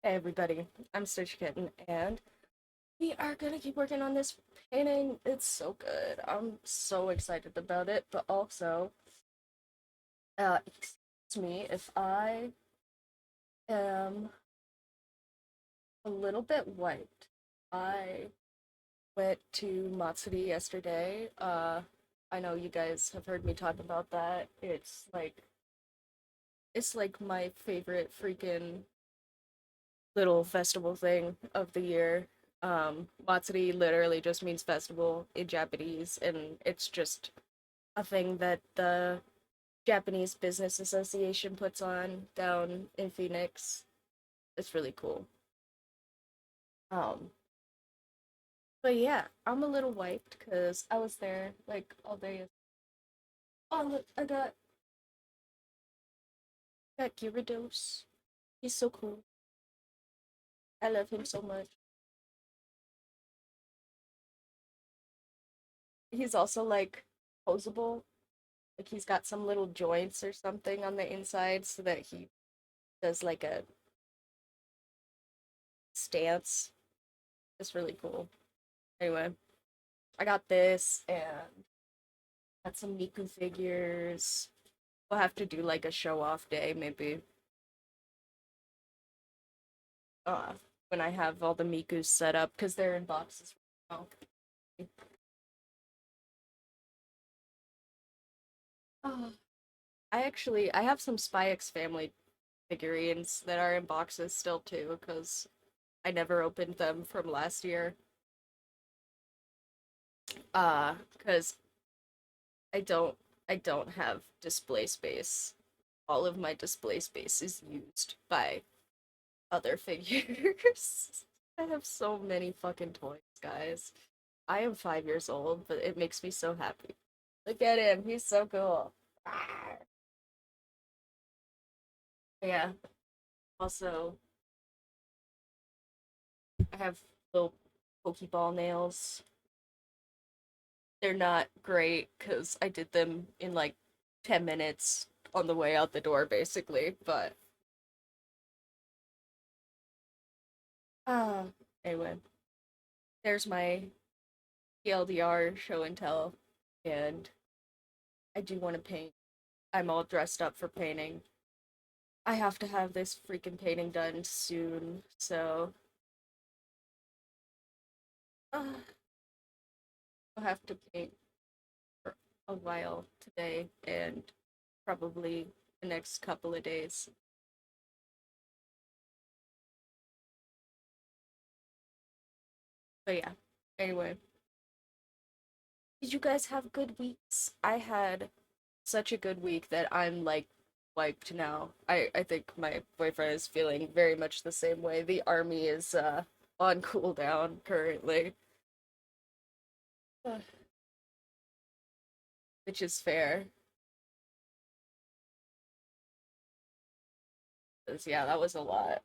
Hey everybody, I'm Stitch Kitten, and we are gonna keep working on this painting. It's so good. I'm so excited about it, but also, excuse me if I am a little bit wiped. I went to Matsuri yesterday. I know you guys have heard me talk about that. It's like my favorite freaking little festival thing of the year. Matsuri literally just means festival in Japanese, and it's just a thing that the Japanese Business Association puts on down in Phoenix. It's really cool. Um, but yeah, I'm a little wiped because I was there like all day. Oh, look, I got Gyarados. He's so cool. I love him so much. He's also like posable. Like he's got some little joints or something on the inside so that he does like a stance. It's really cool. Anyway, I got this and got some Miku figures. We'll have to do like a show off day maybe. When I have all the Mikus set up because they're in boxes right now. Oh, I have some Spy X Family figurines that are in boxes still too because I never opened them from last year. Because I don't have display space. All of my display space is used by other figures. I have so many fucking toys, guys. I am 5 years old, but it makes me so happy. Look at him, he's so cool. Yeah. Also, I have little Pokeball nails. They're not great because I did them in like 10 minutes on the way out the door, basically, but uh, anyway, there's my TLDR show and tell, and I do want to paint. I'm all dressed up for painting. I have to have this freaking painting done soon, so uh, I'll have to paint for a while today and probably the next couple of days. But yeah, anyway, did you guys have good weeks? I had such a good week that I'm like wiped now. I think my boyfriend is feeling very much the same way. The army is on cooldown currently, which is fair. 'Cause, yeah, that was a lot.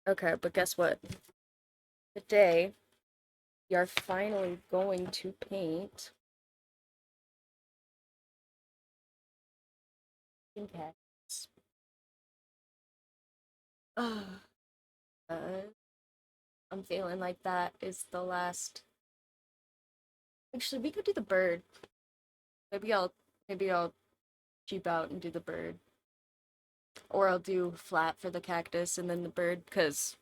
Okay, but guess what? Today we are finally going to paint in cats. Uh, I'm feeling like that is the last. Actually, we could do the bird. Maybe I'll maybe I'll cheap out and do the bird. Or I'll do flat for the cactus and then the bird, because,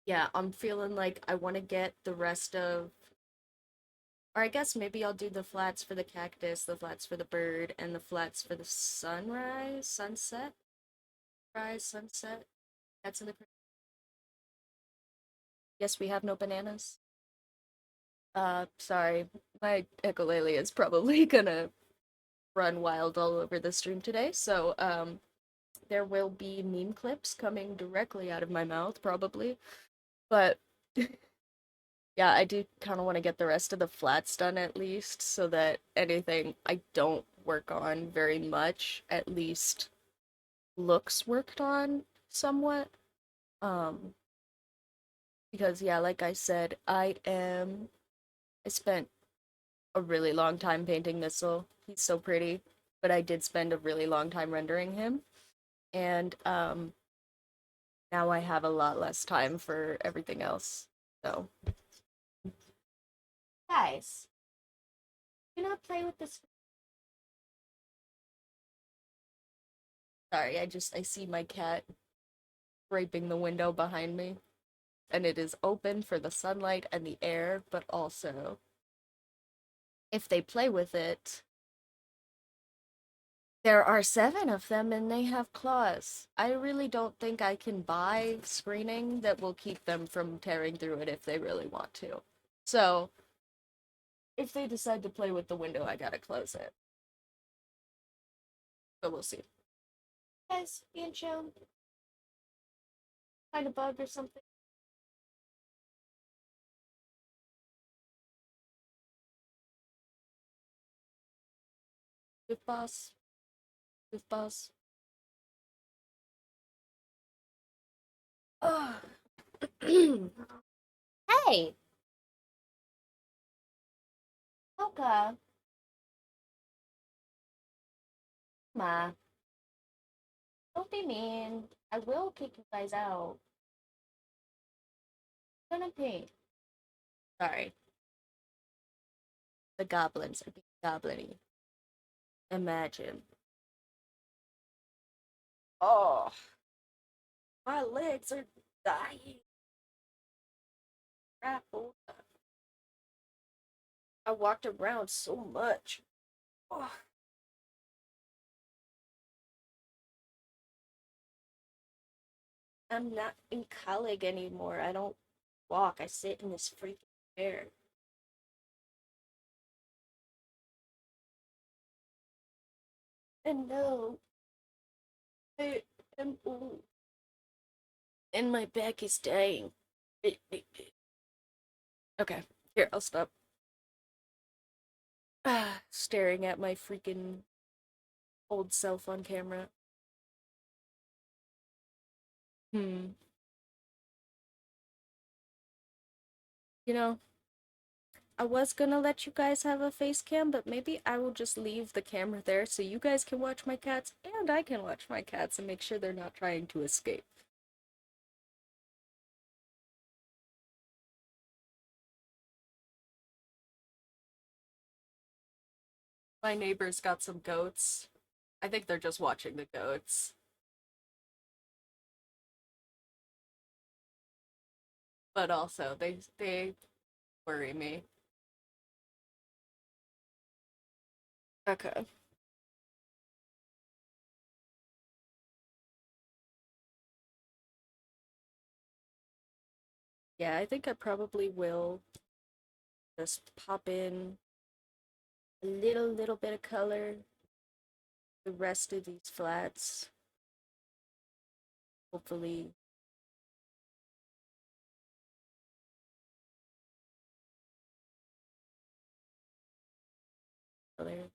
yeah, I'm feeling like I want to get the rest of. Or I guess maybe I'll do the flats for the cactus, the flats for the bird, and the flats for the sunrise, sunset, rise, sunset. That's in the. Yes, we have no bananas. Sorry. My ukulele is probably gonna run wild all over the stream today, so, there will be meme clips coming directly out of my mouth, probably. But yeah, I do kind of want to get the rest of the flats done at least, so that anything I don't work on very much at least looks worked on somewhat. Um, because yeah, like I said, I am I spent a really long time painting Missile. He's so pretty, but I did spend a really long time rendering him. And now I have a lot less time for everything else. So, guys, do not play with this. Sorry, I see my cat scraping the window behind me, and it is open for the sunlight and the air, but also if they play with it, there are 7 of them and they have claws. I really don't think I can buy screening that will keep them from tearing through it if they really want to. So, if they decide to play with the window, I gotta close it. But we'll see. Guys, being shown. Find a bug or something. Goof boss. Goof boss. Oh. Hey! Mocha. Ma. Don't be mean. I will kick you guys out. I'm gonna paint. Sorry. The goblins are being goblin-y. Imagine. Oh, my legs are dying. Crap. I walked around so much. Oh, I'm not in college anymore. I don't walk. I sit in this freaking chair. And no, I am old. And my back is dying. Okay, here, I'll stop. Staring at my freaking old self on camera. Hmm. You know, I was gonna let you guys have a face cam, but maybe I will just leave the camera there so you guys can watch my cats and I can watch my cats and make sure they're not trying to escape. My neighbor's got some goats. I think they're just watching the goats. But also they worry me. Okay. Yeah, I think I probably will just pop in a little bit of color the rest of these flats. Hopefully color.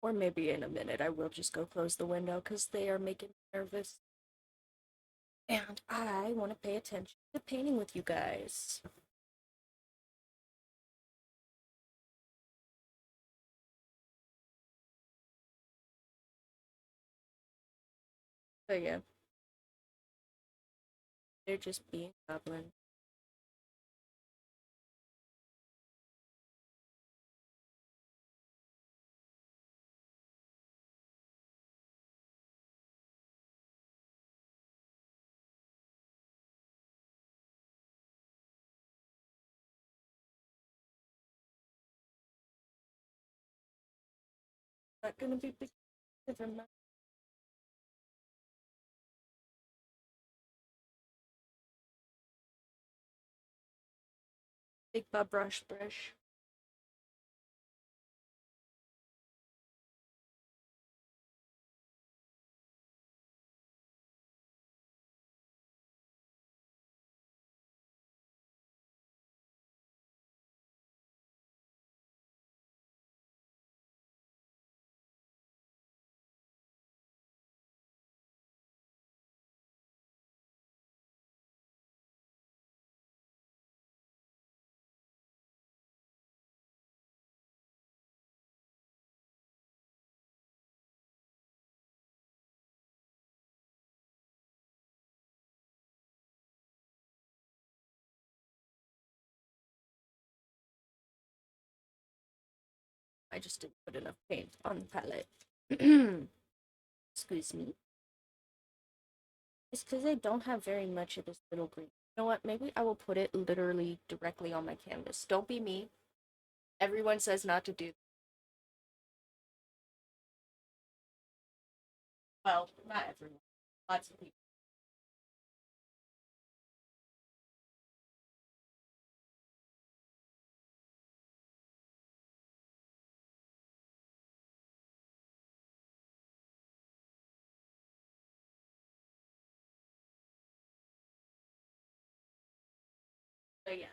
Or maybe in a minute I will just go close the window because they are making me nervous. And I want to pay attention to painting with you guys. So yeah, they're just being goblin. Not gonna be big. Never mind. Take my brush. I just didn't put enough paint on the palette. Excuse me. It's because I don't have very much of this little green. You know what? Maybe I will put it literally directly on my canvas. Don't be me. Everyone says not to do. Well, not everyone. Lots of people. But yeah.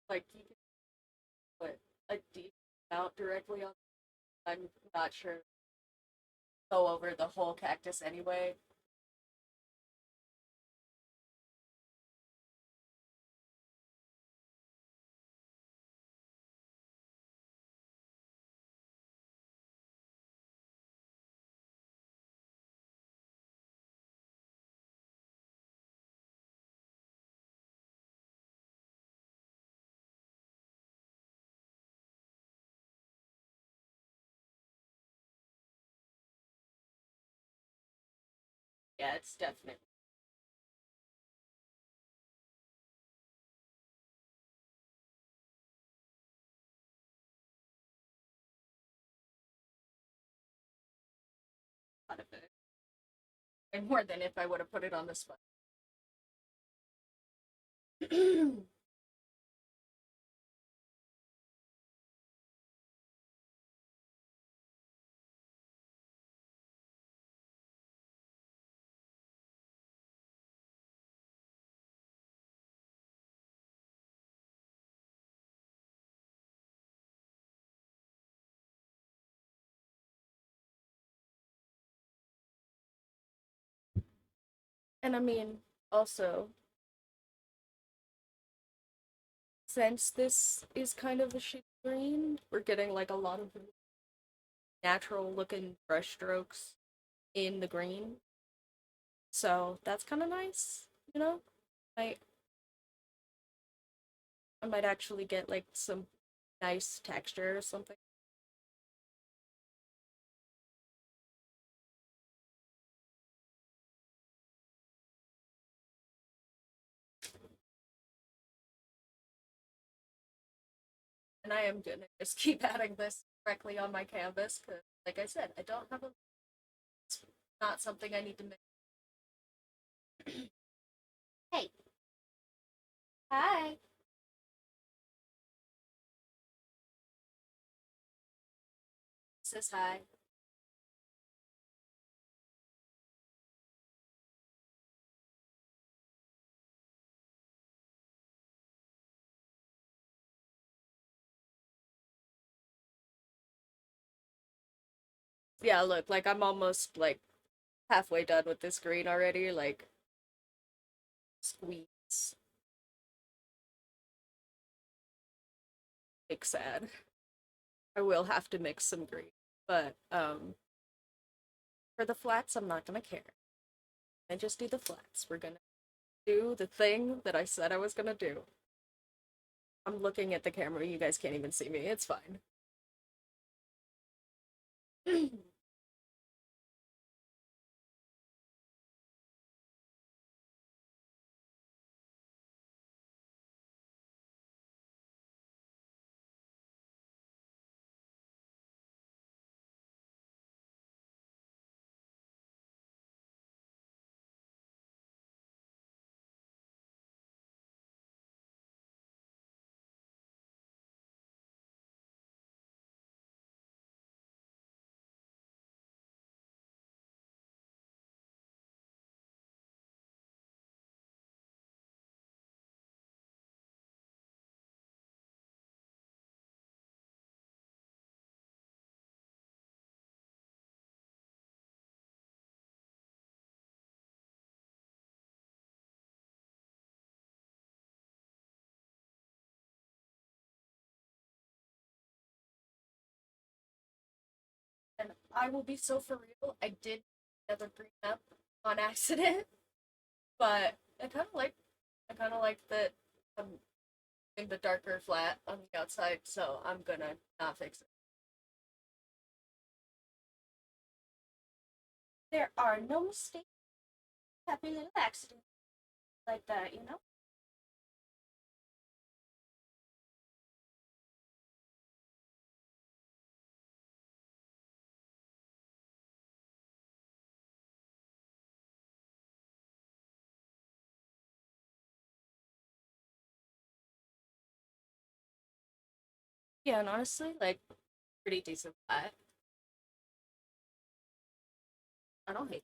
Like, you can put a deep out directly on. I'm not sure. Go over the whole cactus anyway. Yeah, it's definitely a lot of it. And more than if I would have put it on the spot. And I mean, also, since this is kind of a shade green, we're getting like a lot of natural looking brush strokes in the green. So that's kind of nice, you know? I I might actually get like some nice texture or something. And I am gonna just keep adding this directly on my canvas because, like I said, I don't have a. It's not something I need to make. Hey, hi. Says hi. Yeah, look, like I'm almost like halfway done with this green already. Like squeeze, make sad. I will have to mix some green, but for the flats, I'm not gonna care. I just do the flats. We're gonna do the thing that I said I was gonna do. I'm looking at the camera. You guys can't even see me. It's fine. I will be so for real. I did another green up on accident, but I kind of like that I'm in the darker flat on the outside, so I'm gonna not fix it. There are no mistakes. Happy little accidents like that, you know? Yeah, and honestly, like pretty decent flat. I don't hate.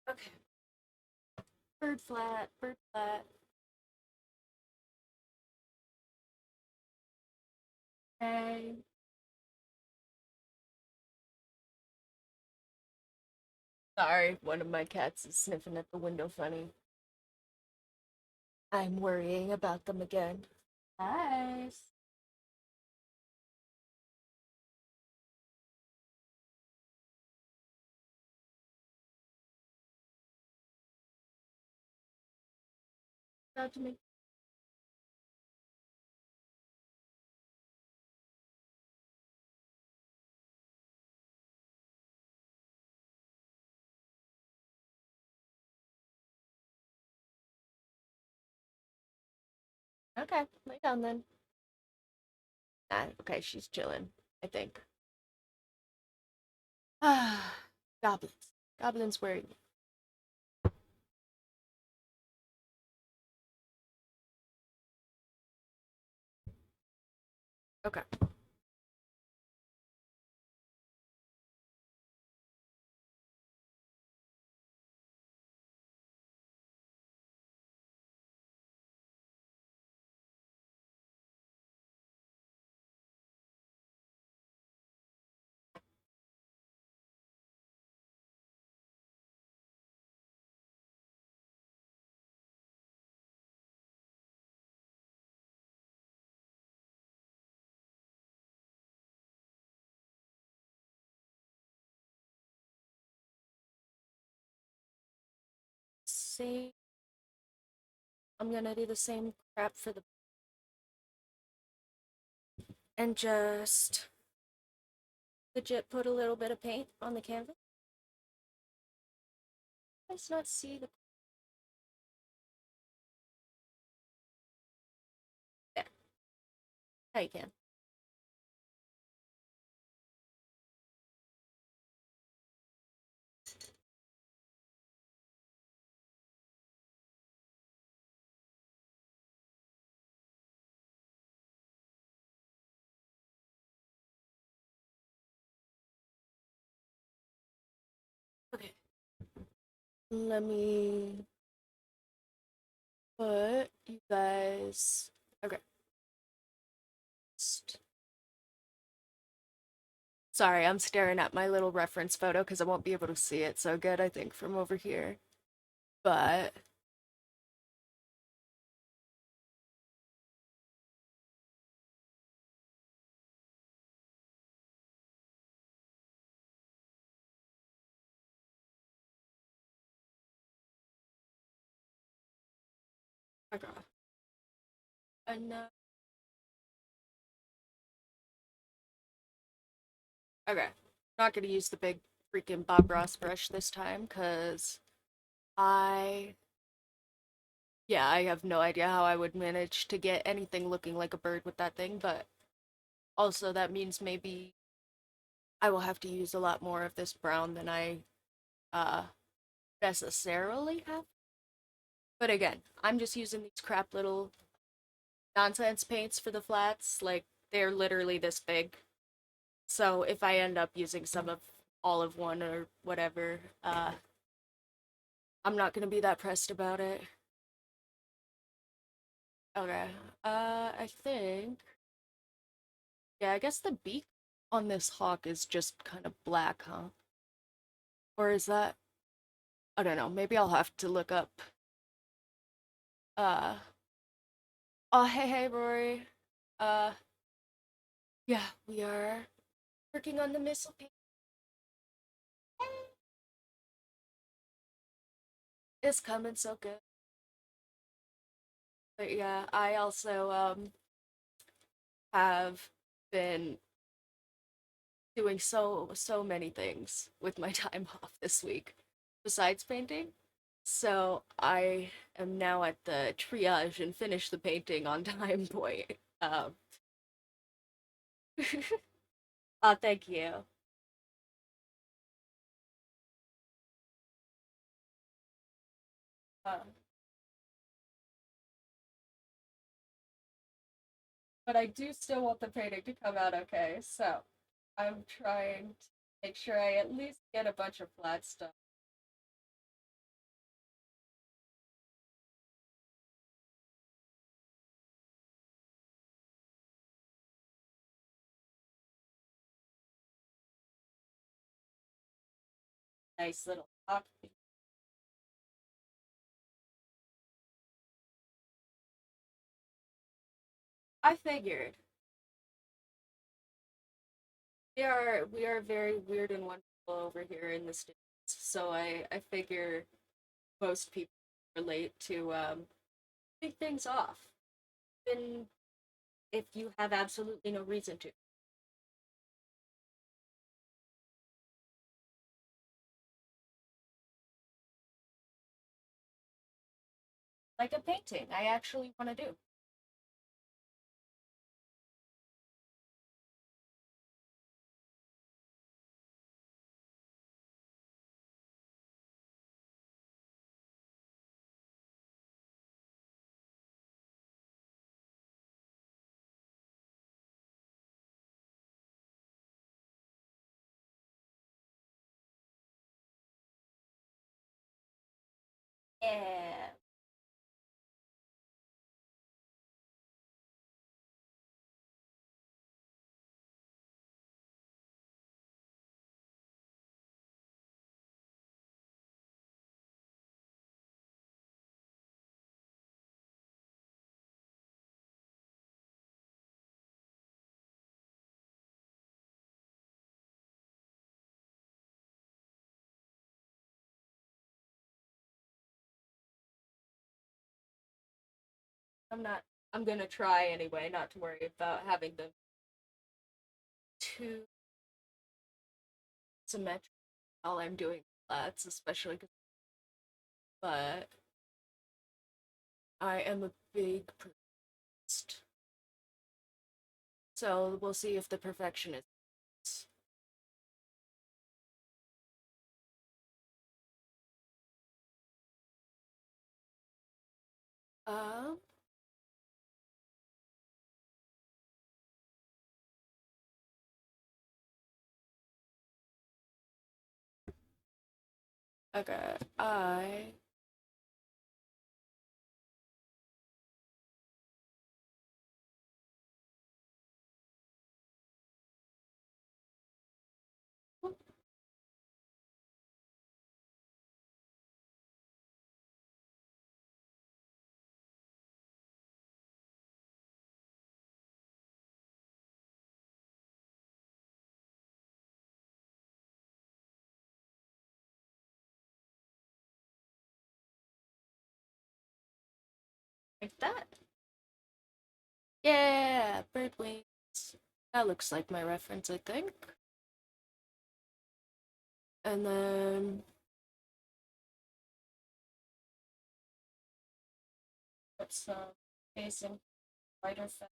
Okay, bird flat, bird flat. Okay. Sorry, one of my cats is sniffing at the window funny. I'm worrying about them again. Nice. About to make. Okay, lay down then. Ah, okay, she's chilling, I think. Ah, goblins. Goblins worry me. Okay. See, I'm gonna do the same crap for the and just legit put a little bit of paint on the canvas. Let's not see the there. Now you can. Okay. Let me put you guys. Okay. Sorry, I'm staring at my little reference photo because I won't be able to see it so good, I think, from over here. But okay. And okay. Not gonna use the big freaking Bob Ross brush this time because I yeah, I have no idea how I would manage to get anything looking like a bird with that thing, but also that means maybe I will have to use a lot more of this brown than I uh necessarily have. But again, I'm just using these crap little nonsense paints for the flats. Like they're literally this big. So if I end up using some of all of one or whatever. I'm not gonna be that pressed about it. Okay. I think. Yeah, I guess the beak on this hawk is just kind of black, huh? Or is that? I don't know. Maybe I'll have to look up. Uh. Oh, hey, Rory. Uh. Yeah, we are working on the missile paint. It's coming so good. But yeah, I also have been doing so many things with my time off this week besides painting. So I am now at the triage and finish the painting on time point. Oh, thank you. Uh, but I do still want the painting to come out okay, so I'm trying to make sure I at least get a bunch of flat stuff. Nice little copy. I figured we are very weird and wonderful over here in the States. So I figure most people relate to big things off. Even if you have absolutely no reason to. Like a painting I actually want to do. Yeah. I'm not I'm gonna try anyway, not to worry about having them too symmetrical while I'm doing flats, especially 'cause, but I am a big perfectionist. So we'll see if the perfection is. Um, okay. Like that. Yeah, bird wings. That looks like my reference, I think. And then put some facing lighter fat.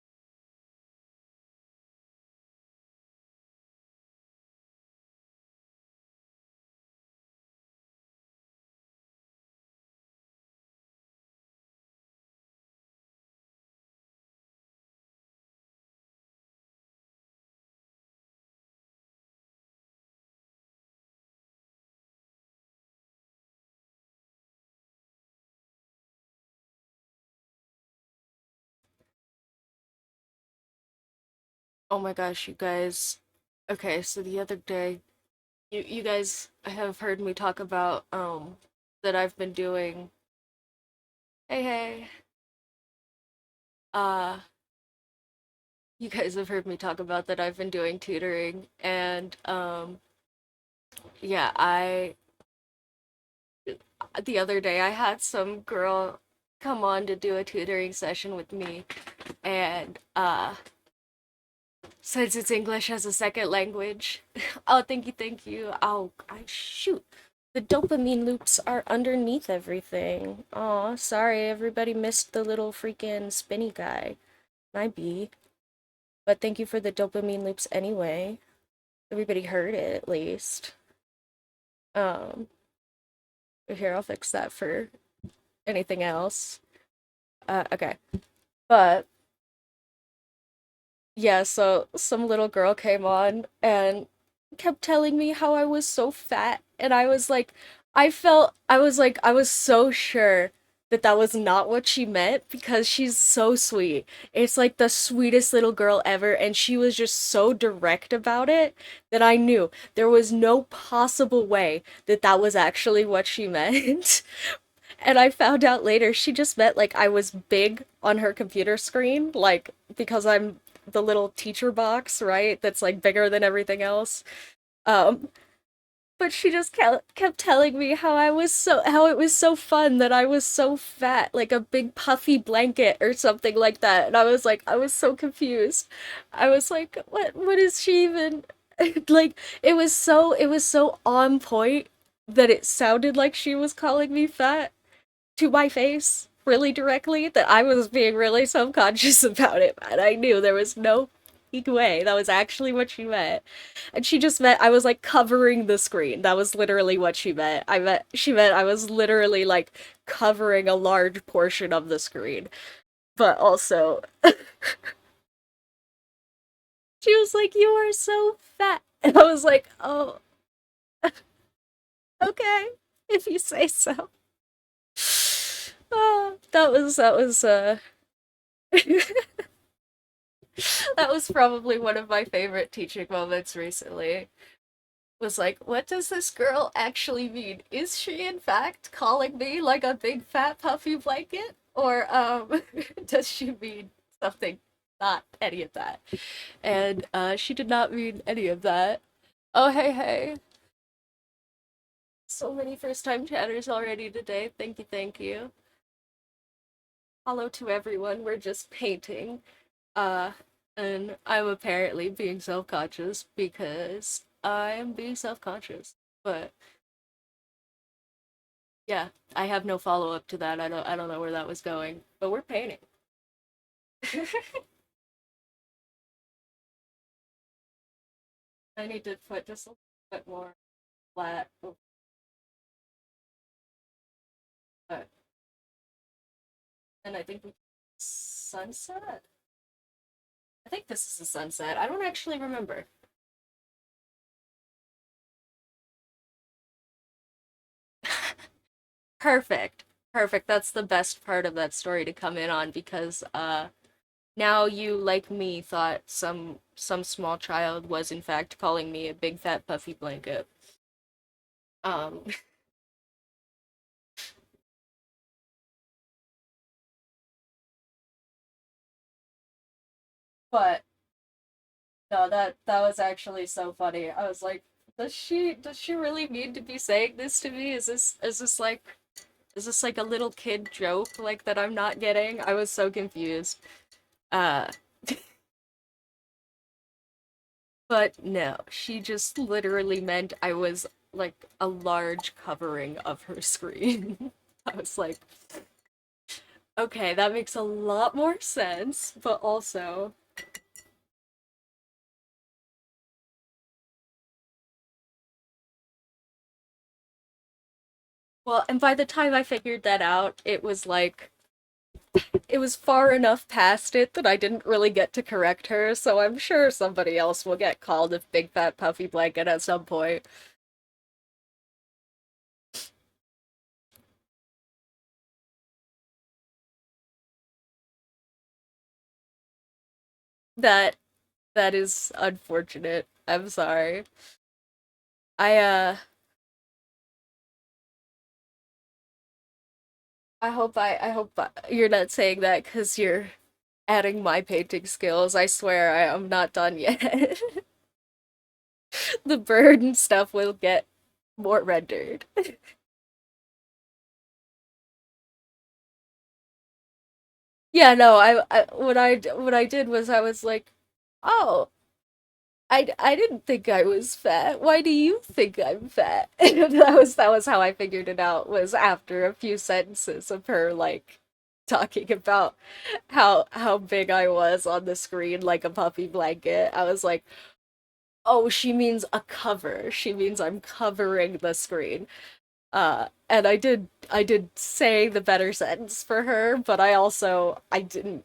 Oh my gosh, you guys. Okay, so the other day, you guys have heard me talk about that I've been doing. Hey, hey. Uh you guys have heard me talk about that I've been doing tutoring, and yeah, I the other day I had some girl come on to do a tutoring session with me, and since it's English as a second language. Oh, thank you. Oh, I shoot. The dopamine loops are underneath everything. Aw, sorry, everybody missed the little freaking spinny guy. Might be. But thank you for the dopamine loops anyway. Everybody heard it at least. Um, Here, I'll fix that for anything else. Okay. But yeah, so some little girl came on and kept telling me how I was so fat, and I was like, I was so sure that that was not what she meant because she's so sweet. It's like the sweetest little girl ever, and she was just so direct about it that I knew there was no possible way that that was actually what she meant. And I found out later she just meant like I was big on her computer screen, like because I'm the little teacher box, right? That's like bigger than everything else. Um, but she just kept telling me how it was so fun that I was so fat, like a big puffy blanket or something like that. And I was like, I was so confused. I was like, what is she even like it was so on point that it sounded like she was calling me fat to my face really directly that I was being really subconscious about it, and I knew there was no way that was actually what she meant. And she just meant I was like covering the screen. That was literally what she meant. She meant I was literally like covering a large portion of the screen. But also she was like, "You are so fat." And I was like, "Oh, okay, if you say so." That was that was probably one of my favorite teaching moments recently. Was like, what does this girl actually mean? Is she in fact calling me like a big fat puffy blanket? Or does she mean something not any of that? And she did not mean any of that. Oh hey hey. So many first time chatters already today. Thank you, thank you. Hello to everyone. We're just painting. Uh, and I'm apparently being self-conscious because I am being self-conscious. But yeah, I have no follow-up to that. I don't know where that was going. But we're painting. I need to put just a little bit more flat. But, and I think we sunset? I think this is a sunset. I don't actually remember. Perfect. Perfect. That's the best part of that story to come in on because now you, like me, thought some small child was in fact calling me a big fat puffy blanket. Um, but no, that was actually so funny. I was like, does she really mean to be saying this to me? Is this like a little kid joke like that I'm not getting? I was so confused. Uh, but no, she just literally meant I was like a large covering of her screen. I was like, okay, that makes a lot more sense, but also, well, and by the time I figured that out, it was far enough past it that I didn't really get to correct her, so I'm sure somebody else will get called a big fat puffy blanket at some point. That That is unfortunate. I'm sorry. I I hope you're not saying that because you're adding my painting skills. I swear I am not done yet. The bird and stuff will get more rendered. Yeah, no, what I did was I was like, oh, I didn't think I was fat. Why do you think I'm fat? And that was how I figured it out, was after a few sentences of her like talking about how big I was on the screen like a puffy blanket. I was like, oh, she means a cover. She means I'm covering the screen. And I did say the better sentence for her, but I didn't.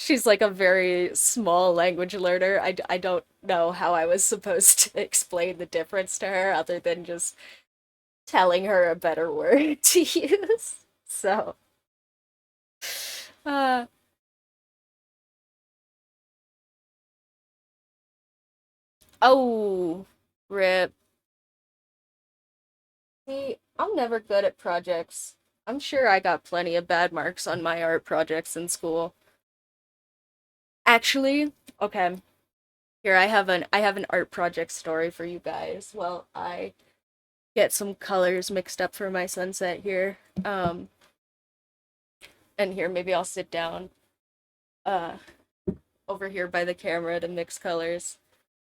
She's like a very small language learner. I don't know how I was supposed to explain the difference to her other than just telling her a better word to use. So, uh, oh, rip. See, I'm never good at projects. I'm sure I got plenty of bad marks on my art projects in school. Actually, okay, here I have an art project story for you guys. Well, I get some colors mixed up for my sunset here. And here maybe I'll sit down uh over here by the camera to mix colors.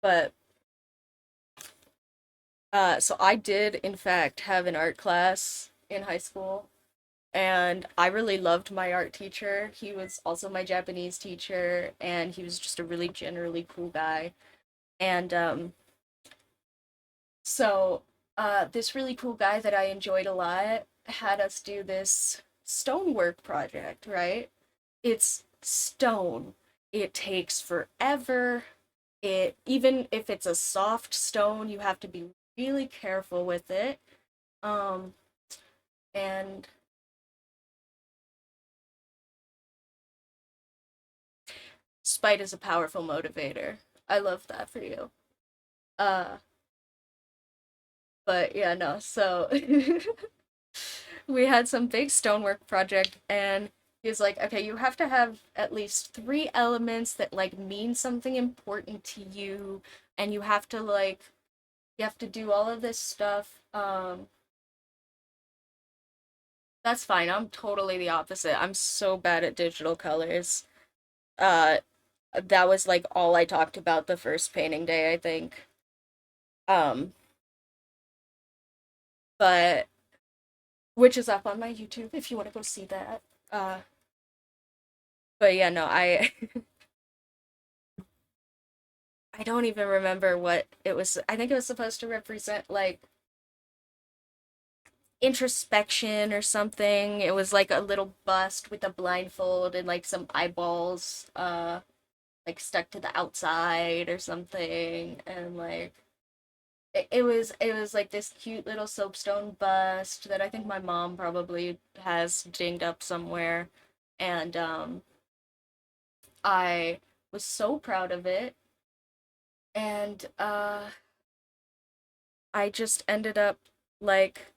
But so I did in fact have an art class in high school, and I really loved my art teacher. He was also my Japanese teacher, and he was just a really generally cool guy. And so this really cool guy that I enjoyed a lot had us do this stonework project, right? It's stone. It takes forever. It, even if it's a soft stone, you have to be really careful with it. Um, and spite is a powerful motivator. I love that for you. Uh, but yeah, no. So we had some big stonework project, and he was like, okay, you have to have at least three elements that like mean something important to you, and you have to do all of this stuff. That's fine. I'm totally the opposite. I'm so bad at digital colors. Uh, that was like all I talked about the first painting day, I think. Um, but which is up on my YouTube if you want to go see that. Uh, but yeah, no, I don't even remember what it was. I think it was supposed to represent like introspection or something. It was like a little bust with a blindfold and like some eyeballs like stuck to the outside or something, and like it was like this cute little soapstone bust that I think my mom probably has dinged up somewhere. And I was so proud of it. And I just ended up like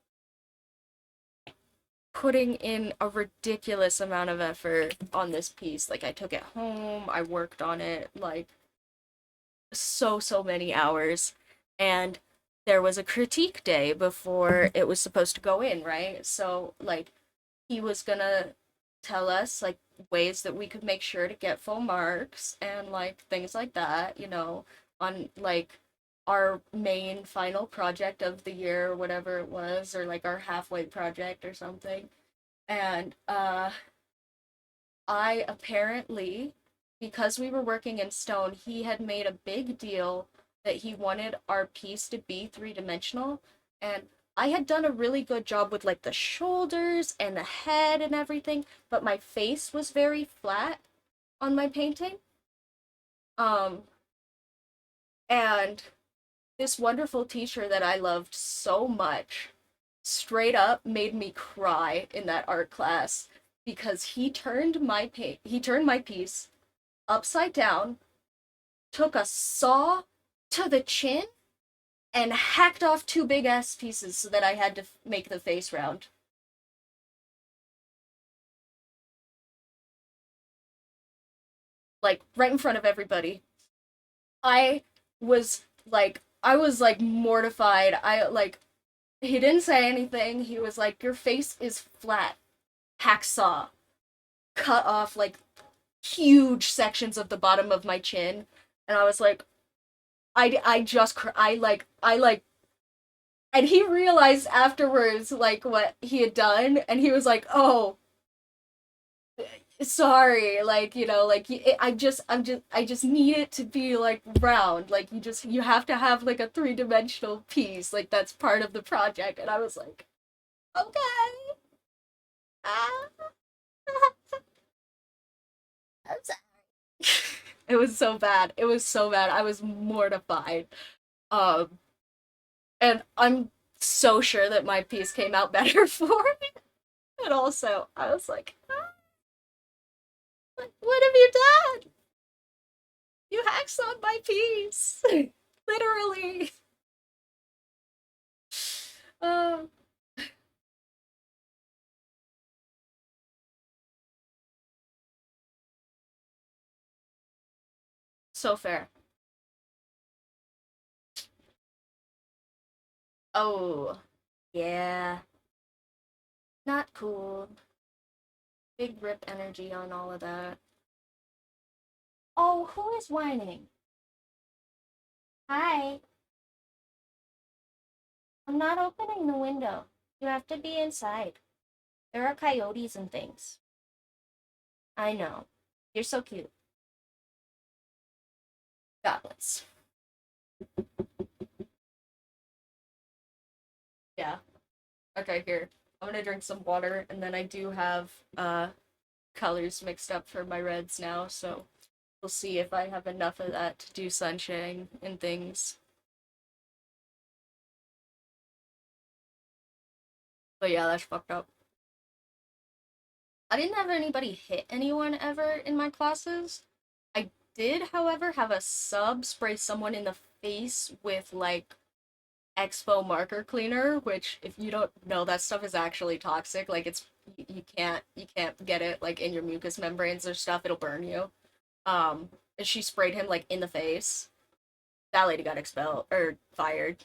putting in a ridiculous amount of effort on this piece. Like I took it home, I worked on it like so many hours, and there was a critique day before it was supposed to go in, right? So like he was gonna tell us like ways that we could make sure to get full marks and like things like that, you know, on like our main final project of the year or whatever it was, or like our halfway project or something. And I apparently, because we were working in stone, he had made a big deal that he wanted our piece to be three-dimensional. And I had done a really good job with like the shoulders and the head and everything, but my face was very flat on my painting. Um, and this wonderful teacher that I loved so much straight up made me cry in that art class because he turned my piece upside down took a saw to the chin and hacked off two big ass pieces so that I had to make the face round. Like, right in front of everybody. I I was like mortified. He didn't say anything. He was like, "Your face is flat." Hacksaw cut off like huge sections of the bottom of my chin, and I was like, I like, and he realized afterwards like what he had done, and he was like, "Oh, sorry, like, like I just need it to be like round, like you have to have like a three-dimensional piece, like that's part of the project." And I was like, "Okay." Ah. I'm sorry. It was so bad, it was so bad, I was mortified. um and I'm so sure that my piece came out better for it. And also I was like, "Ah, what have you done? You hacksawed my piece." Literally. uh so fair. Oh, yeah. Not cool. Big rip energy on all of that. Oh, who is whining? Hi. I'm not opening the window. You have to be inside. There are coyotes and things. I know. You're so cute. Goblets. Yeah. Okay, here. I'm gonna drink some water, and then I do have colors mixed up for my reds now, so we'll see if I have enough of that to do sunshine and things. But yeah, that's fucked up. I didn't have anybody hit anyone ever in my classes. I did, however, have a sub spray someone in the face with like Expo marker cleaner, which if you don't know, that stuff is actually toxic. Like you can't get it like in your mucous membranes or stuff. It'll burn you. And she sprayed him like in the face. That lady got expelled or fired.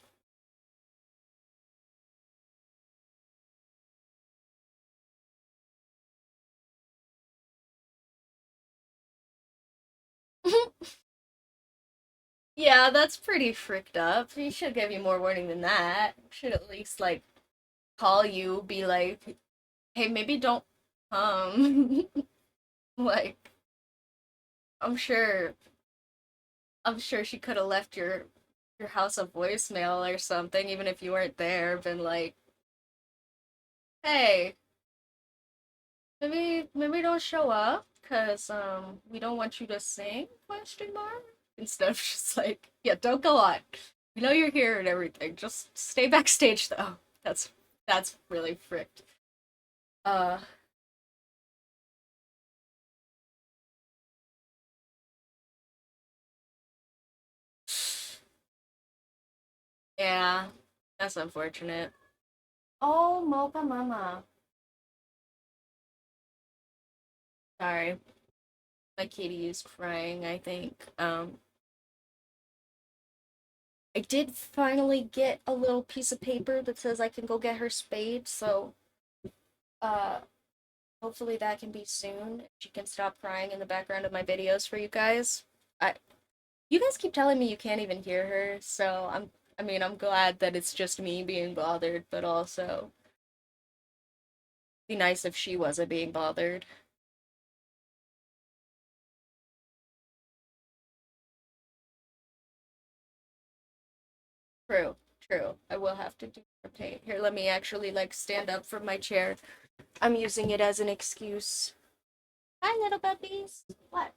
Yeah, that's pretty fricked up. He should give you more warning than that. Should at least like call you, be like, "Hey, maybe don't come." Like, I'm sure I'm sure she could have left your house a voicemail or something, even if you weren't there, been like, "Hey, maybe don't show up, cause we don't want you to sing?" Question mark. Instead of just like, "Yeah, don't go on. We know you're here and everything. Just stay backstage though." That's really fricked. Uh, yeah, that's unfortunate. Oh, Mocha Mama. Sorry, my kitty is crying, I think. I did finally get a little piece of paper that says I can go get her spayed, so uh hopefully that can be soon. She can stop crying in the background of my videos for you guys. I You guys keep telling me you can't even hear her, so I'm glad that it's just me being bothered, but also be nice if she wasn't being bothered. True, true. I will have to do more paint. Here, let me actually like stand up from my chair. I'm using it as an excuse. Hi, little puppies. What?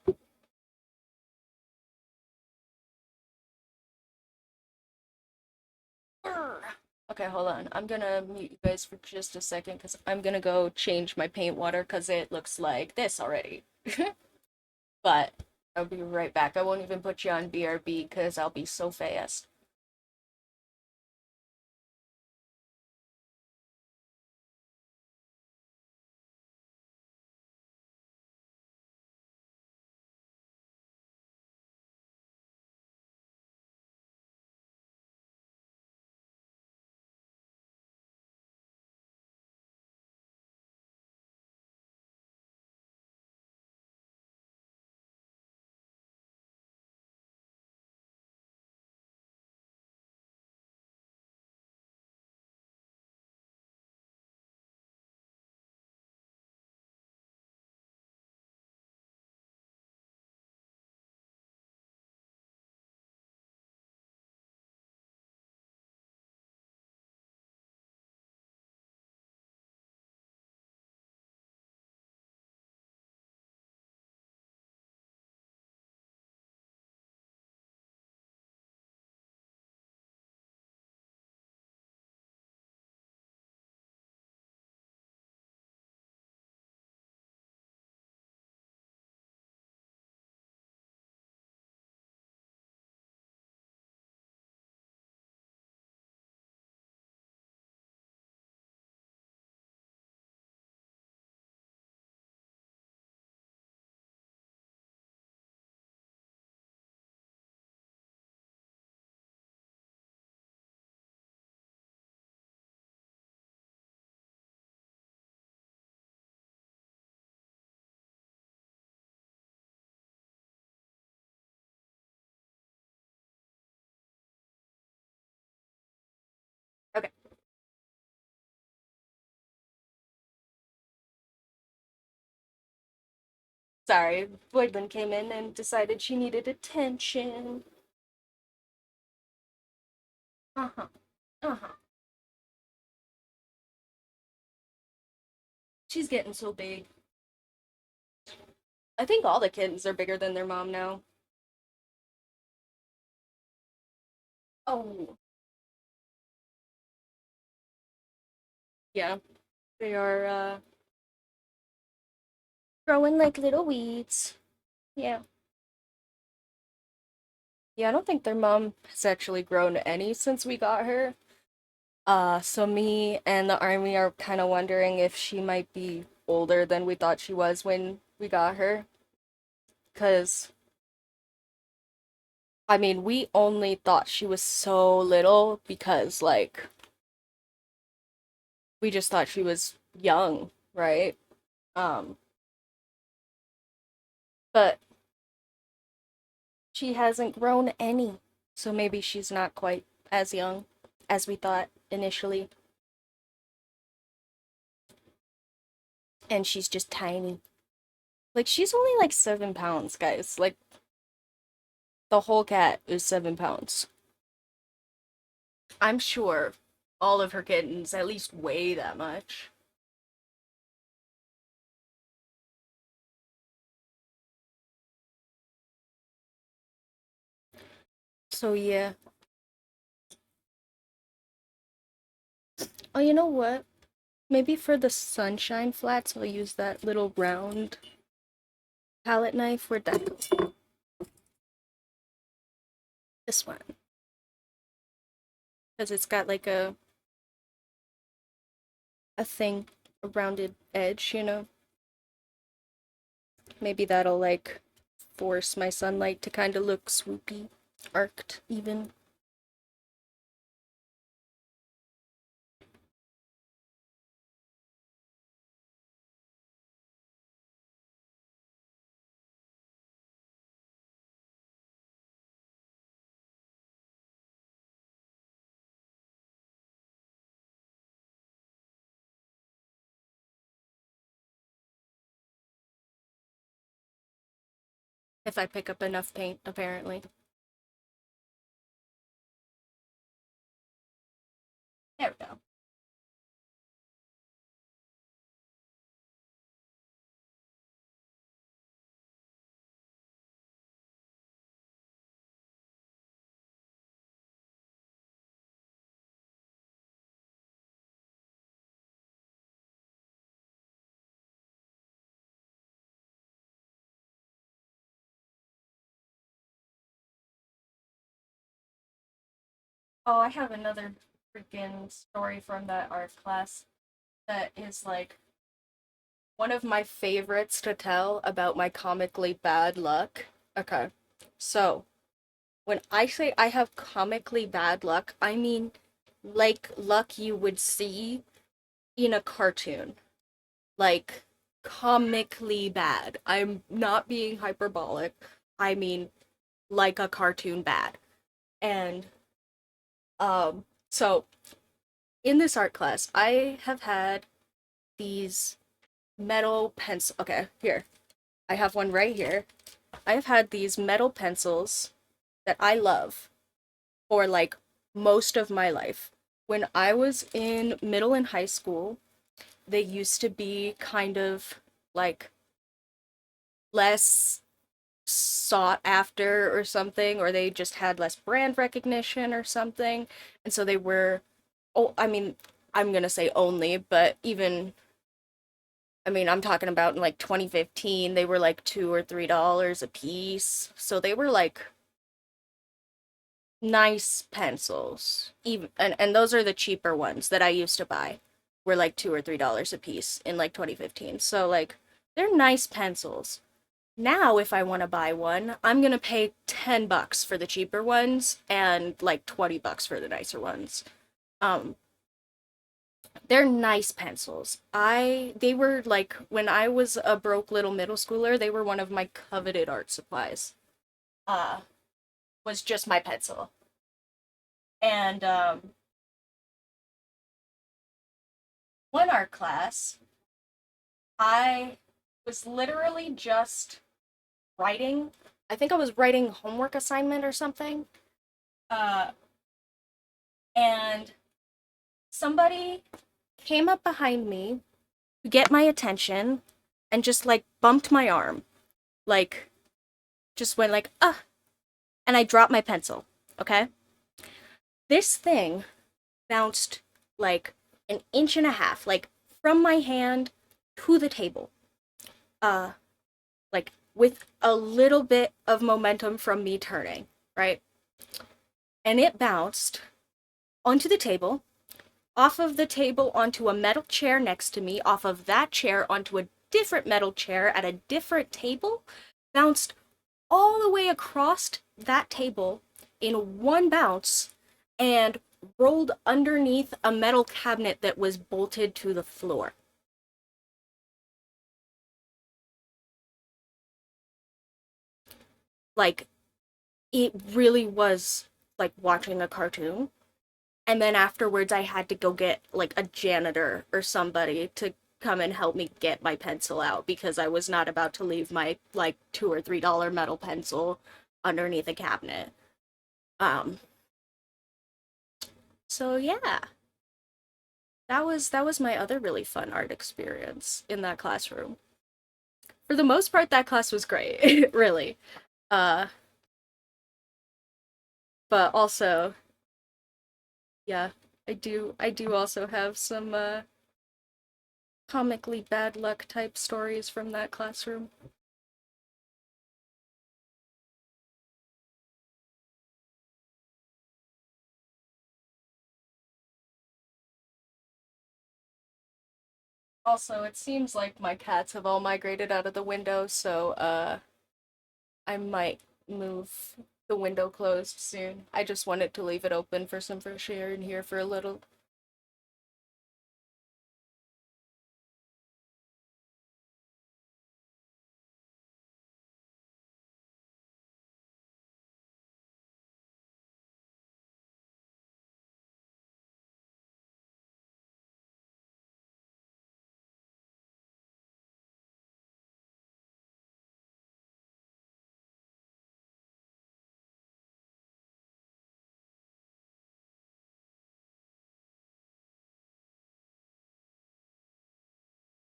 Okay, hold on. I'm gonna mute you guys for just a second because I'm gonna go change my paint water because it looks like this already. But I'll be right back. I won't even put you on BRB because I'll be so fast. Okay. Sorry, Boydlin came in and decided she needed attention. Uh-huh. Uh-huh. She's getting so big. I think all the kittens are bigger than their mom now. Oh, yeah. They are growing like little weeds. Yeah. Yeah, I don't think their mom has actually grown any since we got her. So me and the army are kind of wondering if she might be older than we thought she was when we got her. Because, I mean, we only thought she was so little because, like, we just thought she was young, right? Um, but she hasn't grown any. So maybe she's not quite as young as we thought initially. And she's just tiny. Like, she's only like 7 pounds, guys. Like, the whole cat is 7 pounds. I'm sure all of her kittens at least weigh that much. So, yeah. Oh, you know what? Maybe for the sunshine flats, I'll use that little round palette knife. Where'd that go? This one. Because it's got like a thing, a rounded edge, you know? Maybe that'll like force my sunlight to kind of look swoopy, arced even. If I pick up enough paint, apparently. There we go. Oh, I have another freaking story from that art class that is like one of my favorites to tell about my comically bad luck. Okay. So, when I say I have comically bad luck, I mean like luck you would see in a cartoon. Like comically bad. I'm not being hyperbolic. I mean like a cartoon bad. And so in this art class, I have had these metal pencil. Okay, here. I have one right here. I have had these metal pencils that I love for like most of my life. When I was in middle and high school, they used to be kind of like less sought after or something, or they just had less brand recognition or something. And so they were, oh, I mean, I'm gonna say only, but even, I mean, I'm talking about in like 2015, they were like $2 or $3 a piece. So they were like nice pencils. Even and those are the cheaper ones that I used to buy were like $2 or $3 a piece in like 2015. So like they're nice pencils. Now if I want to buy one, I'm going to pay $10 for the cheaper ones and like $20 for the nicer ones. Um they're nice pencils. I They were like when I was a broke little middle schooler, they were one of my coveted art supplies. Uh was just my pencil. And one art class, I was literally just writing. I think I was writing homework assignment or something. Uh, and somebody came up behind me to get my attention and just like bumped my arm. Like, just went like, ah, and I dropped my pencil. Okay? This thing bounced like an inch and a half, like from my hand to the table. Uh, like with a little bit of momentum from me turning, right? And it bounced onto the table, off of the table onto a metal chair next to me, off of that chair onto a different metal chair at a different table, bounced all the way across that table in one bounce, and rolled underneath a metal cabinet that was bolted to the floor. Like, it really was like watching a cartoon. And then afterwards, I had to go get like a janitor or somebody to come and help me get my pencil out because I was not about to leave my like $2 or $3 metal pencil underneath a cabinet. Um, so yeah, that was my other really fun art experience in that classroom. For the most part, that class was great, really. Uh, but also, yeah, I do also have some comically bad luck type stories from that classroom. Also, it seems like my cats have all migrated out of the window, so I might move the window closed soon. I just wanted to leave it open for some fresh air in here for a little.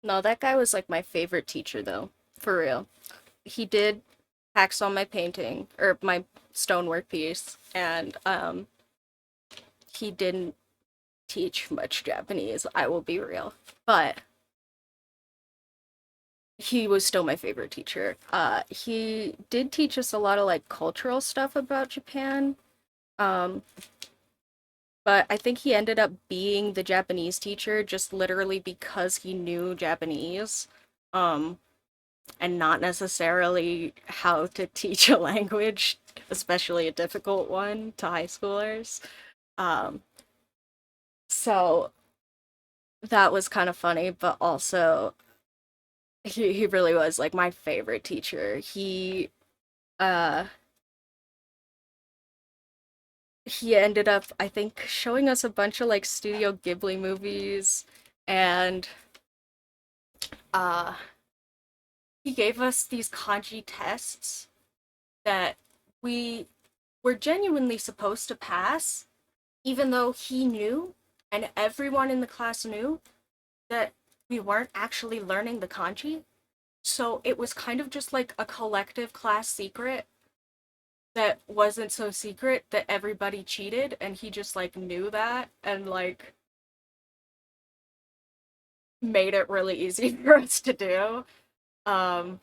No, that guy was like my favorite teacher though, for real. He did hacks on my painting or my stonework piece, and he didn't teach much Japanese, I will be real. But he was still my favorite teacher. He did teach us a lot of like cultural stuff about Japan. Um, but I think he ended up being the Japanese teacher just literally because he knew Japanese, um, and not necessarily how to teach a language, especially a difficult one, to high schoolers. Um, so that was kind of funny, but also he really was like my favorite teacher. Uh he ended up, I think, showing us a bunch of like Studio Ghibli movies, and uh he gave us these kanji tests that we were genuinely supposed to pass, even though he knew and everyone in the class knew that we weren't actually learning the kanji. So it was kind of just like a collective class secret that wasn't so secret that everybody cheated, and he just like knew that and like made it really easy for us to do. Um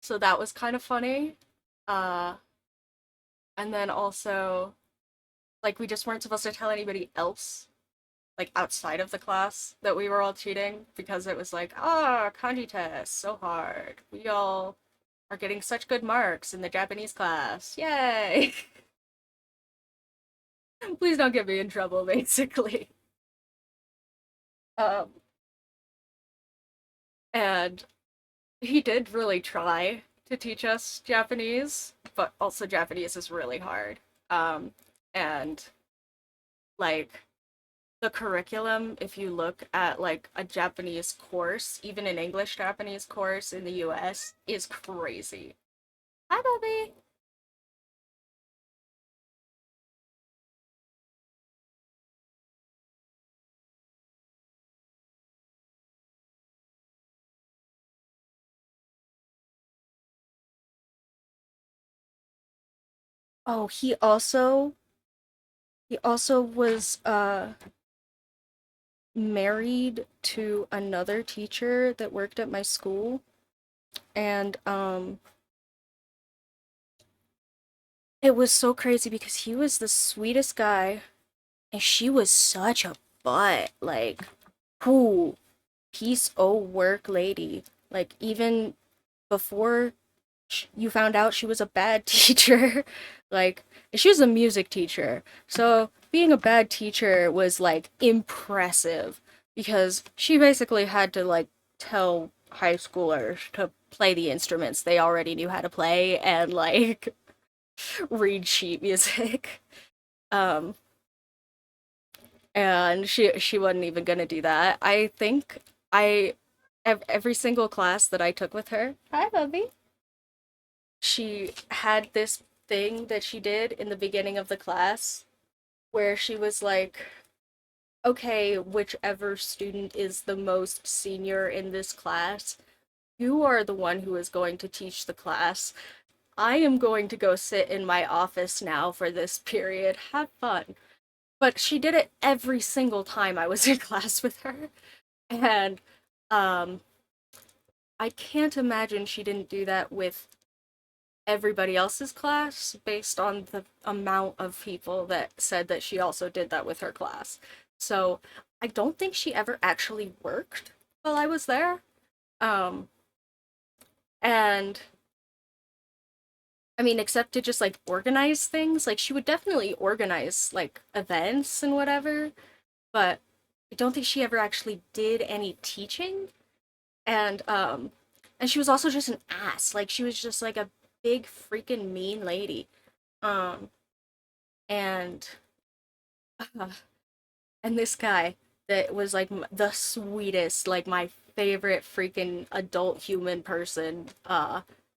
so that was kind of funny. Uh and then also like we just weren't supposed to tell anybody else like outside of the class that we were all cheating because it was like, ah, kanji test, so hard. We all are getting such good marks in the Japanese class. Yay! Please don't get me in trouble, basically. Um, and he did really try to teach us Japanese, but also Japanese is really hard. And like the curriculum, if you look at like a Japanese course, even an English Japanese course in the US, is crazy. Hi, Bobby. Oh, he also was married to another teacher that worked at my school, and it was so crazy because he was the sweetest guy and she was such a butt. Like, who piece o' work lady. Like, even before you found out she was a bad teacher, like, she was a music teacher. So, being a bad teacher was like impressive because she basically had to like tell high schoolers to play the instruments they already knew how to play and like read sheet music. Um, and she wasn't even gonna do that. I think I every single class that I took with her, hi Bubby, she had this thing that she did in the beginning of the class where she was like, okay, whichever student is the most senior in this class, you are the one who is going to teach the class. I am going to go sit in my office now for this period. Have fun. But she did it every single time I was in class with her. And um I can't imagine she didn't do that with everybody else's class based on the amount of people that said that she also did that with her class. So I don't think she ever actually worked while I was there. Um and I mean, except to just like organize things, like she would definitely organize like events and whatever, but I don't think she ever actually did any teaching. And she was also just an ass. Like she was just like a big freaking mean lady. Um and uh, and this guy that was like the sweetest, like my favorite freaking adult human person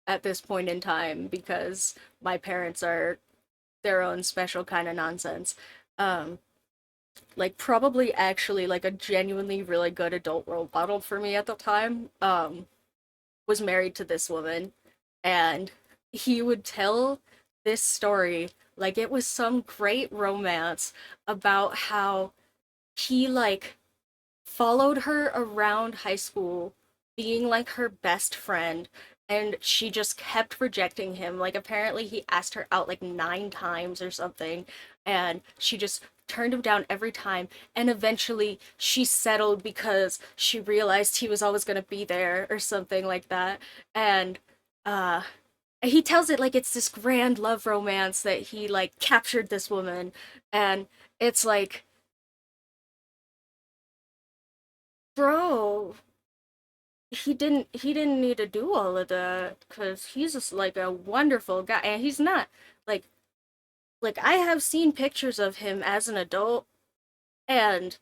at this point in time because my parents are their own special kind of nonsense. Um like probably actually like a genuinely really good adult role model for me at the time. Was married to this woman, and he would tell this story like it was some great romance about how he like followed her around high school being like her best friend and she just kept rejecting him. Like apparently he asked her out like 9 times or something, and she just turned him down every time. And eventually she settled because she realized he was always gonna be there or something like that. And uh he tells it like it's this grand love romance that he like captured this woman, and it's like, bro, he didn't need to do all of that because he's just like a wonderful guy, and he's not like I have seen pictures of him as an adult, and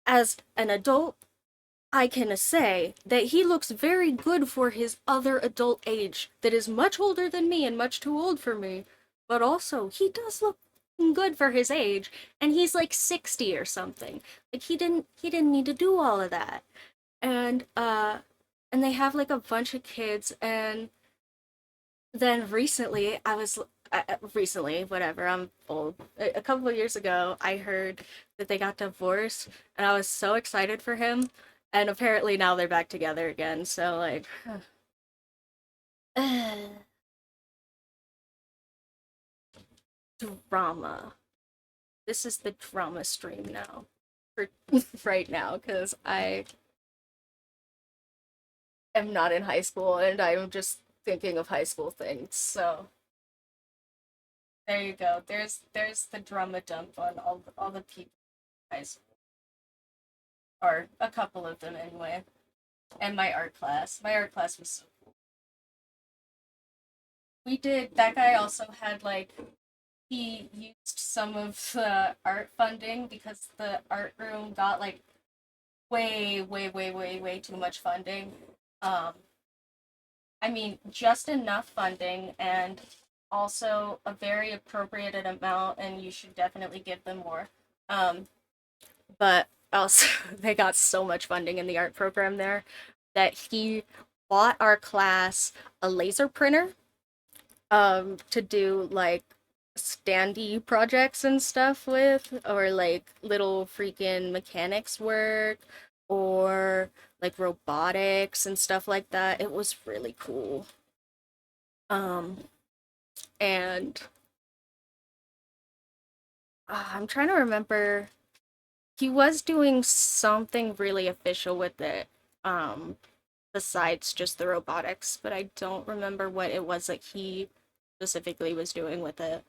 as an adult I can say that he looks very good for his other adult age that is much older than me and much too old for me, but also he does look good for his age, and he's like 60 or something. Like he didn't need to do all of that. And they have like a bunch of kids. And then recently recently, whatever, I'm old, a couple of years ago I heard that they got divorced, and I was so excited for him, and apparently now they're back together again, so like drama. This is the drama stream now for right now because I am not in high school and I'm just thinking of high school things. So there you go. There's the drama dump on all the people in high school, or a couple of them anyway. And my art class. My art class was so cool. We did, that guy also had like, he used some of the art funding because the art room got like way too much funding. Um, I mean, just enough funding, and also a very appropriate amount, and you should definitely give them more. Um, but also, they got so much funding in the art program there that he bought our class a laser printer to do like standy projects and stuff with, or like little freaking mechanics work, or like robotics and stuff like that. It was really cool. um and I'm trying to remember, he was doing something really official with it, um besides just the robotics, but I don't remember what it was that he specifically was doing with it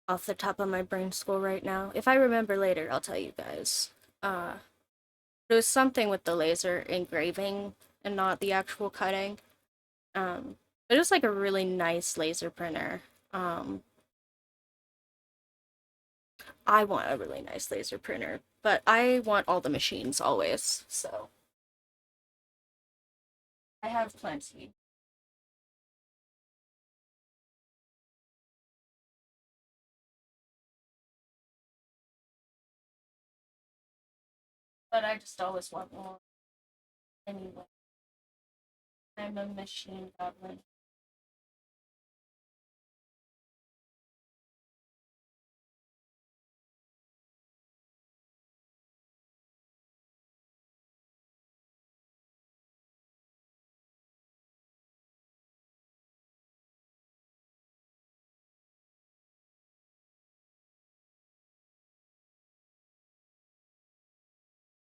off the top of my brain school right now. If I remember later, I'll tell you guys. Uh, it was something with the laser engraving and not the actual cutting. It was like a really nice laser printer. Um, I want a really nice laser printer, but I want all the machines always, so I have plenty. But I just always want more anyway. I'm a machine goblin.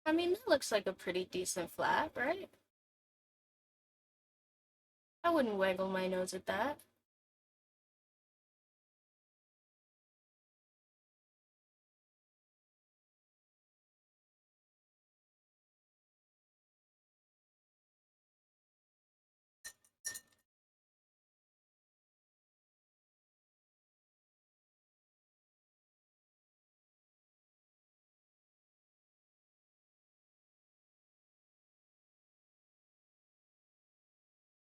I mean, that looks like a pretty decent flat, right? I wouldn't waggle my nose at that.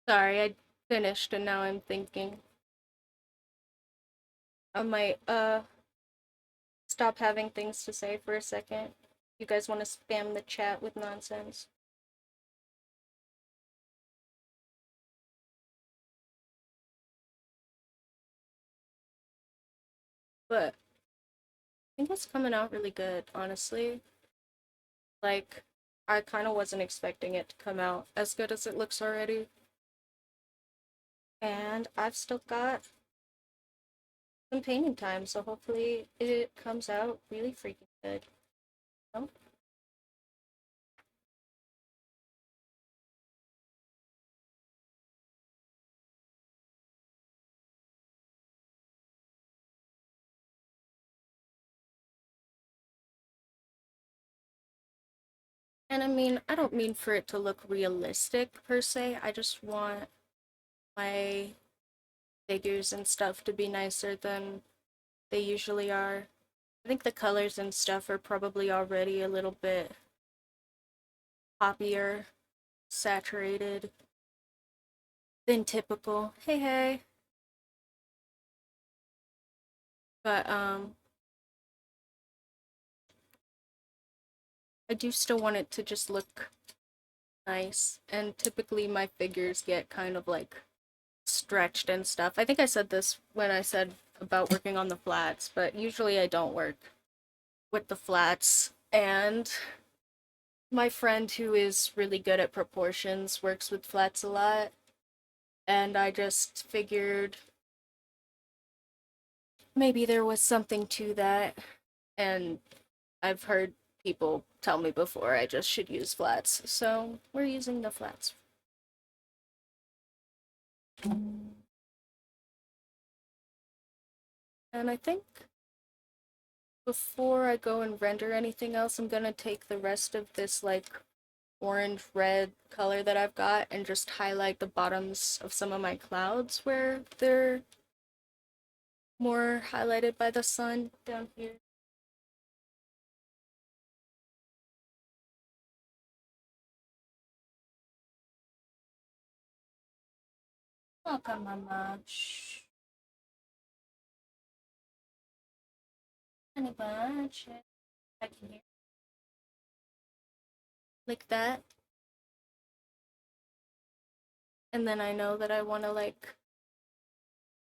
Sorry, I finished and now I'm thinking. I might stop having things to say for a second. You guys want to spam the chat with nonsense? But I think it's coming out really good, honestly. Like, I kind of wasn't expecting it to come out as good as it looks already. And I've still got some painting time, so hopefully it comes out really freaking good. So, and I mean, I don't mean for it to look realistic per se. I just want my figures and stuff to be nicer than they usually are. I think the colors and stuff are probably already a little bit poppier, saturated than typical. Hey, hey. But I do still want it to just look nice. And typically my figures get kind of like stretched and stuff. I think I said this when I said about working on the flats, but usually I don't work with the flats. And my friend who is really good at proportions works with flats a lot. And I just figured maybe there was something to that. And I've heard people tell me before I just should use flats. So we're using the flats. And I think before I go and render anything else, I'm gonna take the rest of this like orange red color that I've got and just highlight the bottoms of some of my clouds where they're more highlighted by the sun down here. Welcome, Mama. Shh. Honey bunch. I can hear. Like that. And then I know that I want to like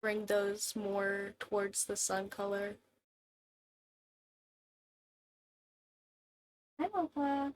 bring those more towards the sun color. Hi, Mocha.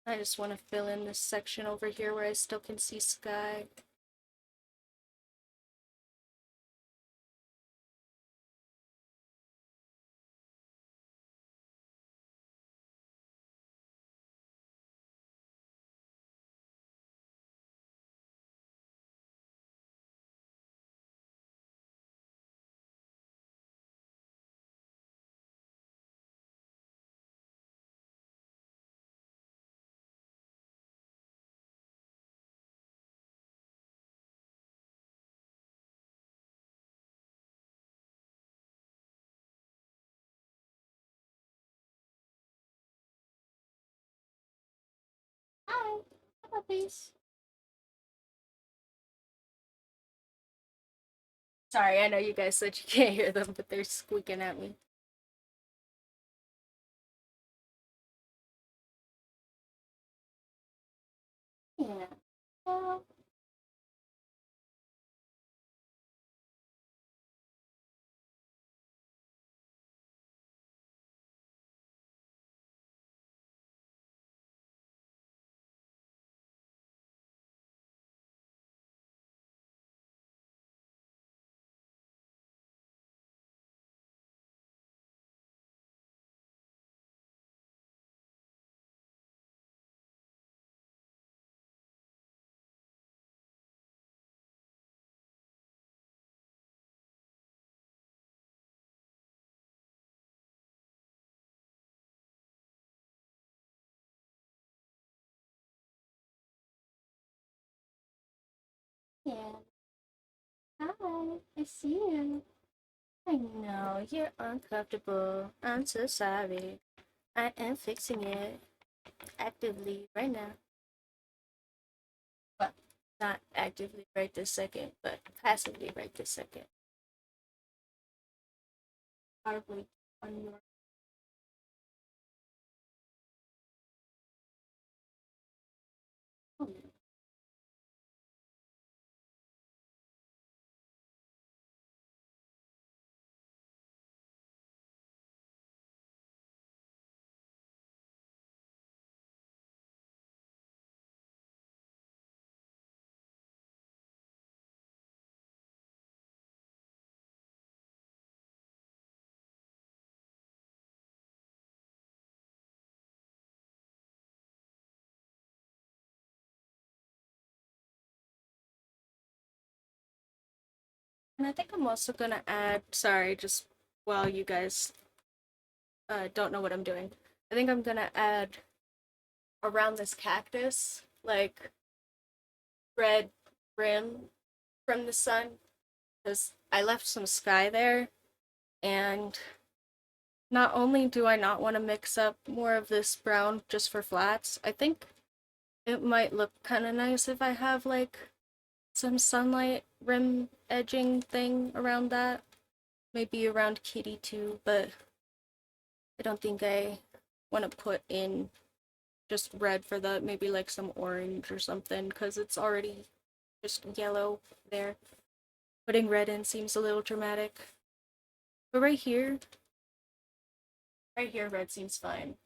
I just want to fill in this section over here where I still can see sky. Hi, puppies. Sorry, I know you guys said you can't hear them, but they're squeaking at me. Yeah. Well, yeah. Hi, I see you. I know, you're uncomfortable. I'm so sorry. I am fixing it. actively right now. Well, not actively right this second, but passively right this second. Probably on your. Oh, and I think I'm also gonna add. Sorry, just while you guys don't know what I'm doing, I think I'm gonna add around this cactus like red rim from the sun because I left some sky there, and not only do I not want to mix up more of this brown just for flats, I think it might look kind of nice if I have like some sunlight rim edging thing around that. Maybe around Kitty too, but I don't think I want to put in just red for that. Maybe like some orange or something because it's already just yellow there. Putting red in seems a little dramatic. But right here, red seems fine.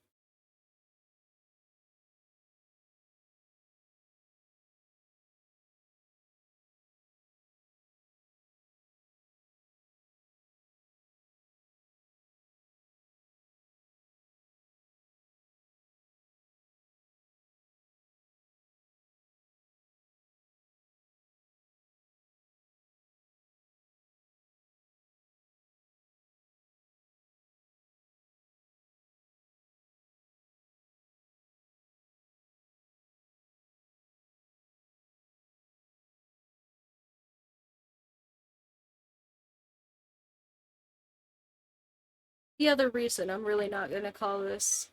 The other reason I'm really not gonna call this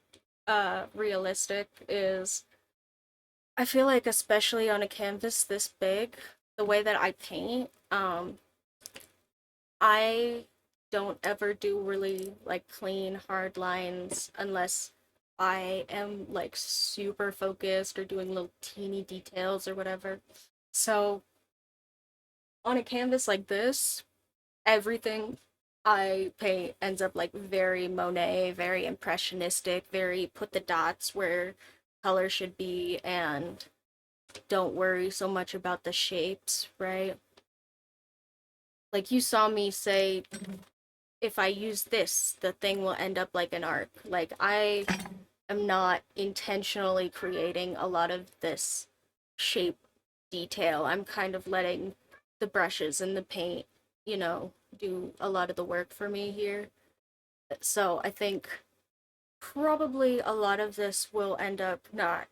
realistic is I feel like especially on a canvas this big, the way that I paint, I don't ever do really like clean hard lines unless I am like super focused or doing little teeny details or whatever. So on a canvas like this, everything I paint ends up like very Monet, very impressionistic, very put the dots where color should be and don't worry so much about the shapes, right? Like you saw me say if I use this, the thing will end up like an arc. Like I am not intentionally creating a lot of this shape detail. I'm kind of letting the brushes and the paint, do a lot of the work for me here. So I think probably a lot of this will end up not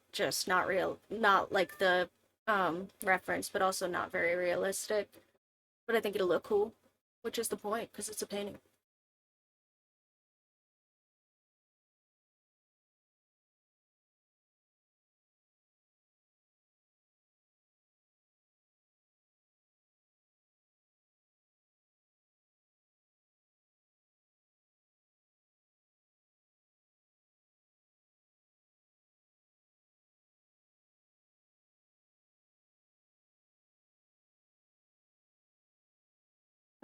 real, not like the reference, but also not very realistic. But I think it'll look cool, which is the point because it's a painting.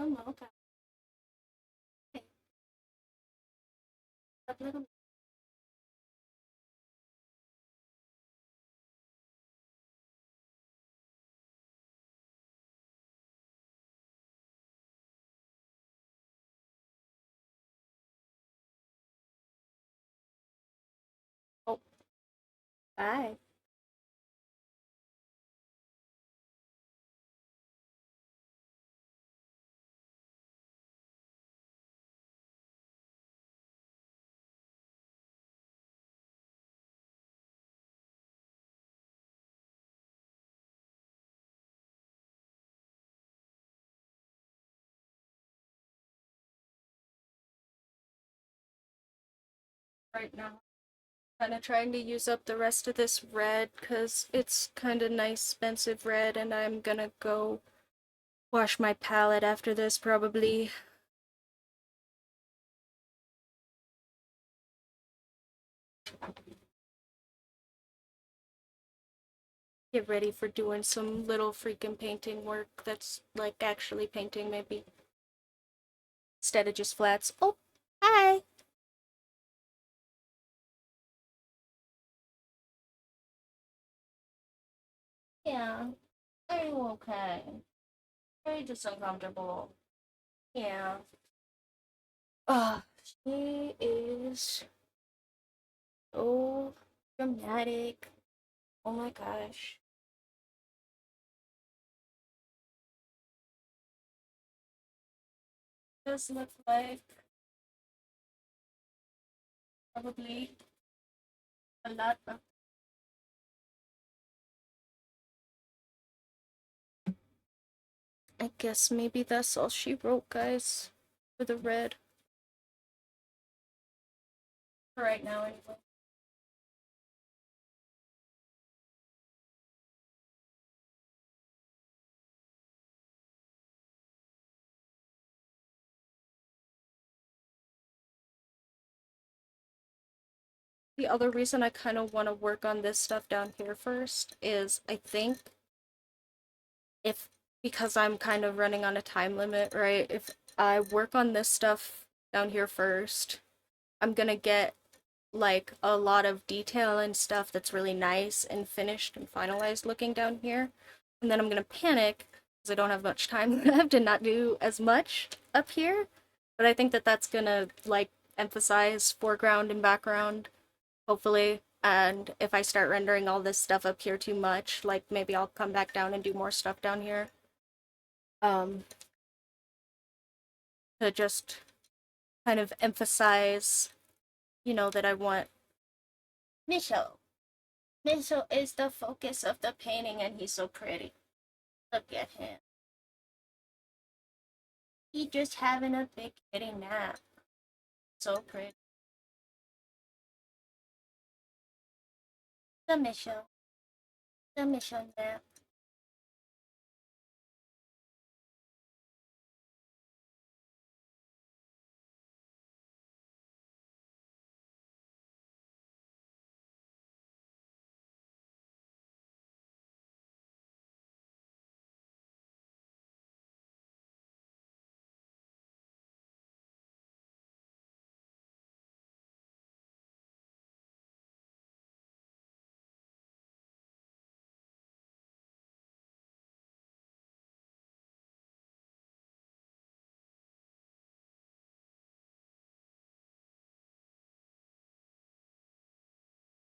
Oh no, okay. Oh, bye. Right now. Kind of trying to use up the rest of this red because it's kind of nice, expensive red, and I'm gonna go wash my palette after this probably. Get ready for doing some little freaking painting work that's like actually painting, maybe. Instead of just flats. Oh, hi! Yeah, are you okay? Are you just uncomfortable? Yeah. Oh, she is so dramatic. Oh my gosh. This looks like probably a lot of. I guess maybe that's all she wrote, guys. For the red. For right now, anyway. The other reason I kind of want to work on this stuff down here first is I think if, because I'm kind of running on a time limit, right? If I work on this stuff down here first, I'm gonna get like a lot of detail and stuff that's really nice and finished and finalized looking down here. And then I'm gonna panic because I don't have much time left to not do as much up here. But I think that that's gonna like emphasize foreground and background, hopefully. And if I start rendering all this stuff up here too much, like maybe I'll come back down and do more stuff down here. Um, to just kind of emphasize, that I want Mitchell. Mitchell is the focus of the painting and he's so pretty. Look at him. He just having a big kitty nap. So pretty. The Mitchell. The Mitchell nap.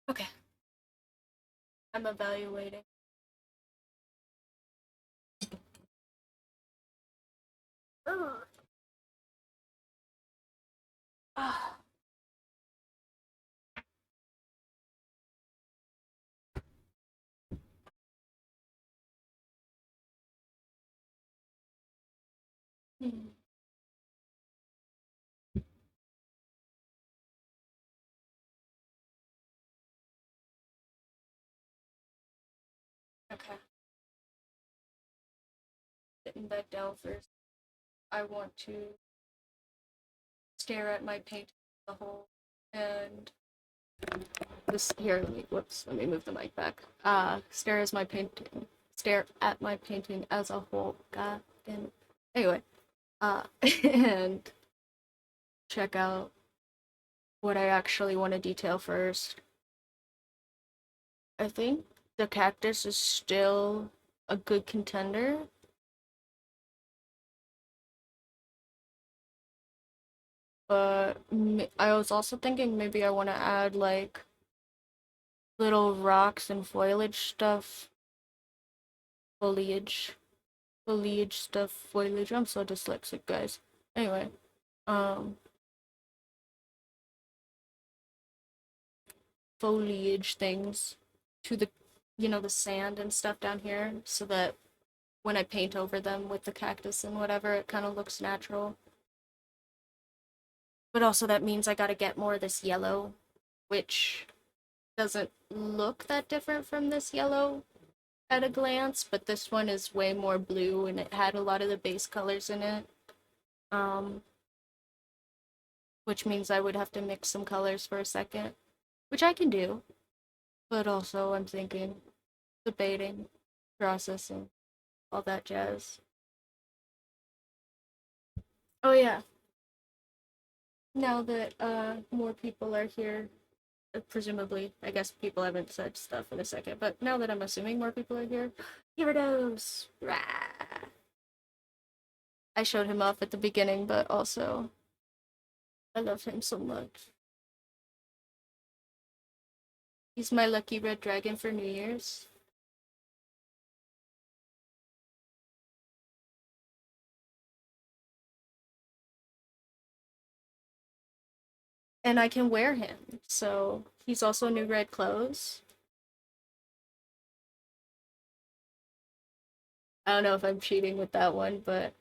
Okay, I'm evaluating. Ugh. Ah. Hmm. Okay, sitting back down first. I want to stare at my painting as a whole and this here. Let me move the mic back. Stare at my painting as a whole. God damn it. Anyway, and check out what I actually want to detail first. I think the cactus is still a good contender, but I was also thinking maybe I want to add like little rocks and foliage stuff. Foliage. Foliage stuff. Foliage. I'm so dyslexic, guys. Anyway, um, foliage things to the sand and stuff down here so that when I paint over them with the cactus and whatever, it kind of looks natural. But also that means I gotta get more of this yellow, which doesn't look that different from this yellow at a glance, but this one is way more blue and it had a lot of the base colors in it. Um, which means I would have to mix some colors for a second, which I can do, but also I'm thinking, debating, processing, all that jazz. Oh yeah, now that more people are here, presumably, I guess people haven't said stuff in a second, but now that I'm assuming more people are here, Gyarados! Rah! I showed him off at the beginning, but also I love him so much. He's my lucky red dragon for New Year's. And I can wear him, so he's also new red clothes. I don't know if I'm cheating with that one, but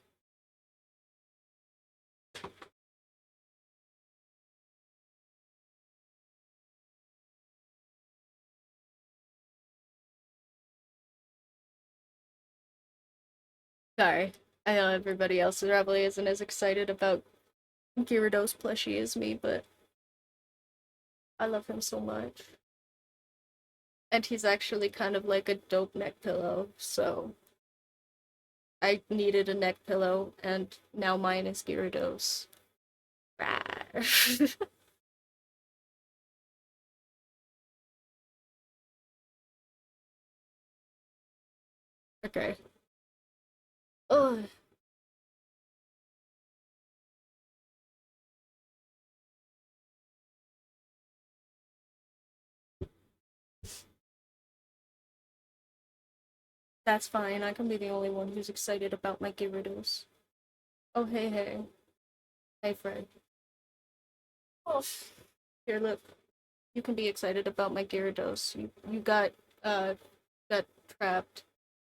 sorry. I know everybody else probably isn't as excited about Gyarados plushie as me, but I love him so much. And he's actually kind of like a dope neck pillow, so I needed a neck pillow, and now mine is Gyarados. Okay. Oh, that's fine. I can be the only one who's excited about my Gyarados. Oh, hey, hey. Hey, Fred. Oh, here, look. You can be excited about my Gyarados. You uh got trapped.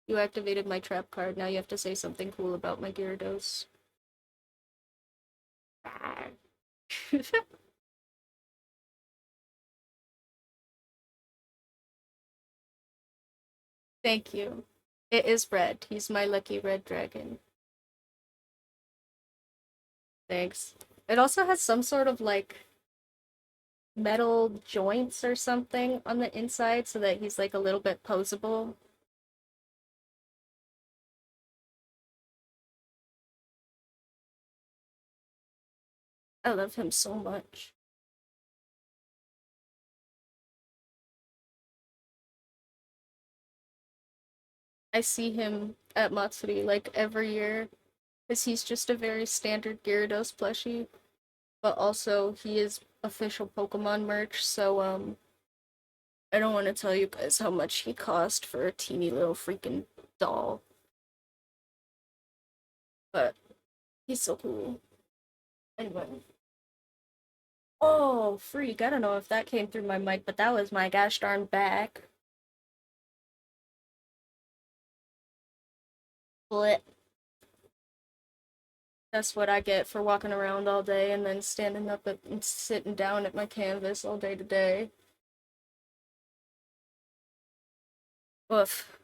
You activated my trap card. Now you have to say something cool about my Gyarados. Thank you. It is red. He's my lucky red dragon. Thanks. It also has some sort of like metal joints or something on the inside so that he's like a little bit posable. I love him so much. I see him at Matsuri like every year because he's just a very standard Gyarados plushie, but also he is official Pokemon merch, so I don't want to tell you guys how much he cost for a teeny little freaking doll, but he's so cool. Anyway. Oh, freak. I don't know if that came through my mic, but that was my gosh darn back. But that's what I get for walking around all day and then standing up and sitting down at my canvas all day today. Oof.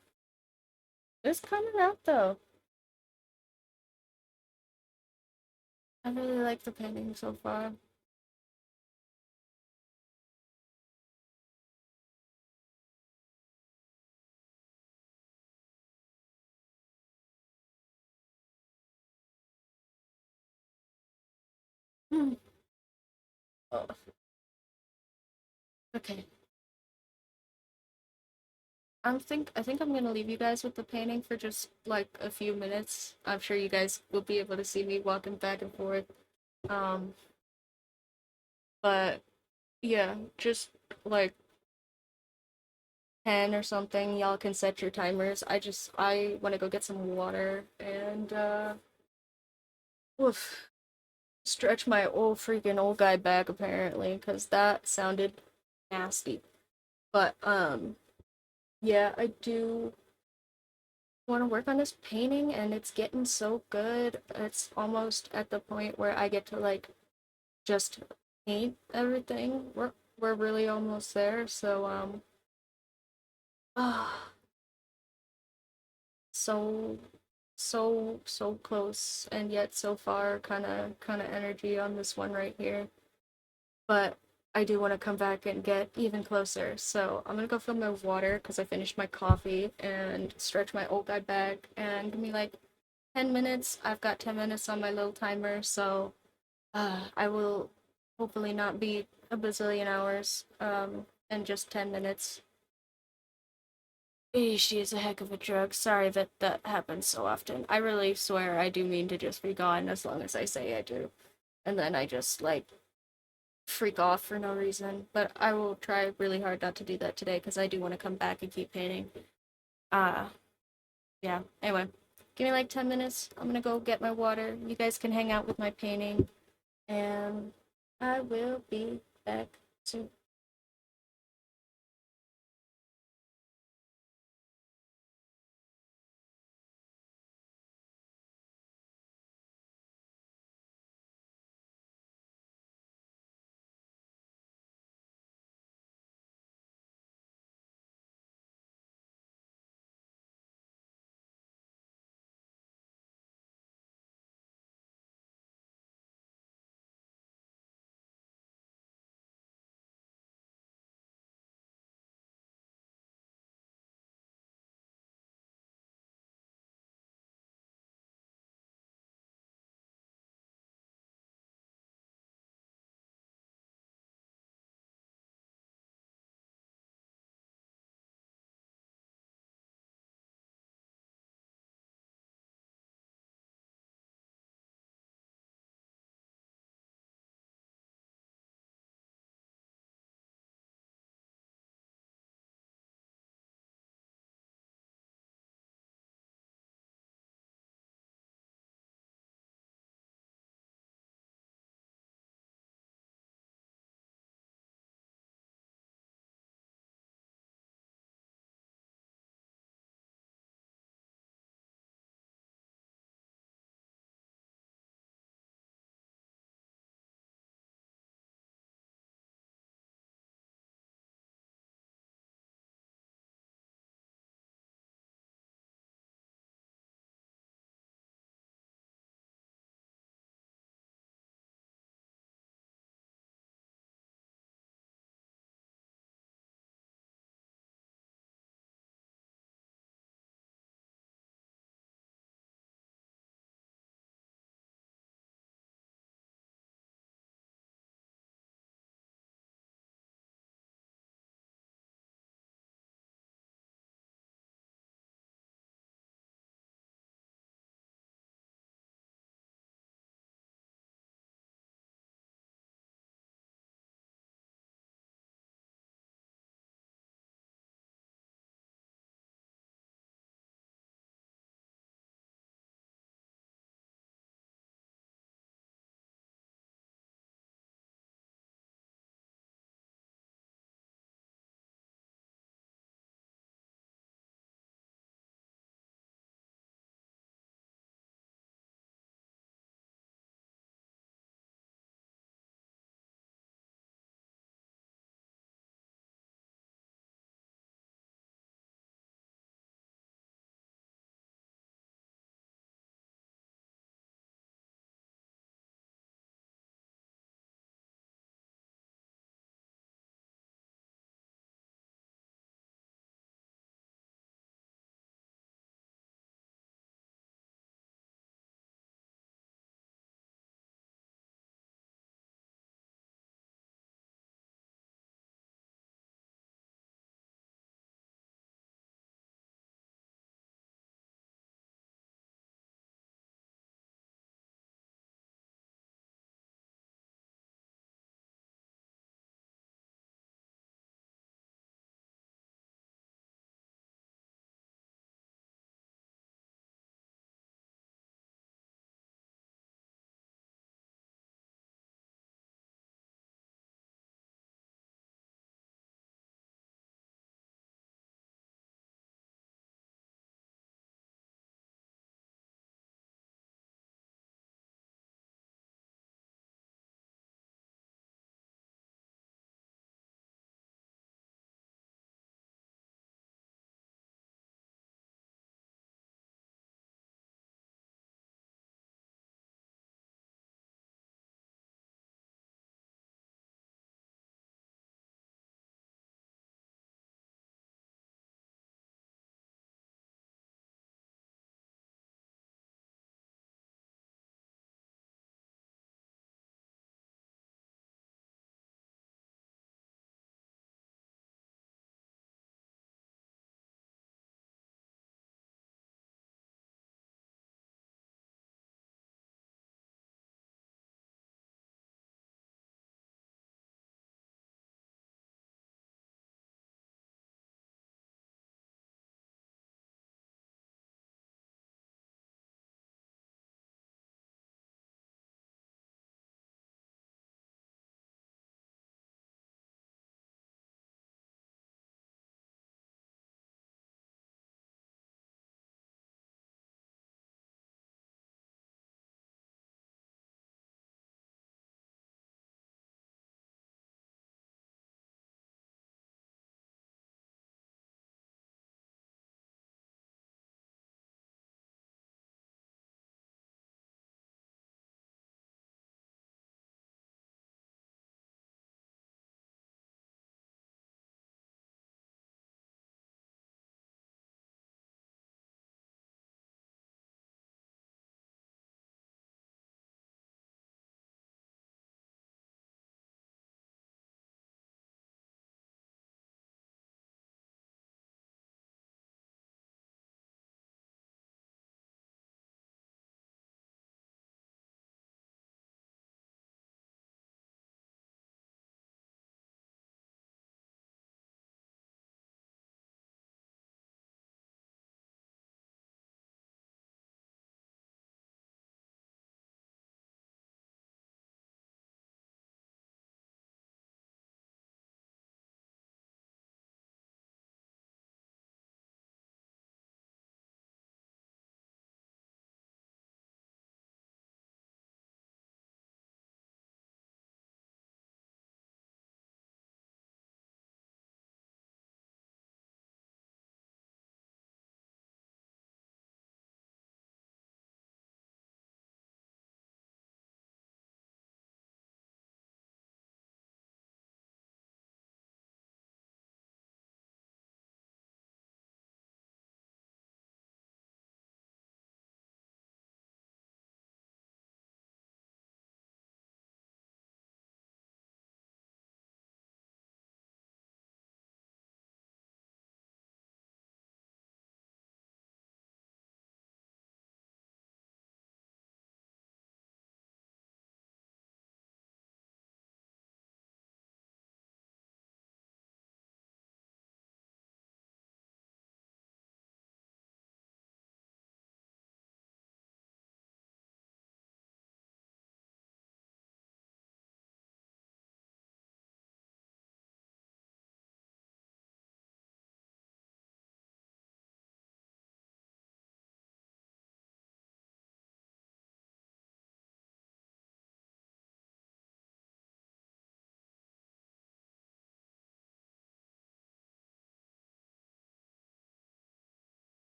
It's coming out though. I really like the painting so far. Hmm. Oh, okay. I think I'm gonna leave you guys with the painting for just like a few minutes. I'm sure you guys will be able to see me walking back and forth. Um, but yeah, just like 10 or something, y'all can set your timers. I want to go get some water and oof, stretch my old freaking old guy back apparently because that sounded nasty. But yeah, I do want to work on this painting and it's getting so good. It's almost at the point where I get to like just paint everything. we're really almost there. So ah, so so close and yet so far. Kind of energy on this one right here. But I do want to come back and get even closer. So I'm gonna go fill my water because I finished my coffee and stretch my old guy back and give me like 10 minutes. I've got 10 minutes on my little timer, so I will hopefully not be a bazillion hours in just 10 minutes. She is a heck of a drug. Sorry that that happens so often. I really swear I do mean to just be gone as long as I say I do. And then I just like freak off for no reason. But I will try really hard not to do that today because I do want to come back and keep painting. Uh, yeah. Anyway, give me like 10 minutes. I'm gonna go get my water. You guys can hang out with my painting, and I will be back soon.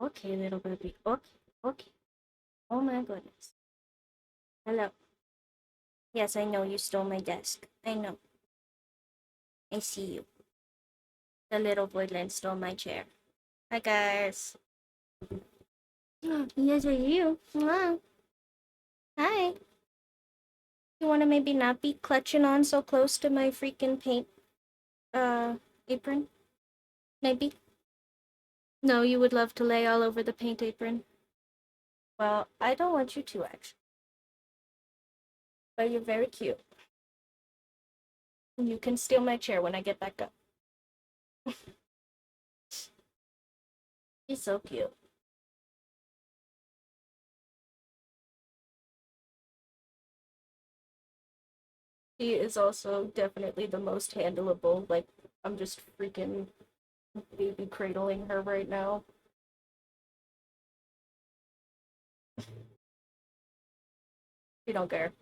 Okay, little baby. Okay, okay. Oh my goodness. Hello. Yes, I know you stole my desk. I know. I see you. The little boyland stole my chair. Hi, guys. Yes, are you? Hello. Hi. You want to maybe not be clutching on so close to my freaking paint apron? Maybe? No, you would love to lay all over the paint apron. Well, I don't want you to, actually. But you're very cute. You can steal my chair when I get back up. He's so cute. He is also definitely the most handleable. Like, I'm just freaking baby cradling her right now. She don't care.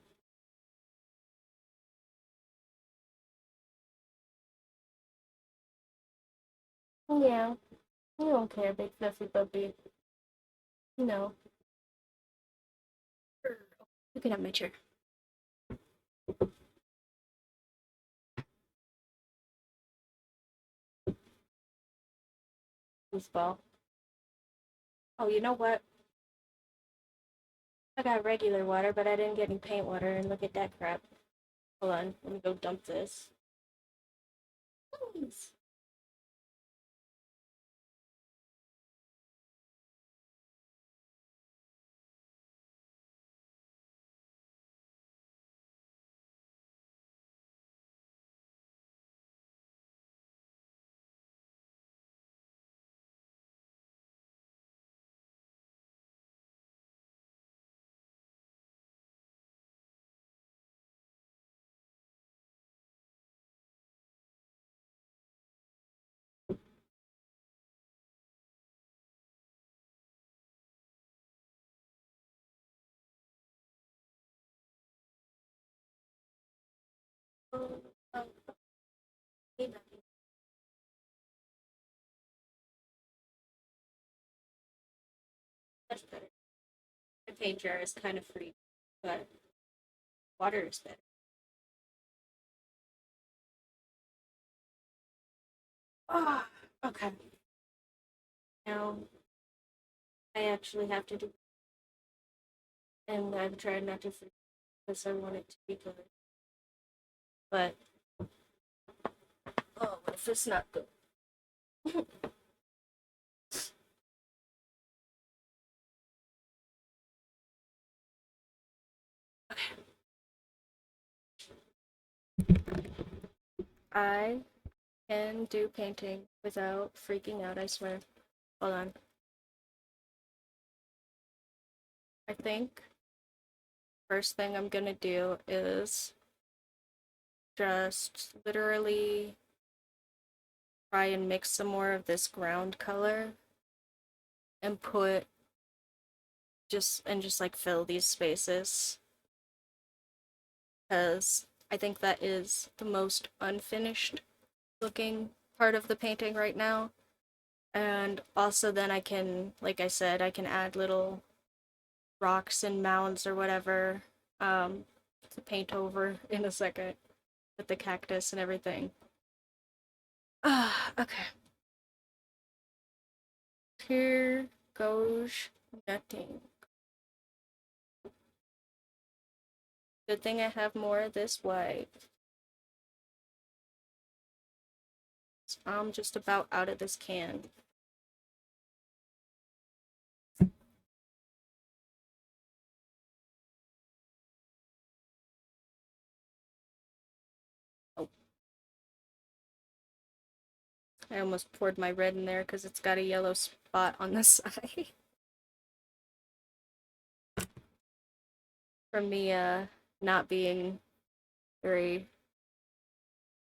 Yeah, you don't care, big fluffy puppy. No. You can have my chair. Foosball. Oh, you know what? I got regular water, but I didn't get any paint water, and look at that crap. Hold on, let me go dump this. Please. Oh, oh, hey, that's better. The paint jar is kind of free, but water is better. Ah, okay. Now I actually have to do, and I've tried not to forget because I want it to be good. But oh, what if it's not good? I can do painting without freaking out, I swear. Hold on. I think first thing I'm gonna do is just literally try and mix some more of this ground color and put just like fill these spaces because I think that is the most unfinished looking part of the painting right now. And also then I can, like I said, I can add little rocks and mounds or whatever um, to paint over in a second with the cactus and everything. Ah, okay. Here goes nothing. Good thing I have more of this white. I'm just about out of this can. Oh, I almost poured my red in there because it's got a yellow spot on the side. From me not being very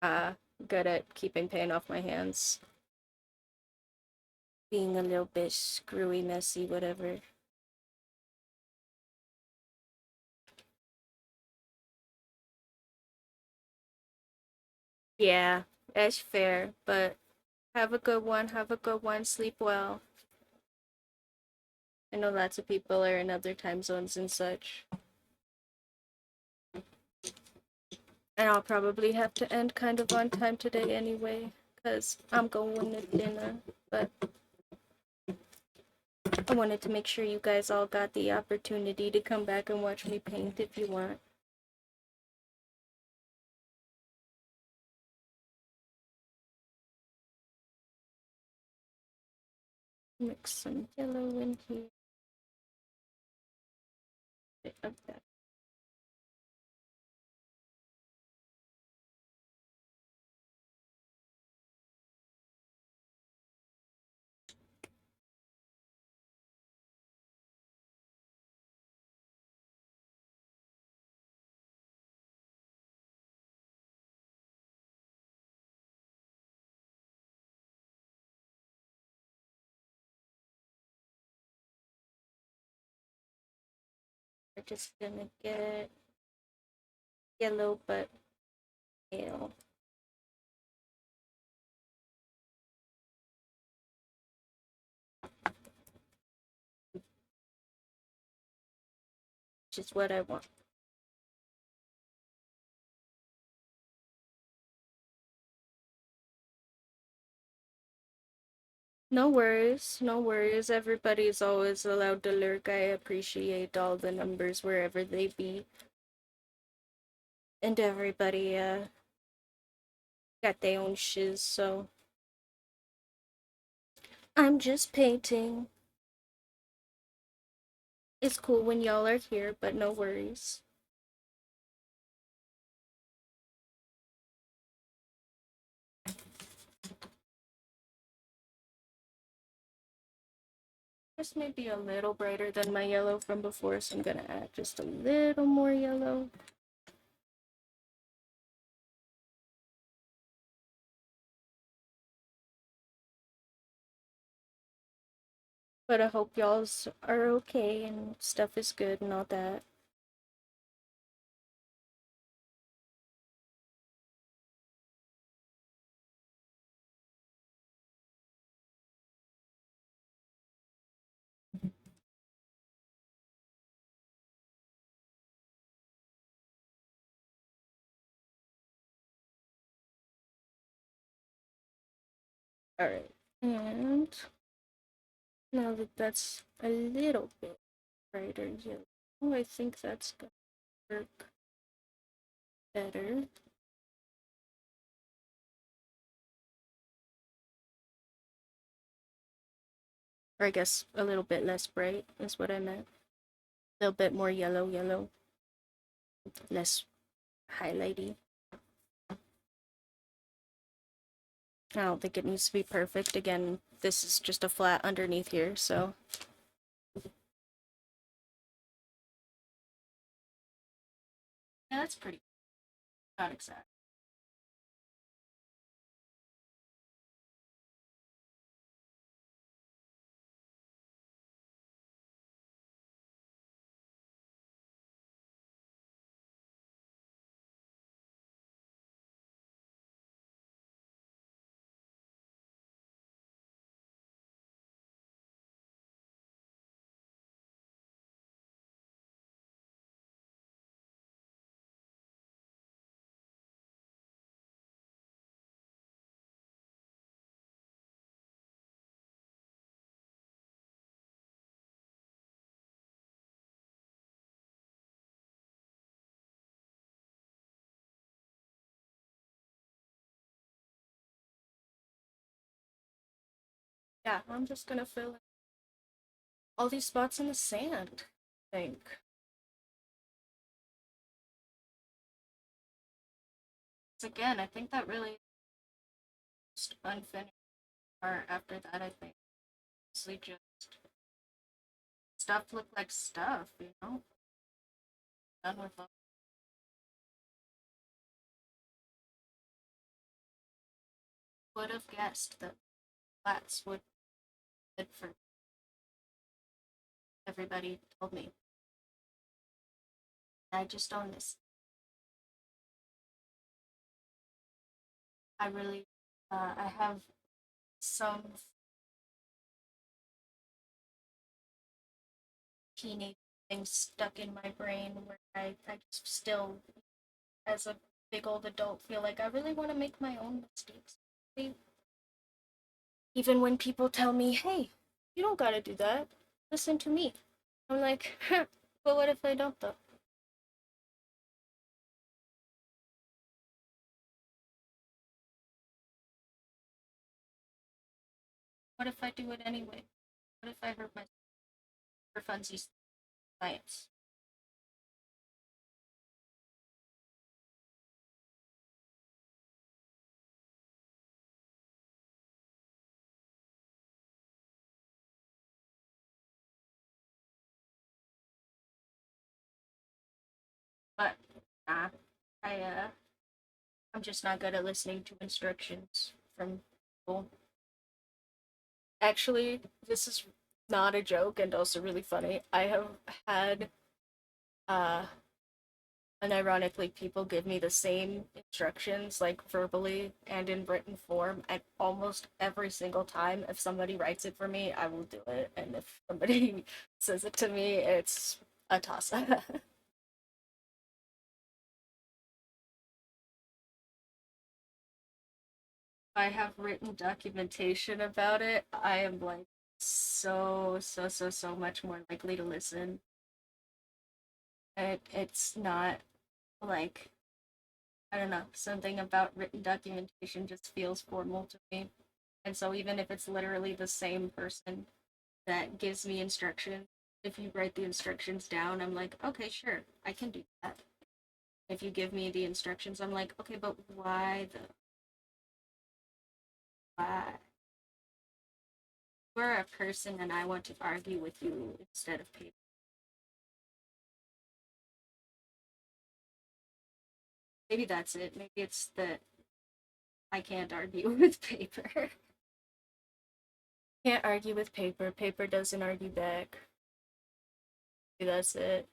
uh good at keeping paint off my hands. Being a little bit screwy, messy, whatever. Yeah, that's fair, but have a good one, sleep well. I know lots of people are in other time zones and such. And I'll probably have to end kind of on time today anyway, because I'm going to dinner. But I wanted to make sure you guys all got the opportunity to come back and watch me paint if you want. Mix some yellow in here. Bit of that. We're just gonna get yellow but pale. Which is what I want. No worries, no worries. Everybody's always allowed to lurk. I appreciate all the numbers wherever they be. And everybody got their own shiz, so I'm just painting. It's cool when y'all are here, but no worries. This may be a little brighter than my yellow from before, so I'm gonna add just a little more yellow. But I hope y'all's are okay and stuff is good and all that. Alright, and now that that's a little bit brighter yellow, I think that's gonna work better. Or I guess a little bit less bright is what I meant. A little bit more yellow, less highlighty. I don't think it needs to be perfect. Again, this is just a flat underneath here, so. Yeah, that's pretty, not exact. Yeah, I'm just gonna fill in all these spots in the sand, I think. Again, I think that really just unfinished part after that, I think. Mostly just stuff look like stuff, you know? Done with all. Would have guessed that flats would be good for everybody told me. I just own this. I really, I have some teenage thing stuck in my brain where I just still, as a big old adult, feel like I really want to make my own mistakes. Even when people tell me, hey, you don't gotta do that, listen to me. I'm like, huh, but what if I don't though? What if I do it anyway? What if I hurt myself for funsies science? But nah, I I'm just not good at listening to instructions from people. Actually, this is not a joke and also really funny. I have had uh and ironically people give me the same instructions like verbally and in written form, and almost every single time if somebody writes it for me I will do it, and if somebody says it to me it's a toss up. I have written documentation about it, I am like so much more likely to listen. It's not like, I don't know, something about written documentation just feels formal to me. And so even if it's literally the same person that gives me instructions, if you write the instructions down, I'm like, okay, sure, I can do that. If you give me the instructions, I'm like, okay, but why the why? You're a person and I want to argue with you instead of paper. Maybe that's it. Maybe it's that I can't argue with paper. Can't argue with paper. Paper doesn't argue back. Maybe that's it.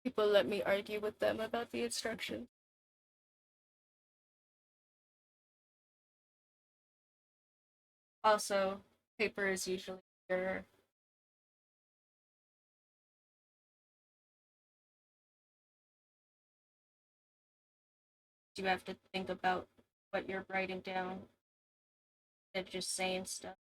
People let me argue with them about the instructions. Also, paper is usually your, you have to think about what you're writing down and just saying stuff.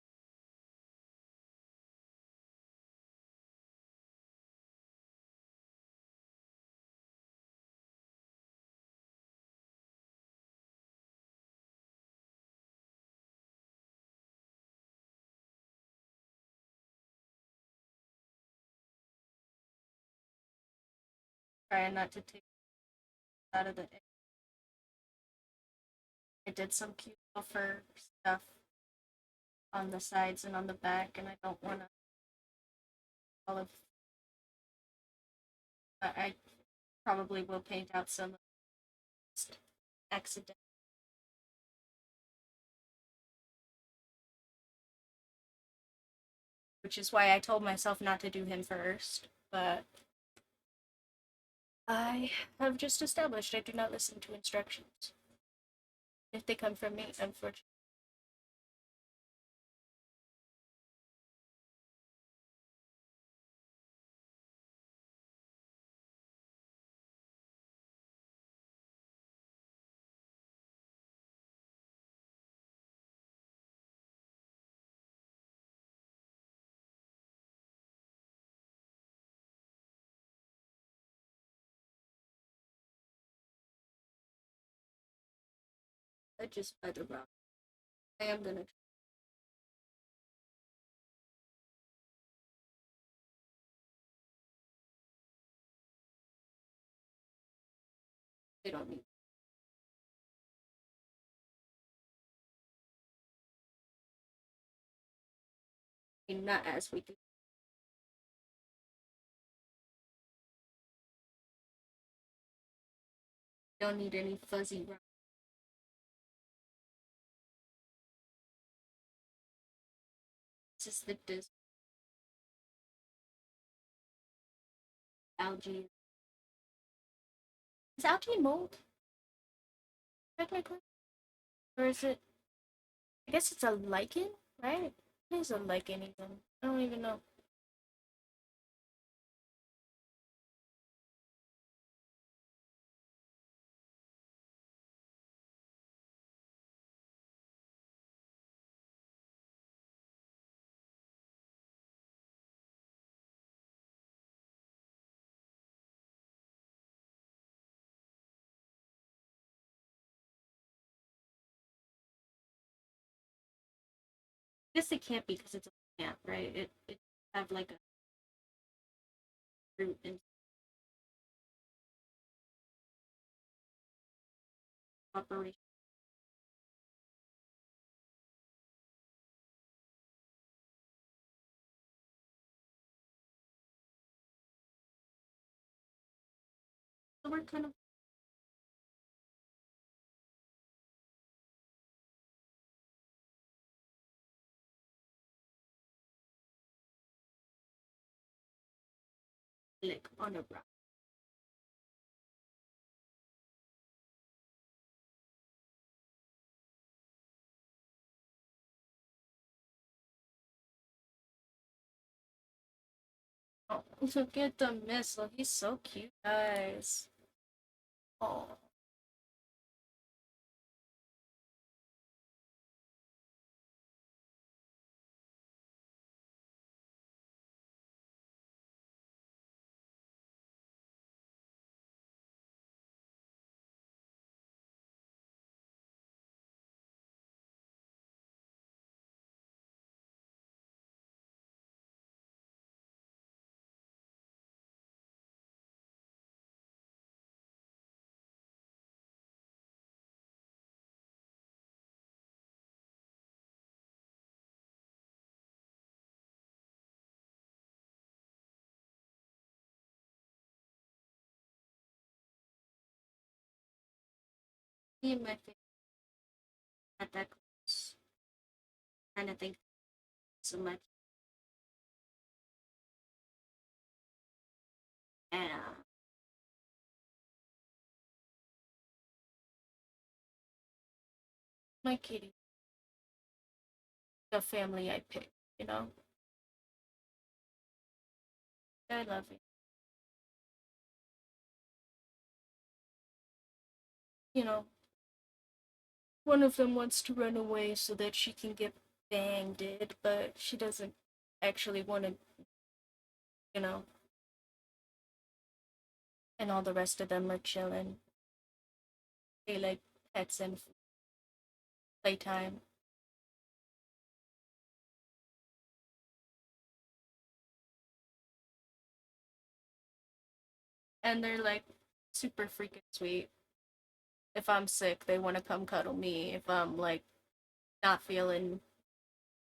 Trying not to take it out of the. I did some cute fur stuff on the sides and on the back, and I don't want to all of. I probably will paint out some accident, which is why I told myself not to do him first. But I have just established I do not listen to instructions if they come from me. Unfortunately, I just by the rock. I am gonna. They don't need. Not as we do. Don't need any fuzzy rock. This is the algae. Is algae mold technically, or is it? I guess it's a lichen, right? It is a lichen even. I don't even know. guess it can't be because it's a plant, right? It have like a fruit and operation. So we're kind of like on a rock. Oh, look at the missile. He's so cute, guys. Oh, me and my face not that close. Kind of think so much. And my kitty, the family I picked, you know? I love it. You know, one of them wants to run away so that she can get banged, but she doesn't actually want to, you know, and all the rest of them are chilling. They like pets and playtime. And they're like super freaking sweet. If I'm sick, they want to come cuddle me. If I'm like not feeling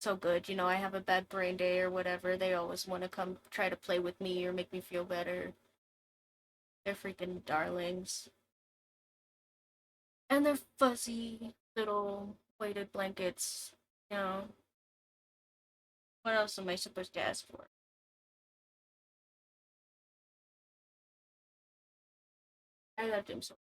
so good, you know, I have a bad brain day or whatever, they always want to come try to play with me or make me feel better. They're freaking darlings. And they're fuzzy little weighted blankets. You know, what else am I supposed to ask for? I loved him so.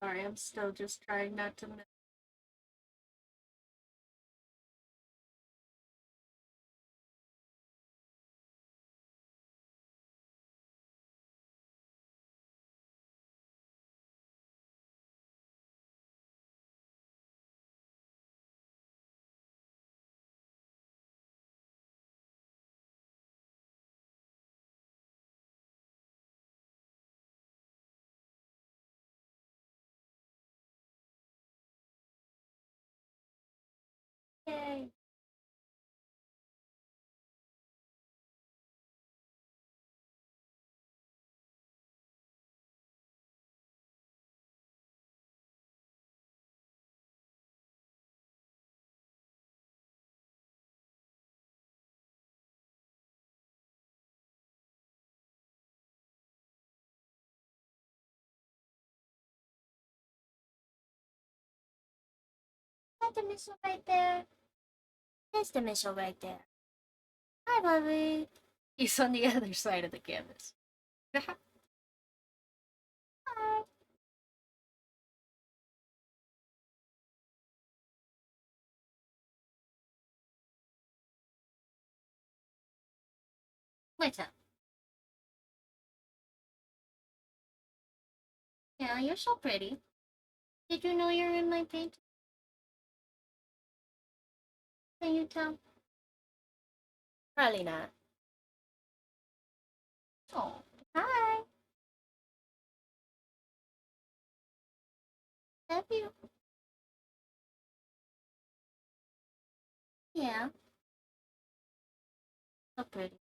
Sorry, I'm still just trying not to miss. the missile right there? There's the missile right there. Hi, Bobby. He's on the other side of the canvas. Hi. What's up? Yeah, you're so pretty. Did you know you're in my painting? Can you tell? Probably not. Oh, hi. Love you. Yeah, so pretty.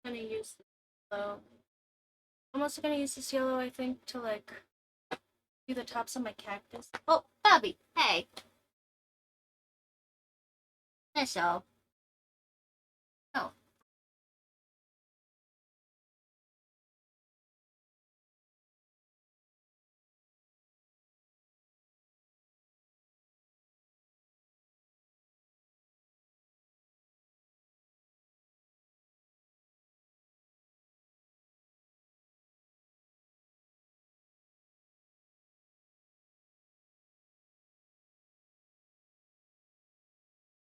I'm gonna use this yellow. I'm also gonna use this yellow, I think, to like do the tops of my cactus. Oh, Bobby, hey. That's all. Oh,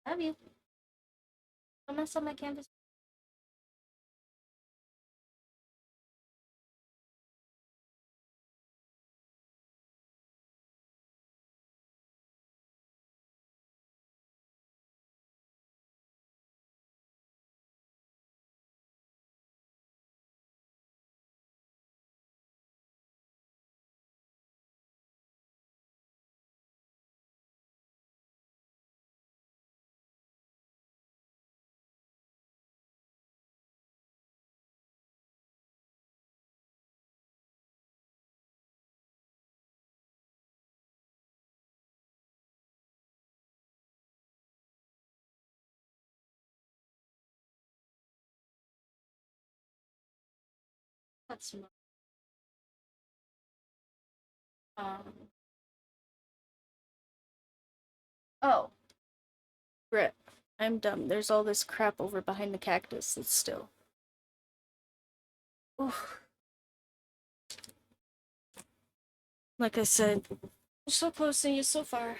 love you. Don't mess up my canvas. That's smart. Um. Oh, Rip. I'm dumb. There's all this crap over behind the cactus that's still. Oof. Like I said, you're so close and you're so far.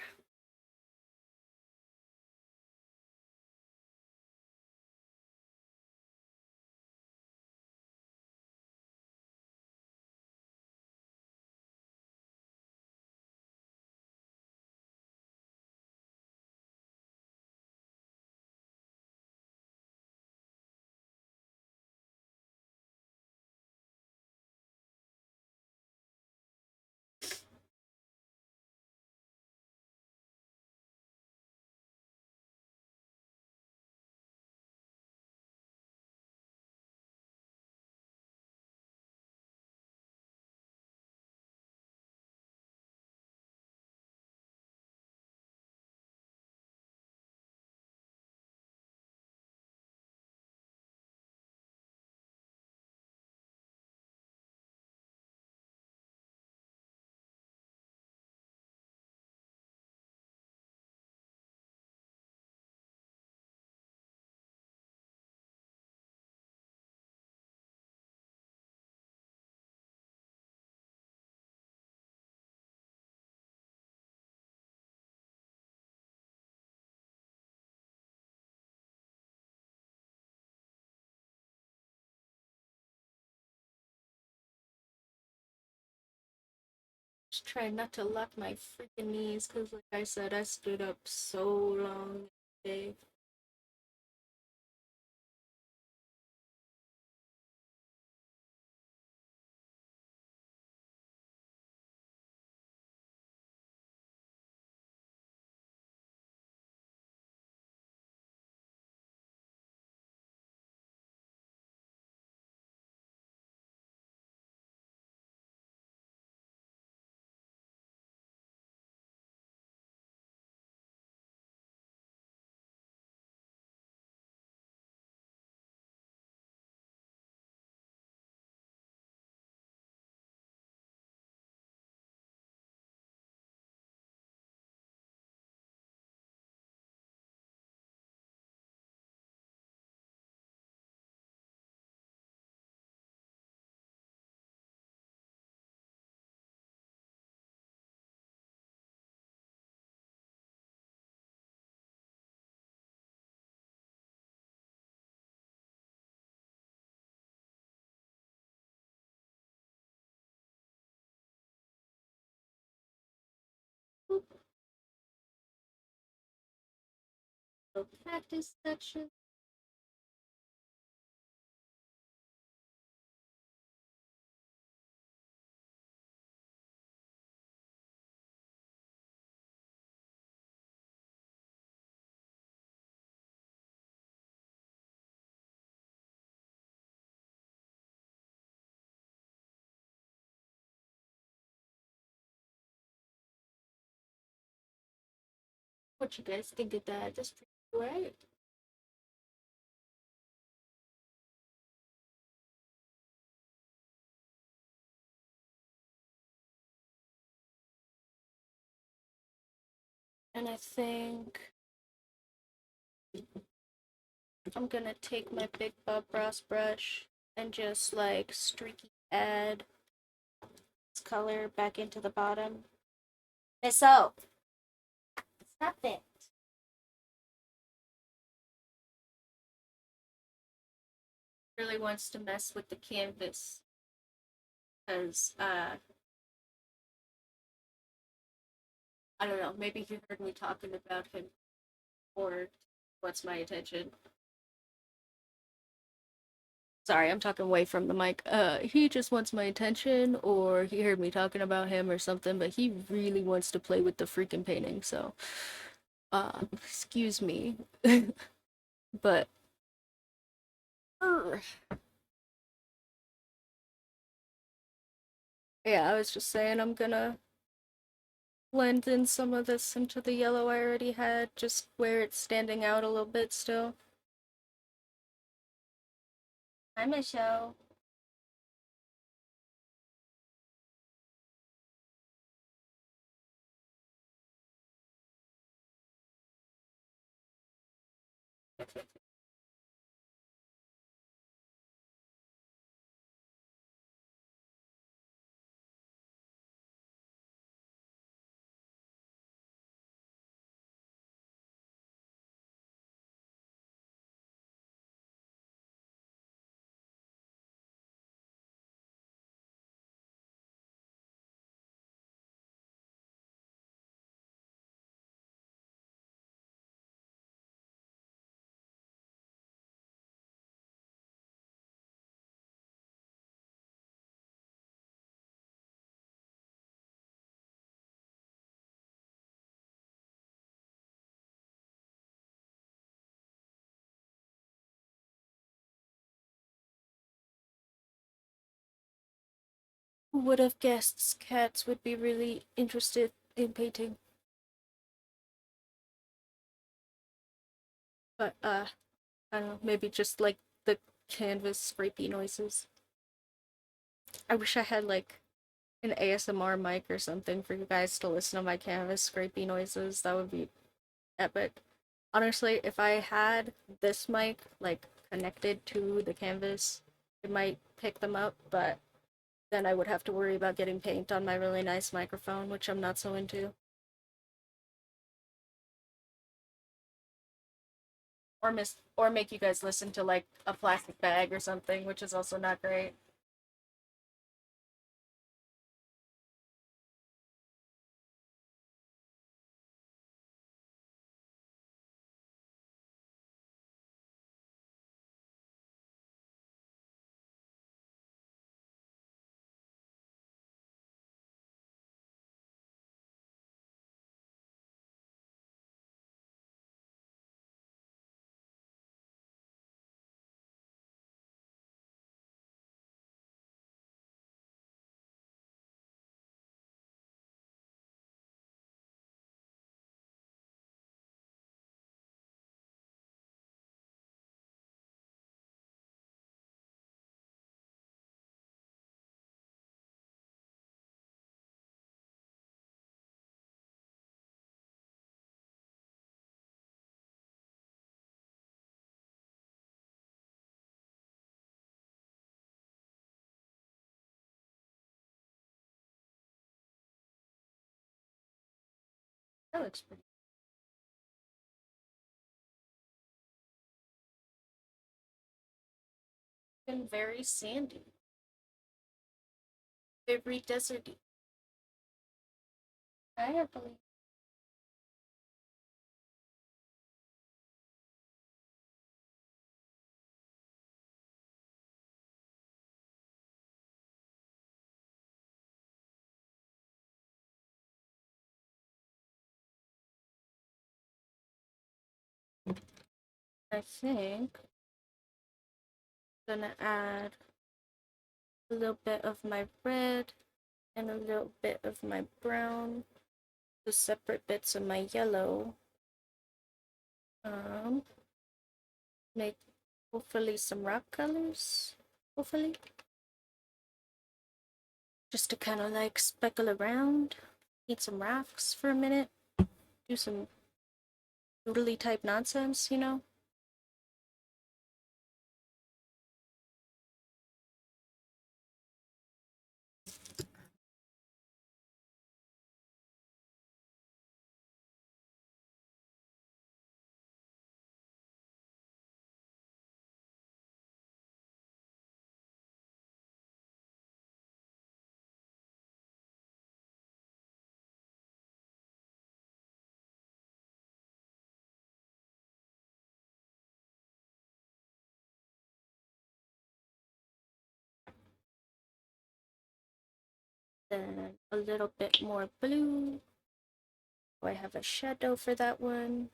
Just trying not to lock my freaking knees because, like I said, I stood up so long today. So practice section. What you guys think of that? That's pretty cool, right? And I think I'm gonna take my big Bob Ross brush and just like streaky add this color back into the bottom. So, stop it. Really wants to mess with the canvas because I don't know, maybe he heard me talking about him or wants my attention. Sorry, I'm talking away from the mic. He just wants my attention, or he heard me talking about him or something, but he really wants to play with the freaking painting, so, excuse me. But, yeah, I was just saying I'm gonna blend in some of this into the yellow I already had, just where it's standing out a little bit still. Hi, Michelle. Who would have guessed cats would be really interested in painting? But, I don't know, maybe just like the canvas scrapey noises. I wish I had like an ASMR mic or something for you guys to listen to my canvas scrapey noises. That would be epic. Honestly, if I had this mic like connected to the canvas, it might pick them up, but then I would have to worry about getting paint on my really nice microphone, which I'm not so into. Or make you guys listen to like a plastic bag or something, which is also not great. That looks pretty. And very sandy. Very deserty. I believe. I think I'm gonna add a little bit of my red and a little bit of my brown, the separate bits of my yellow. Make hopefully some rock colors. Hopefully. Just to kind of like speckle around, eat some rocks for a minute, do some doodly type nonsense, you know? Then a little bit more blue. Do I have a shadow for that one?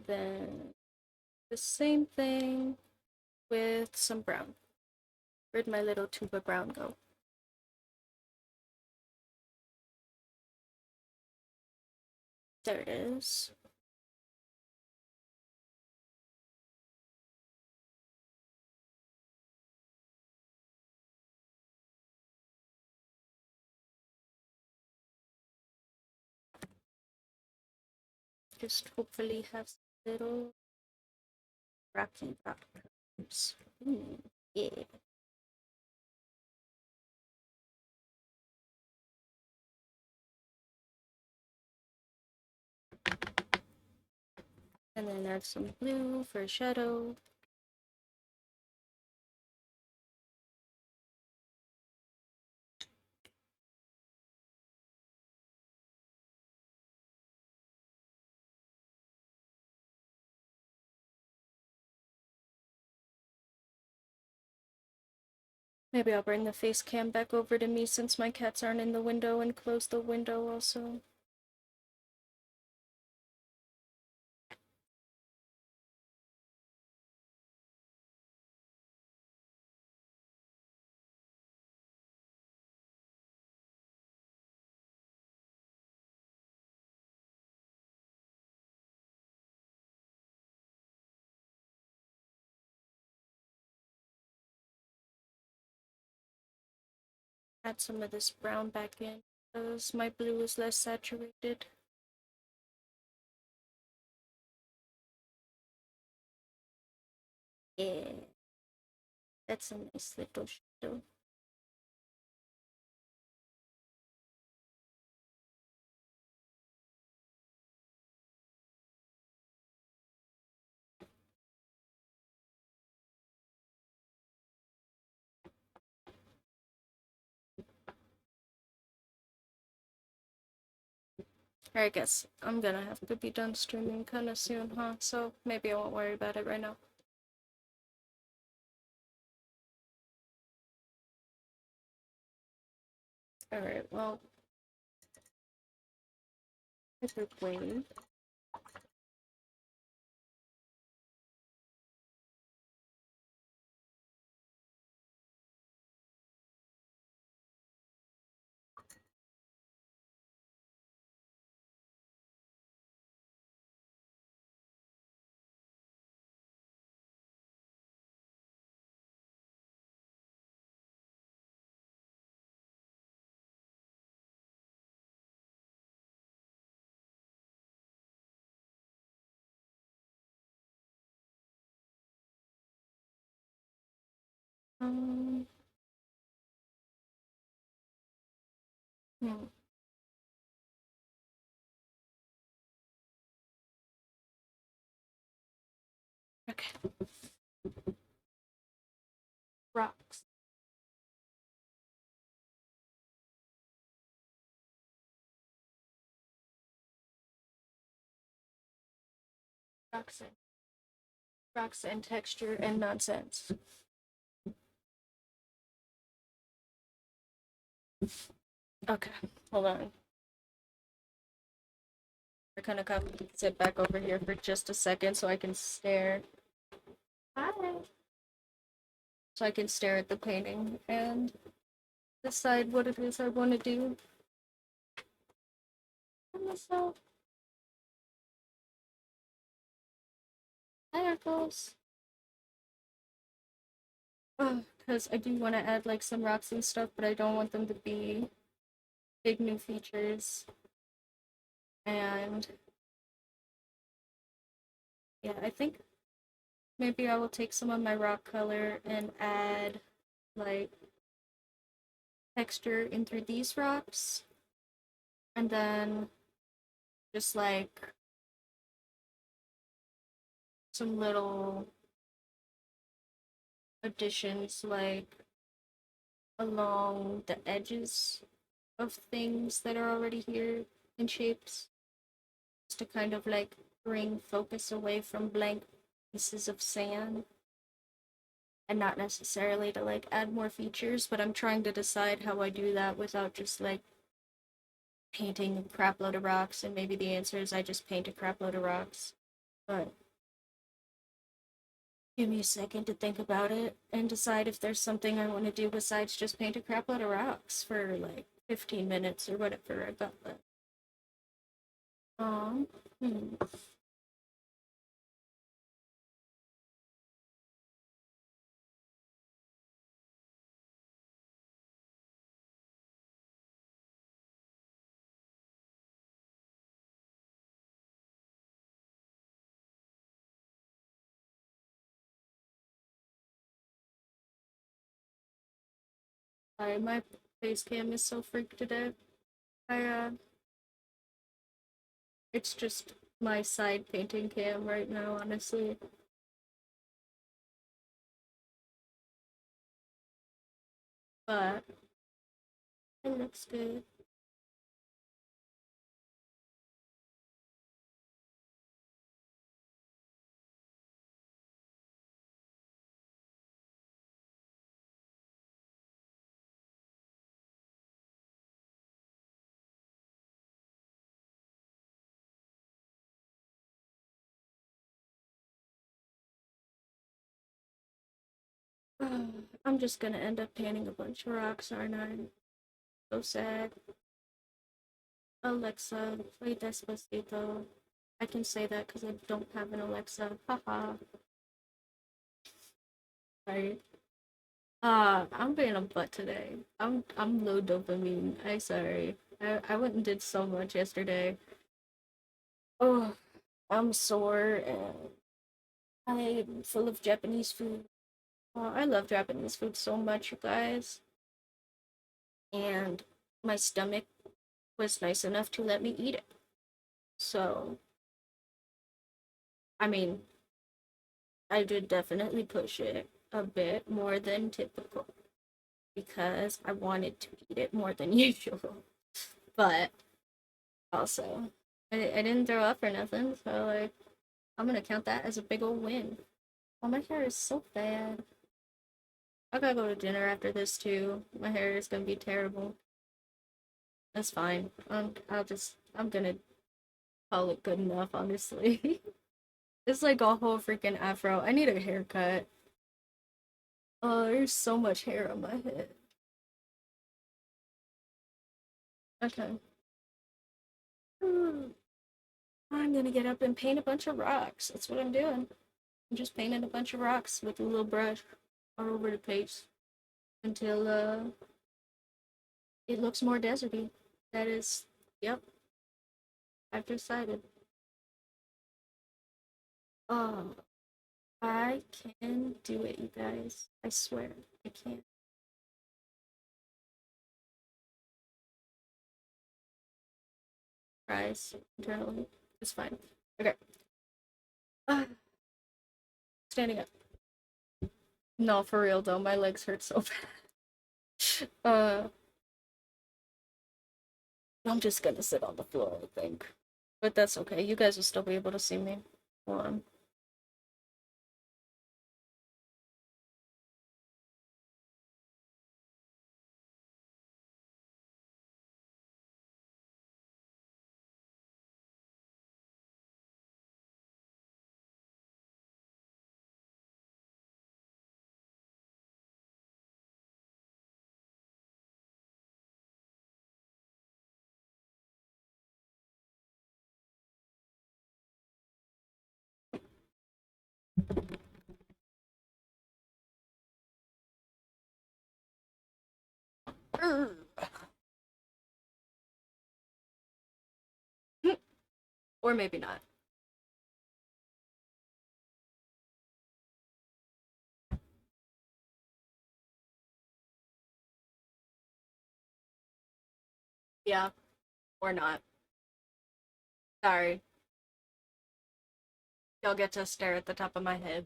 Then the same thing with some brown. Where'd my little tube of brown go? There it is. Just hopefully have some little rocky rockers. Yeah. And then add some blue for shadow. Maybe I'll bring the face cam back over to me since my cats aren't in the window and close the window also. Add some of this brown back in because my blue is less saturated. Yeah, that's a nice little shadow. I guess I'm gonna have to be done streaming kind of soon, huh? So maybe I won't worry about it right now. Alright, well, typically, Um, hmm. Okay. Rocks. Rocks and texture and nonsense. Okay, hold on. I kind of come sit back over here for just a second so I can stare. Hi. So I can stare at the painting and decide what it is I want to do for myself. Miracles. Because I do want to add like some rocks and stuff, but I don't want them to be big new features. And yeah, I think maybe I will take some of my rock color and add like texture in through these rocks. And then just like some little additions like along the edges of things that are already here in shapes, just to kind of like bring focus away from blank pieces of sand, and not necessarily to like add more features, but I'm trying to decide how I do that without just like painting a crap load of rocks, and maybe the answer is I just paint a crap load of rocks. But give me a second to think about it and decide if there's something I want to do besides just paint a crap load of rocks for like 15 minutes or whatever I got left. Um, hmm. Sorry, my face cam is so freaked today. I it's just my side painting cam right now, honestly. But it looks good. I'm just gonna end up painting a bunch of rocks, aren't I? So sad. Alexa, play Despacito. I can say that because I don't have an Alexa. Haha. Sorry. I'm being a butt today. I'm low dopamine. I sorry. I went and did so much yesterday. Oh, I'm sore and I'm full of Japanese food. Oh, I love Japanese food so much, you guys. And my stomach was nice enough to let me eat it. So, I mean, I did definitely push it a bit more than typical because I wanted to eat it more than usual. But also, I didn't throw up or nothing, so like, I'm gonna count that as a big old win. Oh, my hair is so bad. I gotta go to dinner after this too. My hair is gonna be terrible. That's fine. I'm gonna call it good enough, honestly. It's like a whole freaking afro. I need a haircut. Oh, there's so much hair on my head. Okay. I'm gonna get up and paint a bunch of rocks. That's what I'm doing. I'm just painting a bunch of rocks with a little brush all over the place until it looks more deserty. That is, yep, I've decided. Oh, I can do it, you guys. I swear. I can't. Rise internally. It's fine. Okay. Uh, standing up. No, for real though, my legs hurt so bad. I'm just gonna sit on the floor, I think. But that's okay. You guys will still be able to see me. Hold on. Or maybe not. Yeah, or not. Sorry. Y'all get to stare at the top of my head.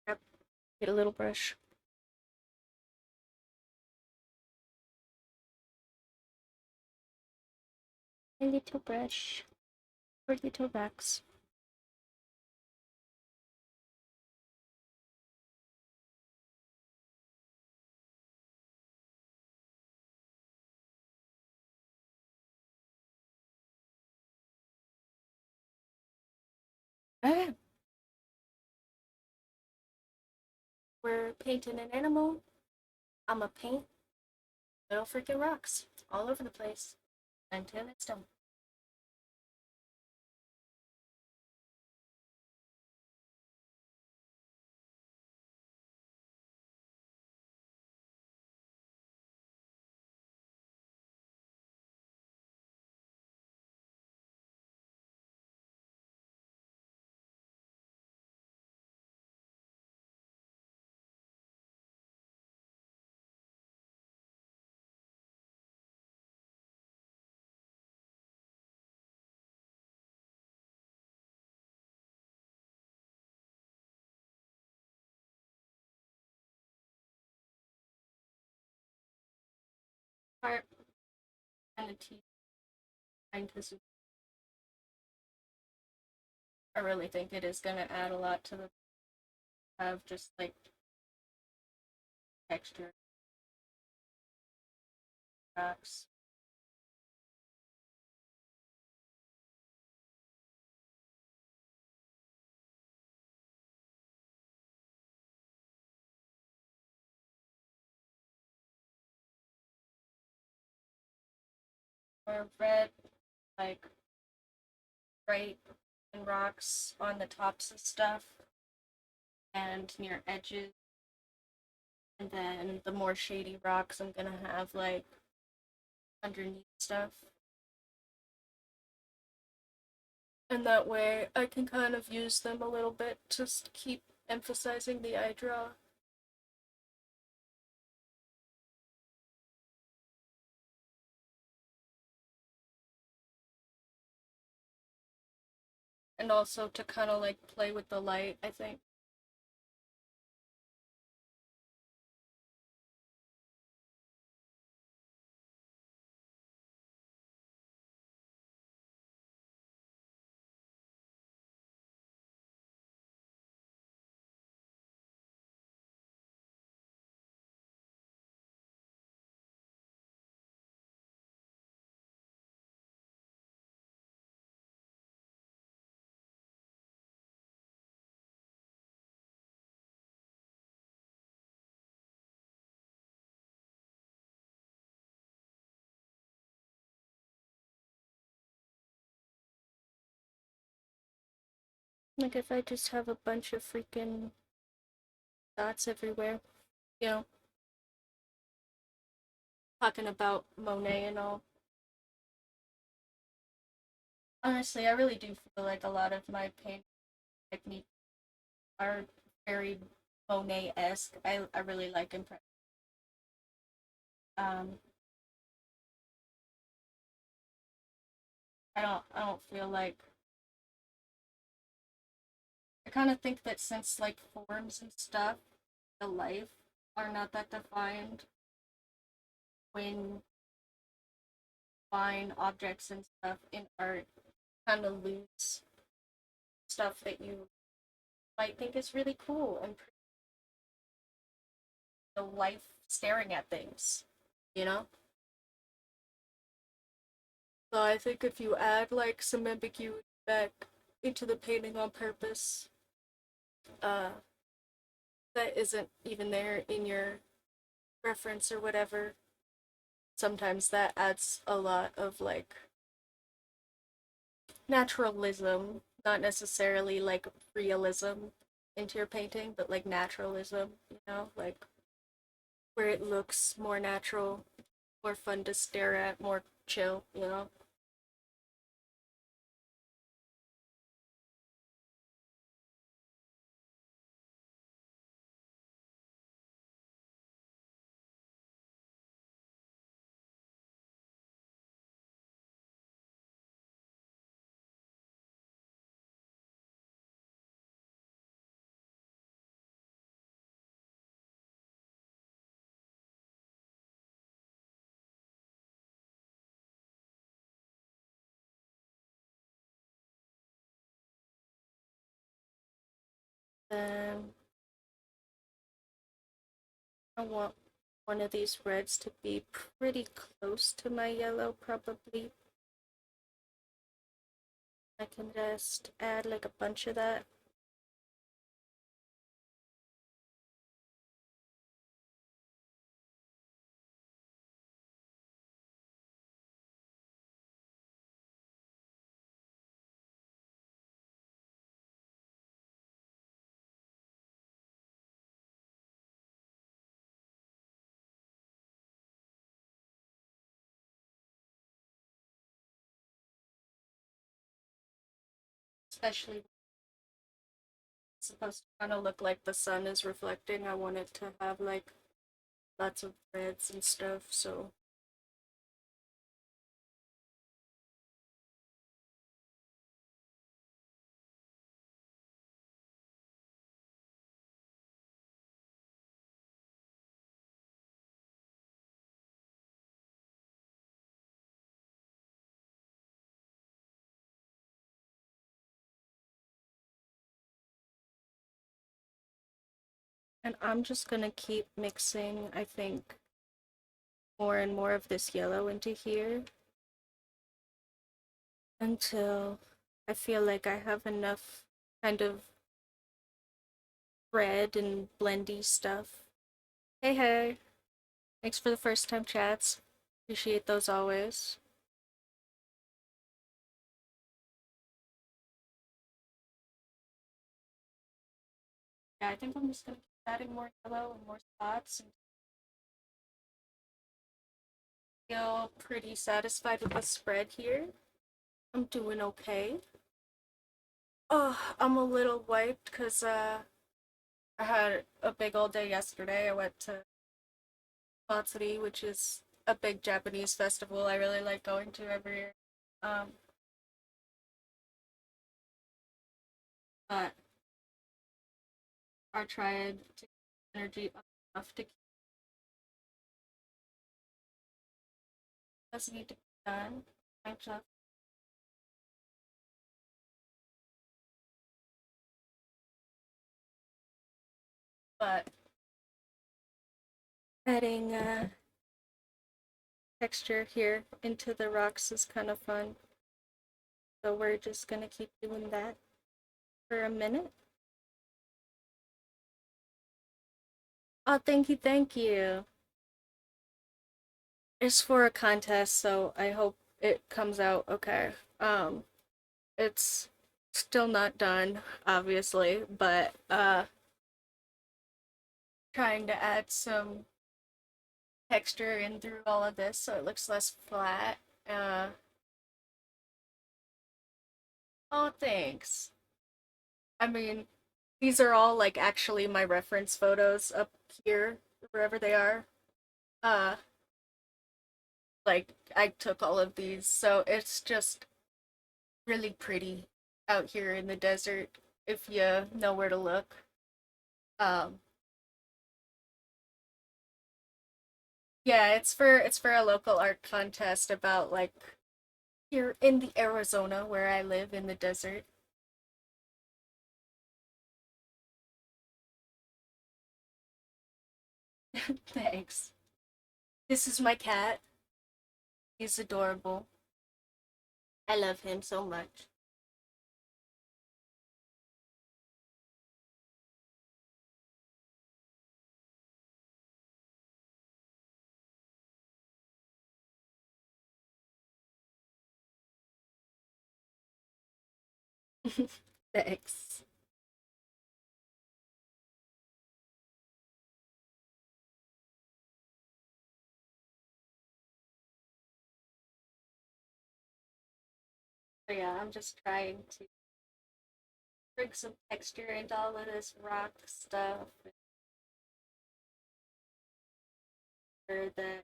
Yep. Get a little brush. A little brush. For little backs. Okay. We're painting an animal. I'ma paint little freaking rocks all over the place until it's done. Part and a T scientist. I really think it is gonna add a lot to the have just like texture rocks. Or red, like bright and rocks on the tops of stuff and near edges. And then the more shady rocks I'm gonna have like underneath stuff. And that way I can kind of use them a little bit to keep emphasizing the eye draw. And also to kind of like play with the light, I think. Like if I just have a bunch of freaking dots everywhere. You know, talking about Monet and all. Honestly, I really do feel like a lot of my paint techniques are very Monet-esque. I really like impress. Um, I don't feel like I kind of think that since like forms and stuff, the life are not that defined when fine objects and stuff in art kind of lose stuff that you might think is really cool and the life staring at things, you know? So I think if you add like some ambiguity back into the painting on purpose, uh, that isn't even there in your reference or whatever, sometimes that adds a lot of like naturalism, not necessarily like realism into your painting, but like naturalism, like where it looks more natural, more fun to stare at, more chill. Then I want one of these reds to be pretty close to my yellow, probably. I can just add like a bunch of that. Especially it's supposed to kind of look like the sun is reflecting. I want it to have like lots of reds and stuff, so and I'm just gonna keep mixing, I think, more and more of this yellow into here until I feel like I have enough kind of red and blendy stuff. Hey, hey! Thanks for the first time chats. Appreciate those always. Yeah, I think I'm just gonna keep adding more yellow and more spots and feel pretty satisfied with the spread here. I'm doing okay. Oh, I'm a little wiped because I had a big old day yesterday. I went to Matsuri, which is a big Japanese festival I really like going to every year. Um, but I tried to keep energy up enough to keep doesn't need to be done. I'm just but adding texture here into the rocks is kind of fun. So we're just gonna keep doing that for a minute. Oh, thank you, thank you. It's for a contest, so I hope it comes out okay. It's still not done, obviously, but trying to add some texture in through all of this so it looks less flat. Uh, oh, thanks. I mean, these are all like actually my reference photos up here, wherever they are. Uh, like I took all of these, so it's just really pretty out here in the desert if you know where to look. Um, yeah, it's for a local art contest about like here in the Arizona where I live in the desert. Thanks. This is my cat. He's adorable. I love him so much. Thanks. So yeah, I'm just trying to bring some texture into all of this rock stuff or that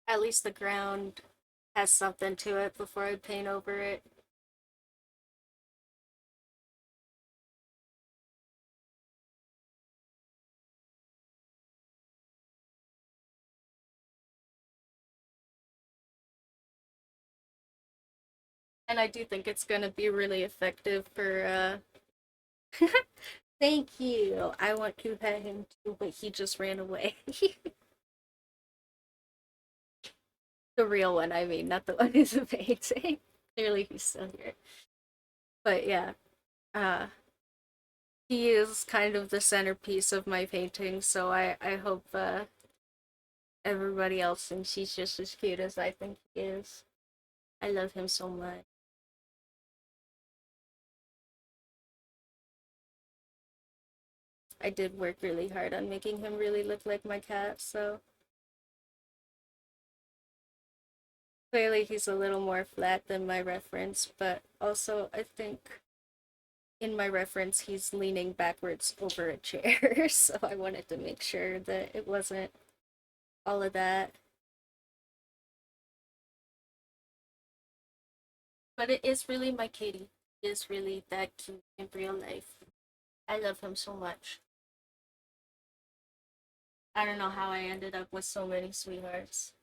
at least the ground has something to it before I paint over it. And I do think it's gonna be really effective for thank you. I want to pet him too, but he just ran away. The real one, I mean, not the one who's amazing. Clearly he's still here. But yeah, uh he is kind of the centerpiece of my painting, so I hope everybody else thinks he's just as cute as I think he is. I love him so much. I did work really hard on making him really look like my cat, so clearly he's a little more flat than my reference, but also I think in my reference he's leaning backwards over a chair, so I wanted to make sure that it wasn't all of that. But it is really my kitty. He is really that cute in real life. I love him so much. I don't know how I ended up with so many sweethearts.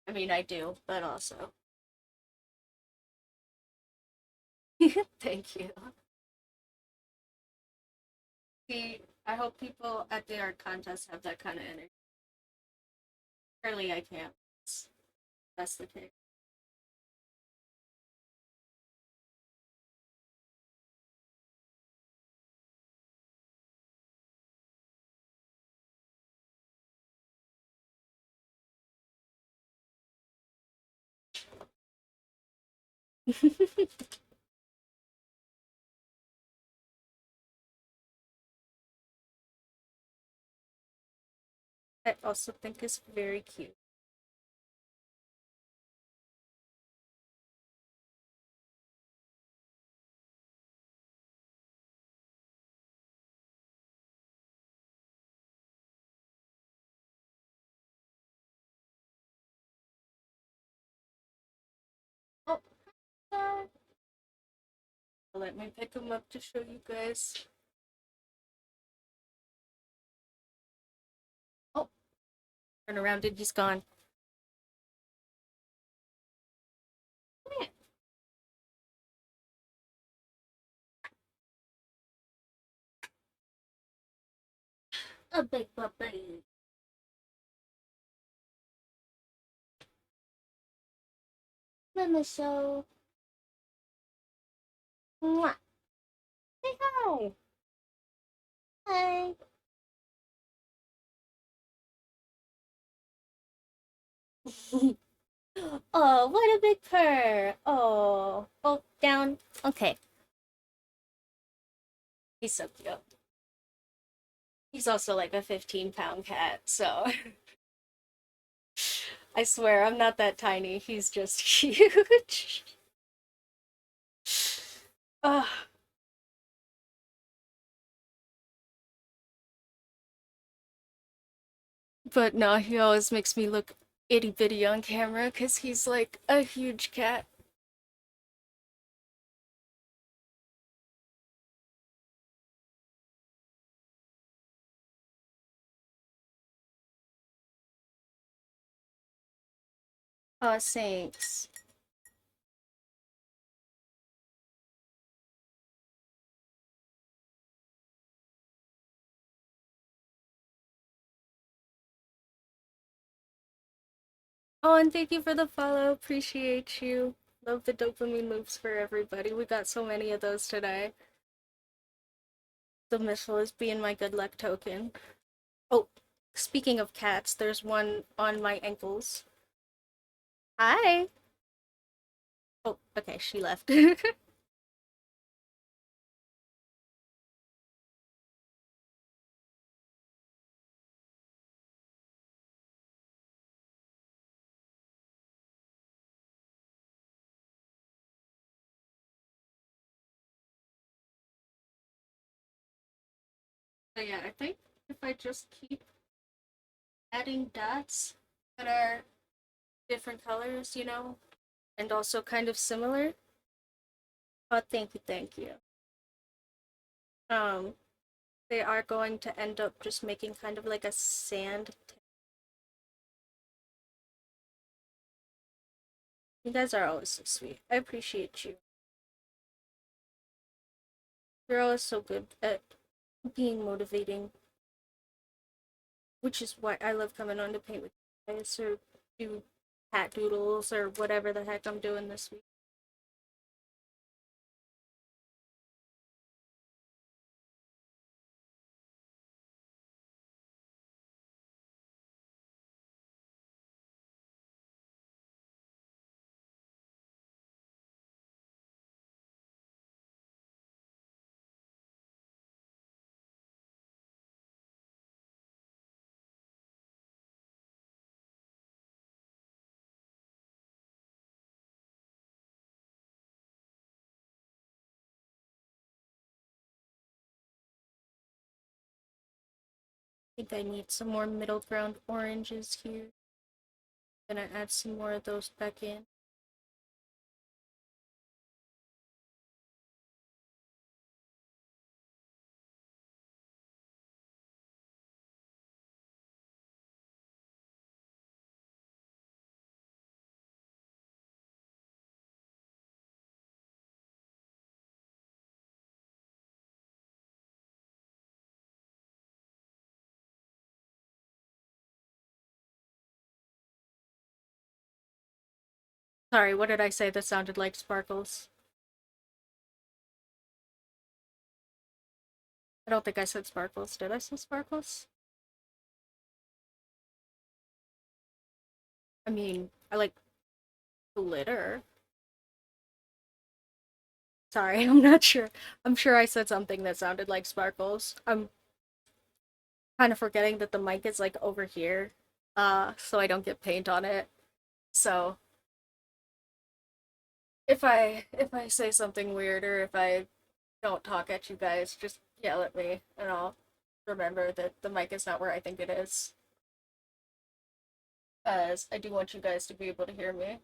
I mean, I do, but also. Thank you. See, I hope people at the art contest have that kind of energy. Surely I can't. That's the case. I also think is very cute. Oh, let me pick him up to show you guys. Oh, turn around and he's gone. Come here. A big puppy. Let me show. Mwah. Say hi. Hi. Oh, what a big purr. Oh, oh, down. Okay, he's so cute. He's also like a 15-pound cat, so I swear I'm not that tiny. He's just huge. Ugh. But no, he always makes me look itty bitty on camera because he's like a huge cat. Oh, thanks. Oh, and thank you for the follow. Appreciate you. Love the dopamine loops for everybody. We got so many of those today. The missile is being my good luck token. Oh, speaking of cats, there's one on my ankles. Hi. Oh, okay, she left. But yeah, I think if I just keep adding dots that are different colors, and also kind of similar. Oh, thank you, thank you. Um, they are going to end up just making kind of like a sand. You guys are always so sweet. I appreciate you. You're always so good at being motivating, which is why I love coming on to paint with you guys or do hat doodles or whatever the heck I'm doing this week. I think I need some more middle ground oranges here. Gonna add some more of those back in. Sorry, what did I say that sounded like sparkles? I don't think I said sparkles. Did I say sparkles? I mean, I like glitter. Sorry, I'm not sure. I'm sure I said something that sounded like sparkles. I'm kind of forgetting that the mic is like over here, so I don't get paint on it. So if I say something weird or if I don't talk at you guys, just yell at me and I'll remember that the mic is not where I think it is. As I do want you guys to be able to hear me.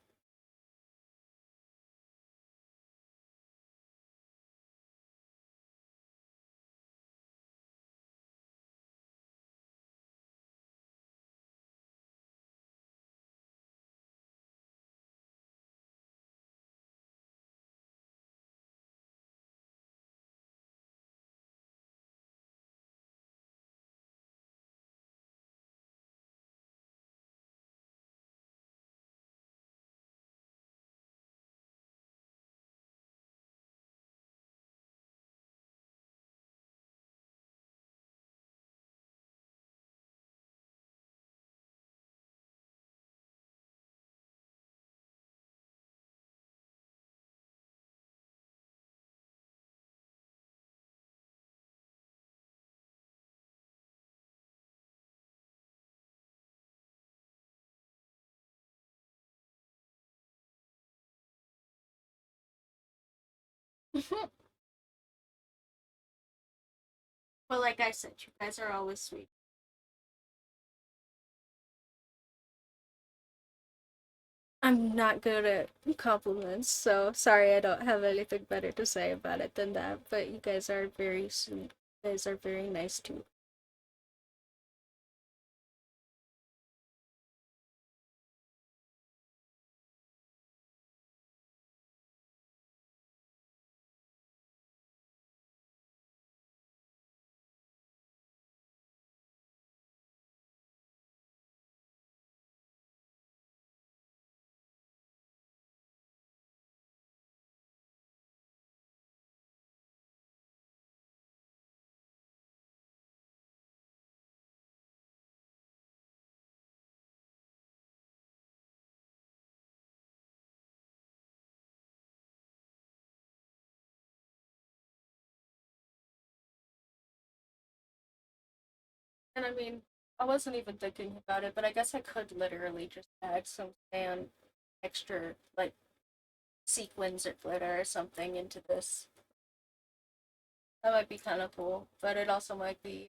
Well, like I said, you guys are always sweet. I'm not good at compliments, so sorry I don't have anything better to say about it than that. But you guys are very sweet. You guys are very nice too. And I mean, I wasn't even thinking about it, but I guess I could literally just add some sand, extra like sequins or glitter or something into this. That might be kind of cool, but it also might be.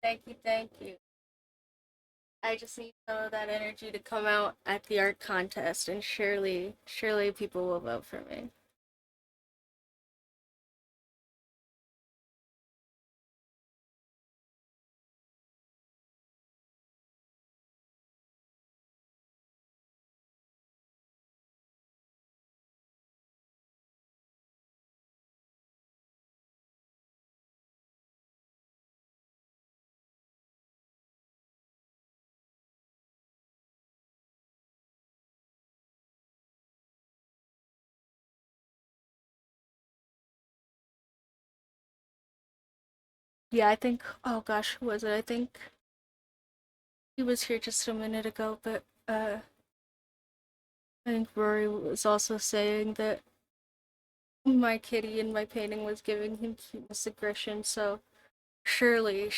Thank you, thank you. I just need some of that energy to come out at the art contest, and surely people will vote for me. Yeah, I think. Oh gosh, who was it? I think he was here just a minute ago, but I think Rory was also saying that my kitty in my painting was giving him cuteness aggression. So surely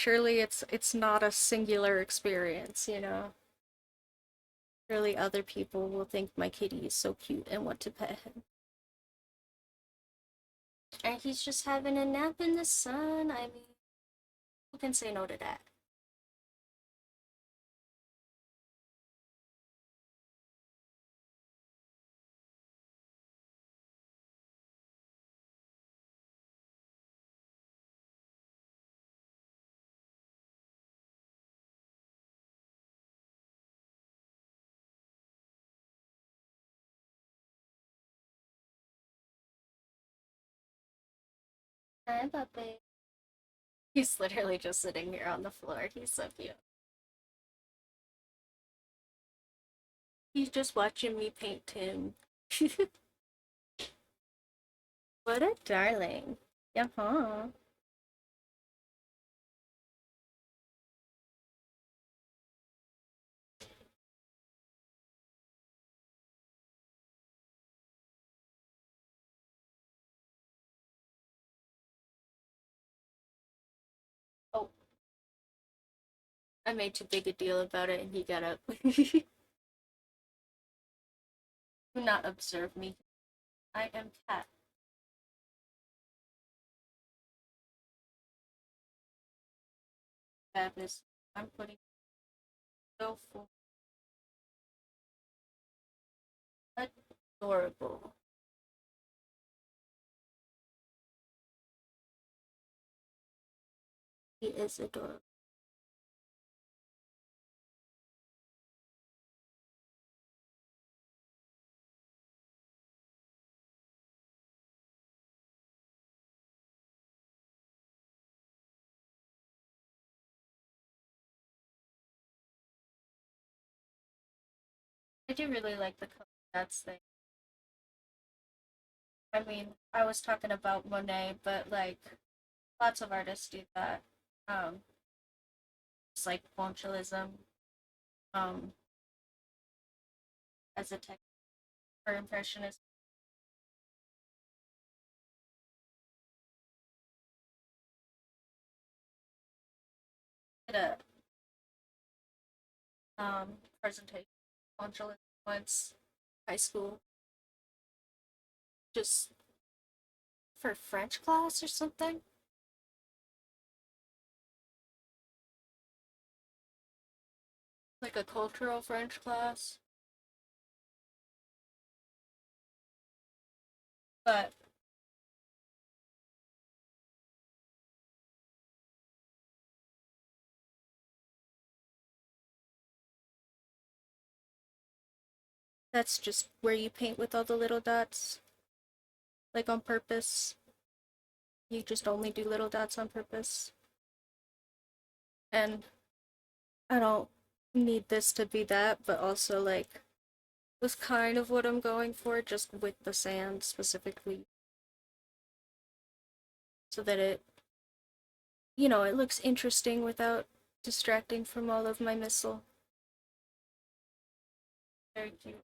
it's not a singular experience, you know. Surely other people will think my kitty is so cute and want to pet him. And he's just having a nap in the sun. I mean, who can say no to that? Hi, puppy. He's literally just sitting here on the floor. He's so cute. He's just watching me paint him. What a darling. Yeah, huh? Oh, I made too big a deal about it and he got up. Do not observe me. I am cat. Fabulous. I'm putting so full. Adorable. He is adorable. I do really like the color that's thing. I mean, I was talking about Monet, but like lots of artists do that. Um, it's like pointillism, um, as a technique for impressionism. Did a presentation module once, high school, just for French class or something. Like a cultural French class. But that's just where you paint with all the little dots, like on purpose. You just only do little dots on purpose. And I don't need this to be that, but also like was kind of what I'm going for, just with the sand specifically, so that it looks interesting without distracting from all of my missile. Very cute.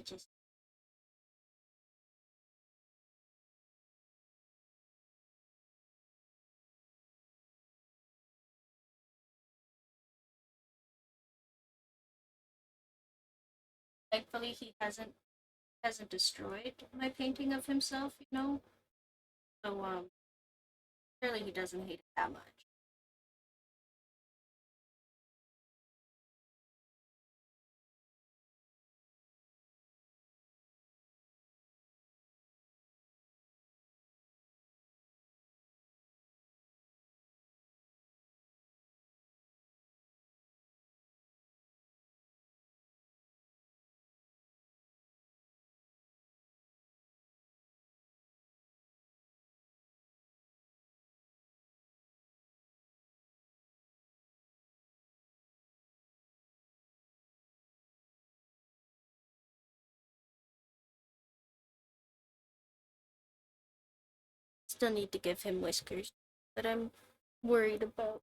Just thankfully he hasn't destroyed my painting of himself. So clearly he doesn't hate it that much. Still need to give him whiskers, but I'm worried about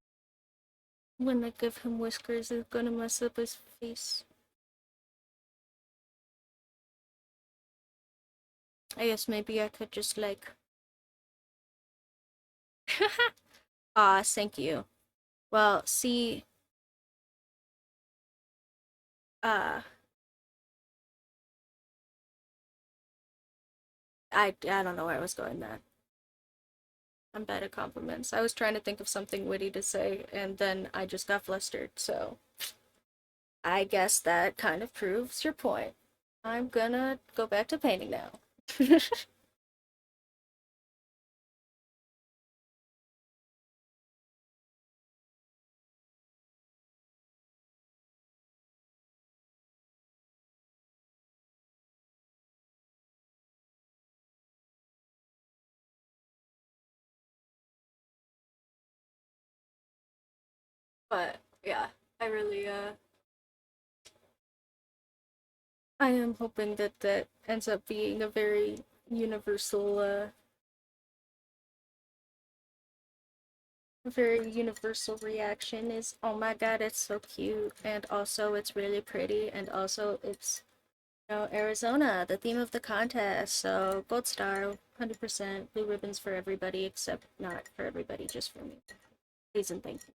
when I give him whiskers is gonna mess up his face. I guess maybe I could just like ah, thank you. Well, see, uh I don't know where I was going there. I'm bad at compliments. I was trying to think of something witty to say and then I just got flustered, so I guess that kind of proves your point. I'm gonna go back to painting now. But yeah, I really I am hoping that that ends up being a very universal very universal reaction is, oh my god, it's so cute, and also it's really pretty, and also it's Arizona, the theme of the contest. So gold star, 100% blue ribbons for everybody, except not for everybody, just for me. Please and thank you.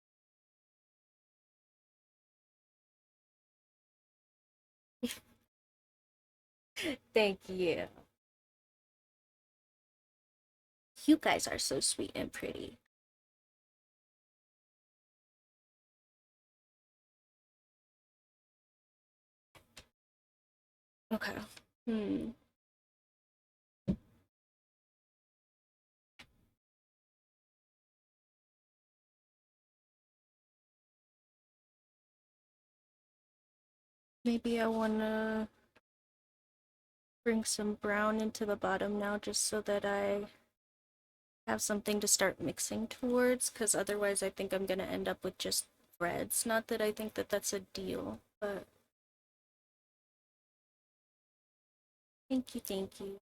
Thank you. You guys are so sweet and pretty. Okay. Hmm. Maybe I wanna bring some brown into the bottom now, just so that I have something to start mixing towards, because otherwise I think I'm gonna end up with just threads. Not that I think that that's a deal, but thank you, thank you.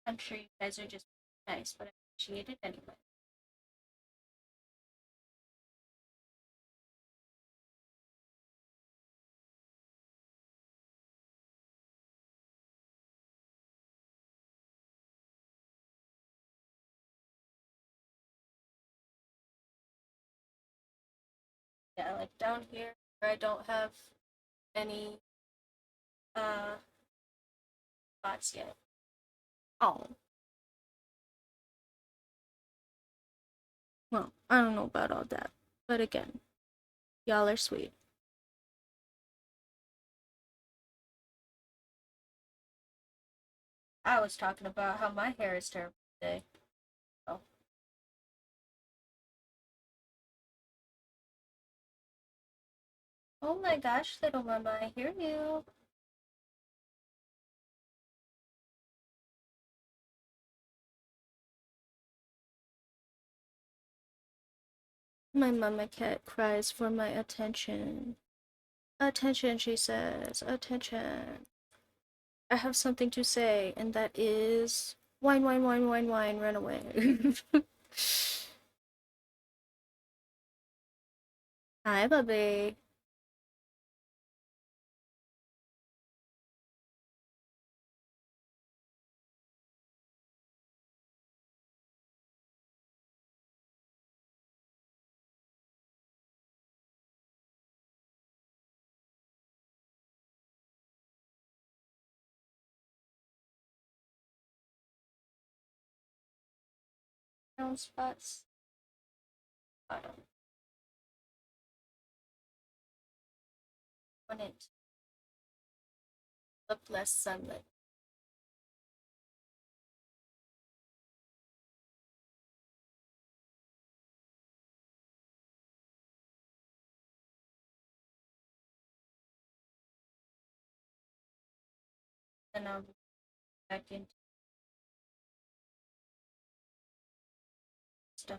I'm sure you guys are just nice, but I appreciate it anyway. Yeah, like down here where I don't have any uh spots yet. Oh, well, I don't know about all that. But again, y'all are sweet. I was talking about how my hair is terrible today. Oh. Oh my gosh, little mama, I hear you. My mama cat cries for my attention. Attention, she says. Attention. I have something to say, and that is wine, wine, wine, wine, wine, run away. Hi, Bubby. Brown spots. Bottom. Want it. Look less sunlit. And I'll be back into stuff.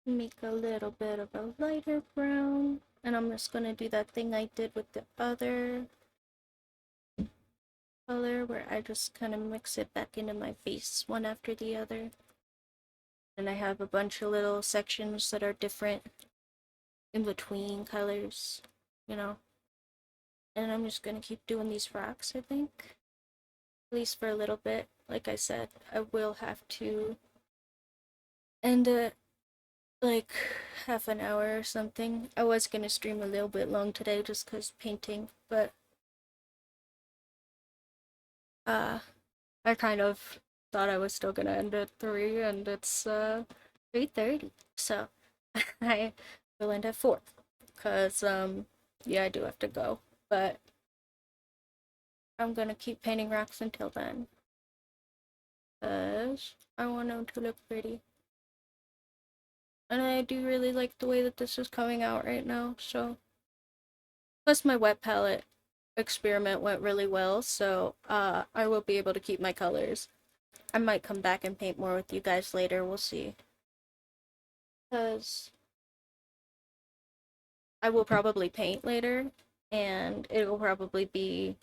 Make a little bit of a lighter brown. And I'm just gonna do that thing I did with the other color where I just kind of mix it back into my face one after the other. And I have a bunch of little sections that are different in between colors, you know. And I'm just gonna keep doing these rocks, I think. At least for a little bit. Like I said, I will have to end it like half an hour or something. I was gonna stream a little bit long today just because painting, but I kind of thought I was still gonna end at 3 and it's 3:30. So I will end at 4. Cause yeah, I do have to go. But I'm gonna keep painting rocks until then. Cause I want them to look pretty. And I do really like the way that this is coming out right now, so plus my wet palette experiment went really well, so I will be able to keep my colors. I might come back and paint more with you guys later, we'll see. Cause I will probably paint later, and it will probably be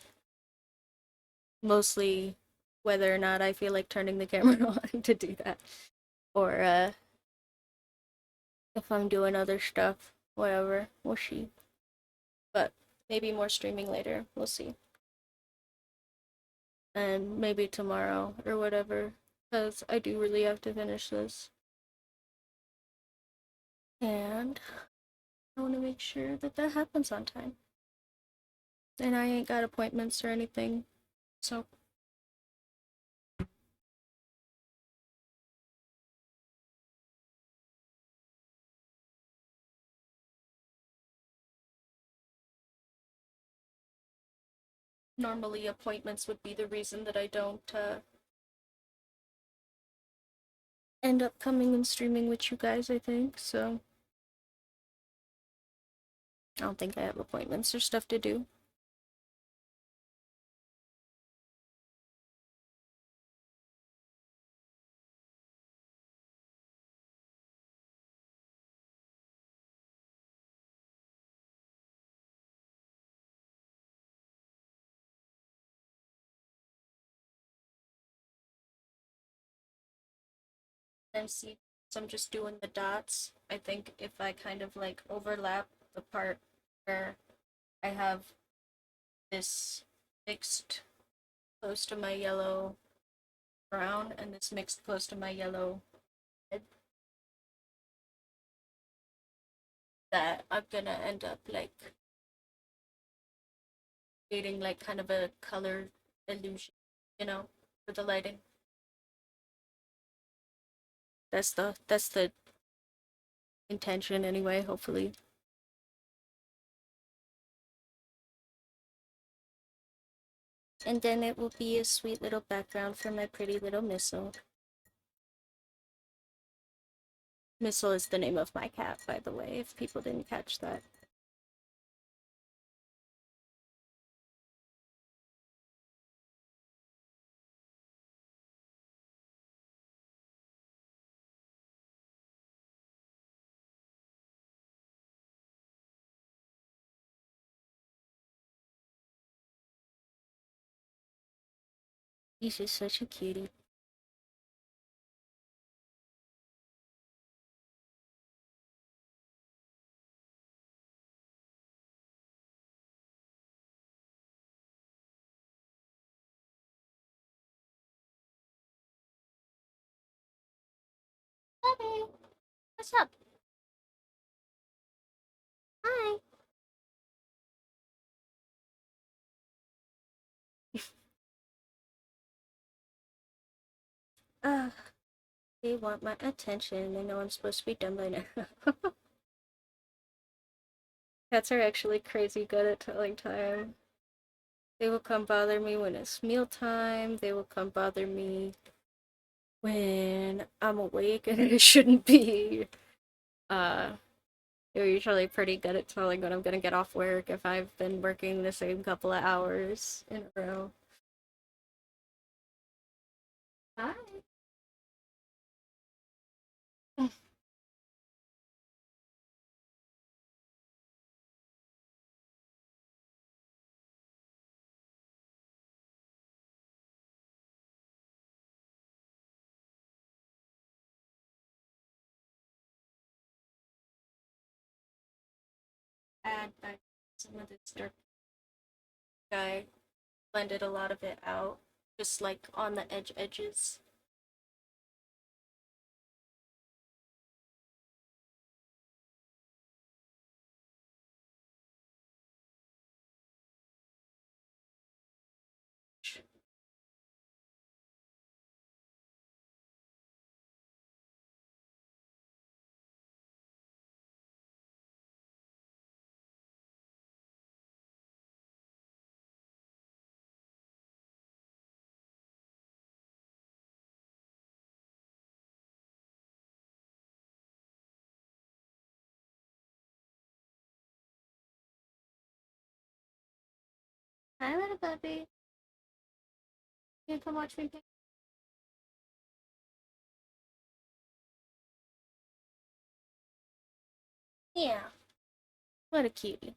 mostly whether or not I feel like turning the camera on to do that. Or if I'm doing other stuff, whatever, we'll see. But maybe more streaming later, we'll see. and maybe tomorrow or whatever, because I do really have to finish this. And I want to make sure that that happens on time. And I ain't got appointments or anything, so normally appointments would be the reason that I don't end up coming and streaming with you guys, I think. So I don't think I have appointments or stuff to do. And see, so I'm just doing the dots. I think if I kind of like overlap the part where I have this mixed close to my yellow brown and this mixed close to my yellow red, that I'm gonna end up like creating like kind of a color illusion, you know, for the lighting. That's the intention anyway, hopefully. And then it will be a sweet little background for my pretty little Missile. Missile is the name of my cat, by the way, if people didn't catch that. He's just such a cutie. Hey, what's up? Hi. Uh, they want my attention. They know I'm supposed to be done by now. Cats are actually crazy good at telling time. They will come bother me when it's mealtime. They will come bother me when I'm awake and it shouldn't be. Uh, they're usually pretty good at telling when I'm gonna get off work if I've been working the same couple of hours in a row. Hi. Add back some of this dark sky, blended a lot of it out, just like on the edges. Hi, little puppy. You come watch me pick. Yeah, what a cutie.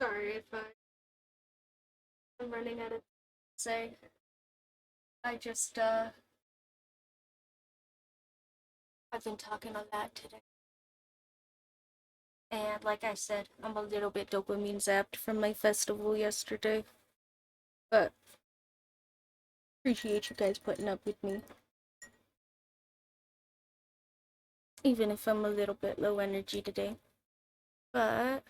Sorry if I'm running out of say. I just I've been talking a lot today. And like I said, I'm a little bit dopamine zapped from my festival yesterday. But appreciate you guys putting up with me. Even if I'm a little bit low energy today. But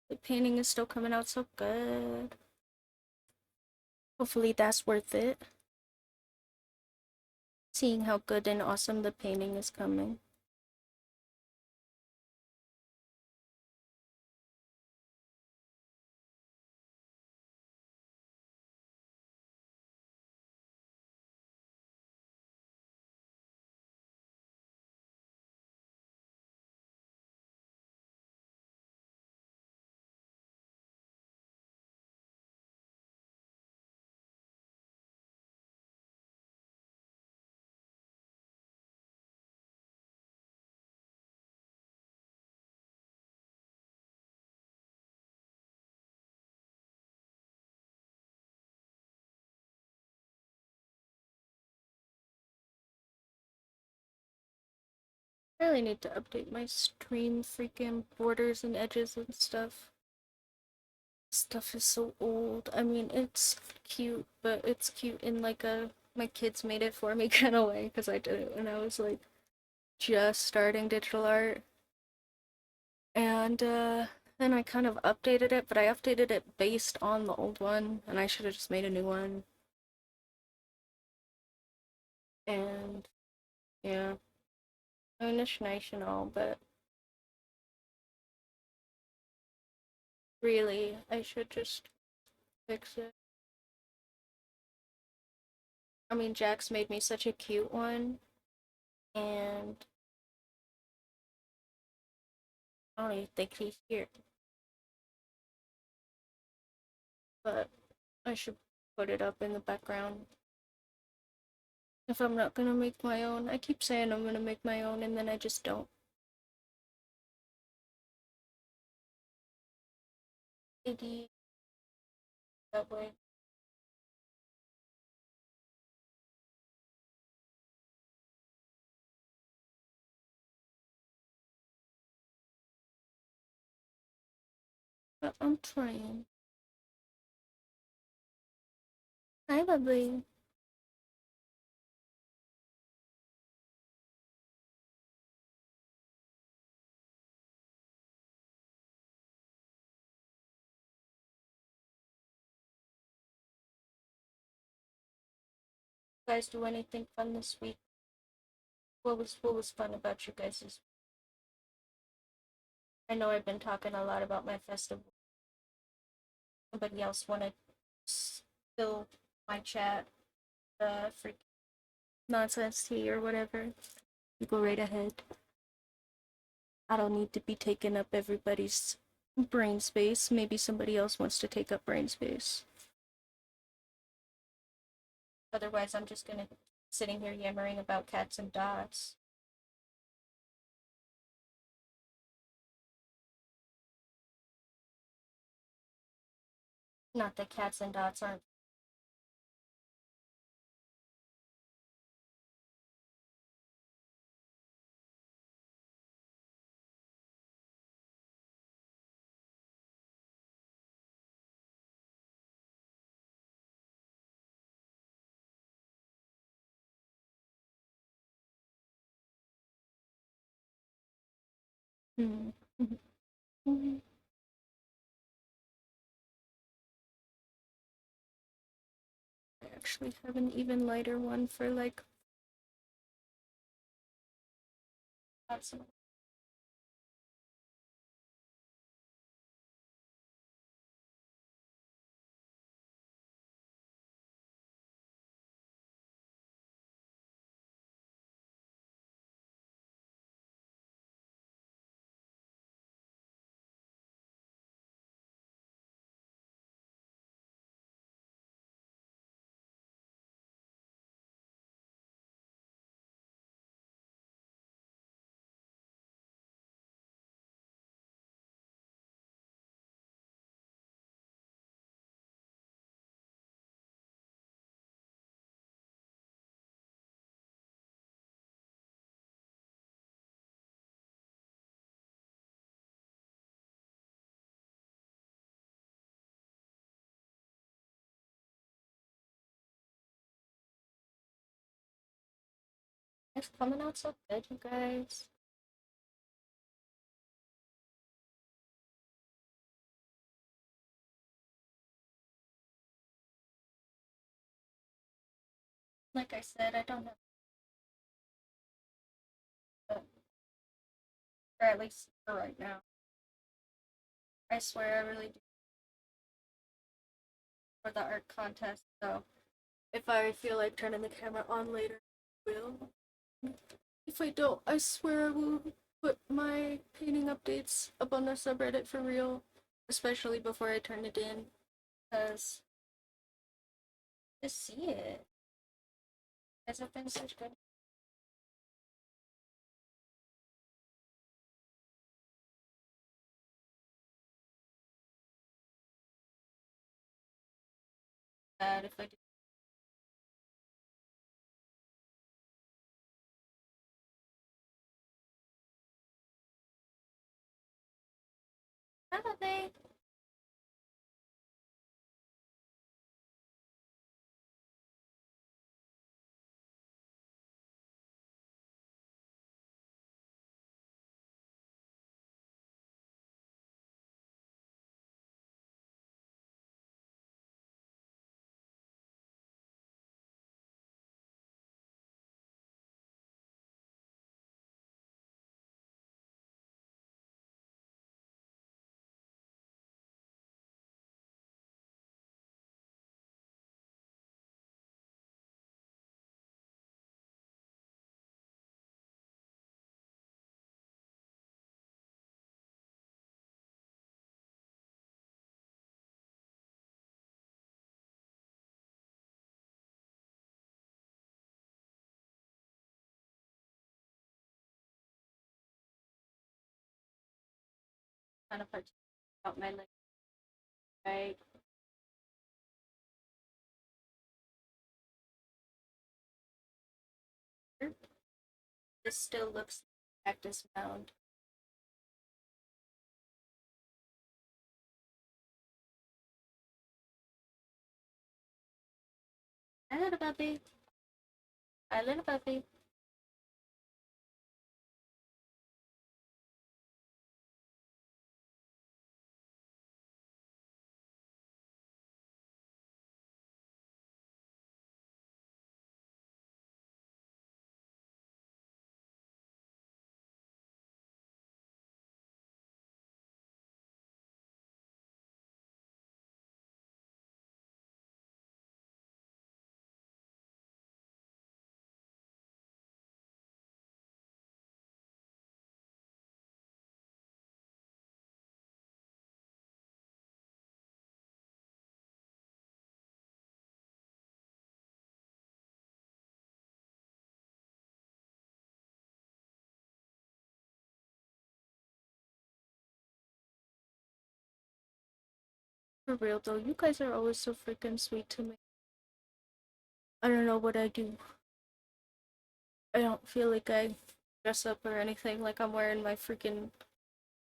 the painting is still coming out so good. Hopefully that's worth it. Seeing how good and awesome the painting is coming. I really need to update my stream freaking borders and edges and stuff. Stuff is so old. I mean, it's cute, but it's cute in like a my kids made it for me kind of way because I did it when I was like just starting digital art. And then I kind of updated it, but I updated it based on the old one, and I should have just made a new one. And yeah, I mean, it's nice and all, but really, I should just fix it. I mean, Jax made me such a cute one, and I don't even think he's here. But I should put it up in the background. If I'm not gonna make my own, I keep saying I'm gonna make my own, and then I just don't. Maybe that way. But I'm trying. Hi, lovely. You guys do anything fun this week? What was fun about you guys? I know I've been talking a lot about my festival. Somebody else want to spill my chat, freak nonsense tea or whatever? You go right ahead. I don't need to be taking up everybody's brain space. Maybe somebody else wants to take up brain space. Otherwise, I'm just gonna sitting here yammering about cats and dots. Not that cats and dots aren't. Hmm. I actually have an even lighter one for like that's It's coming out so good, you guys. Like I said, I don't know, but or at least for right now. I swear I really do for the art contest, so if I feel like turning the camera on later, I will. If I don't, I swear I will put my painting updates up on the subreddit for real, especially before I turn it in, because just see it. Guys have been such good. Bad if I do. Probably. Kind of hard to about my leg, right? This still looks like a cactus mound. Hi, little puppy. Hi, little puppy. For real though, you guys are always so freaking sweet to me. I don't know what I do. I don't feel like I dress up or anything. Like I'm wearing my freaking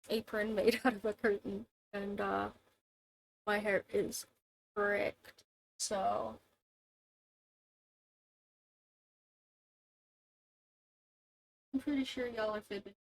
apron made out of a curtain, and my hair is bricked. So I'm pretty sure y'all are fibbing.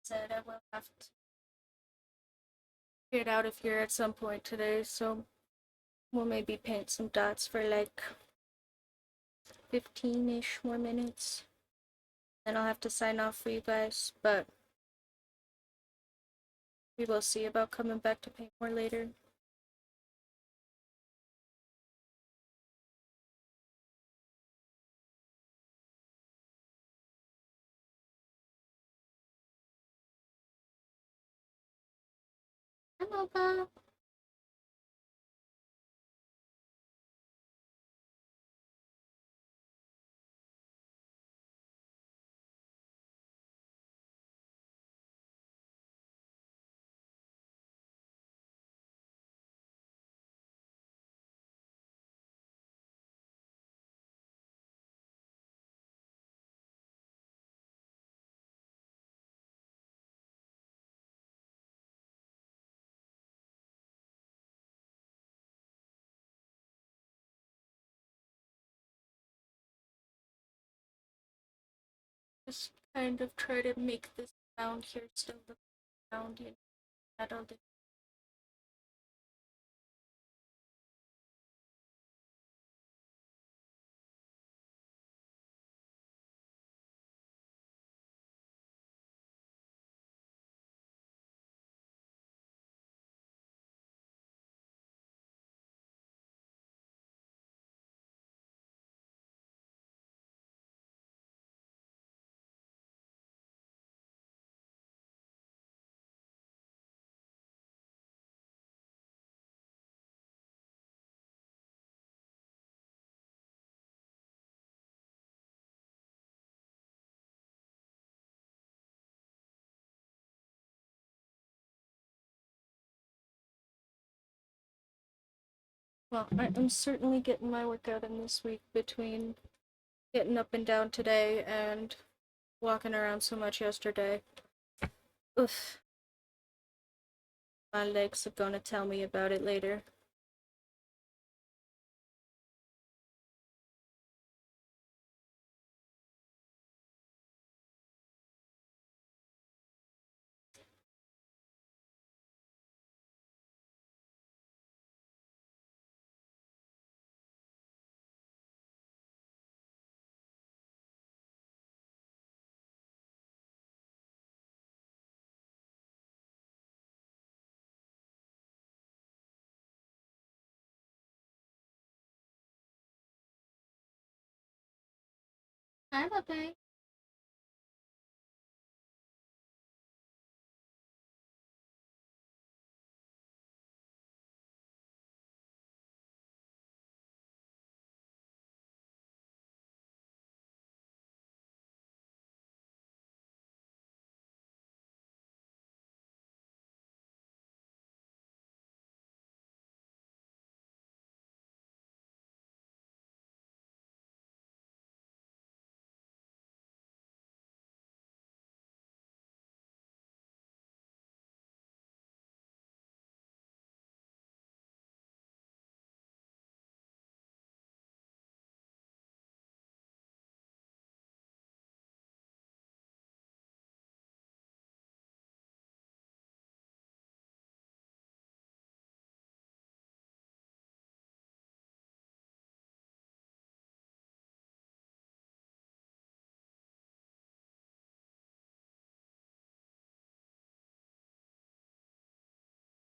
Said I will have to get out of here at some point today, so we'll maybe paint some dots for like 15-ish more minutes. Then I'll have to sign off for you guys, but we will see about coming back to paint more later. Hello, Bob. Just kind of try to make this sound here still look sound, you know, that all the well, I'm certainly getting my workout in this week between getting up and down today and walking around so much yesterday. Oof. My legs are gonna tell me about it later. Hi, Bubby.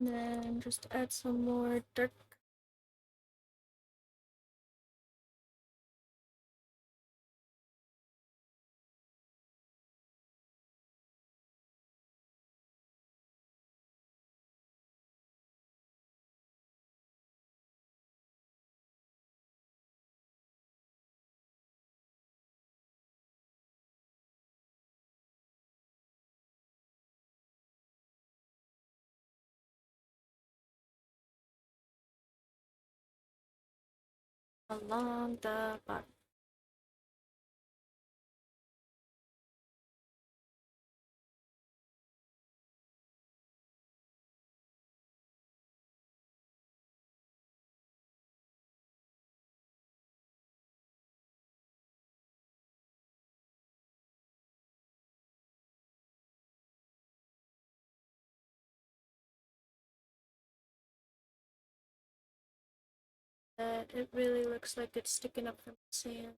And then just add some more dark. Along the bottom. It really looks like it's sticking up from the sand.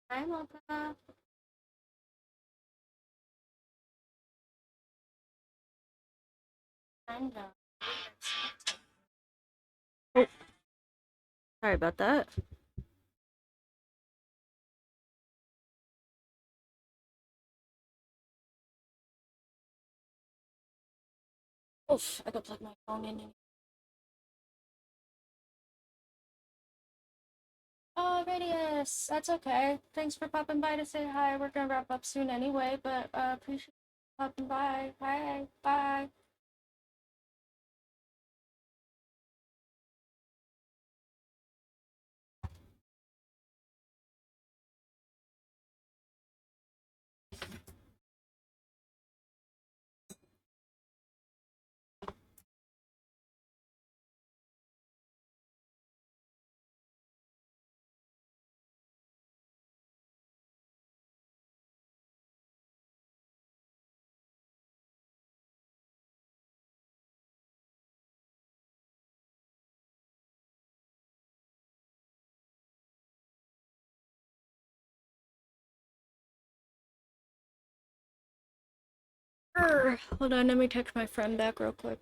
Hi, Mocha. Kinda. Oh, sorry about that. Oof, I could plug my phone in. Oh, Radius, that's okay. Thanks for popping by to say hi. We're gonna wrap up soon anyway, but appreciate you popping by. Bye, bye. Hold on, let me text my friend back real quick.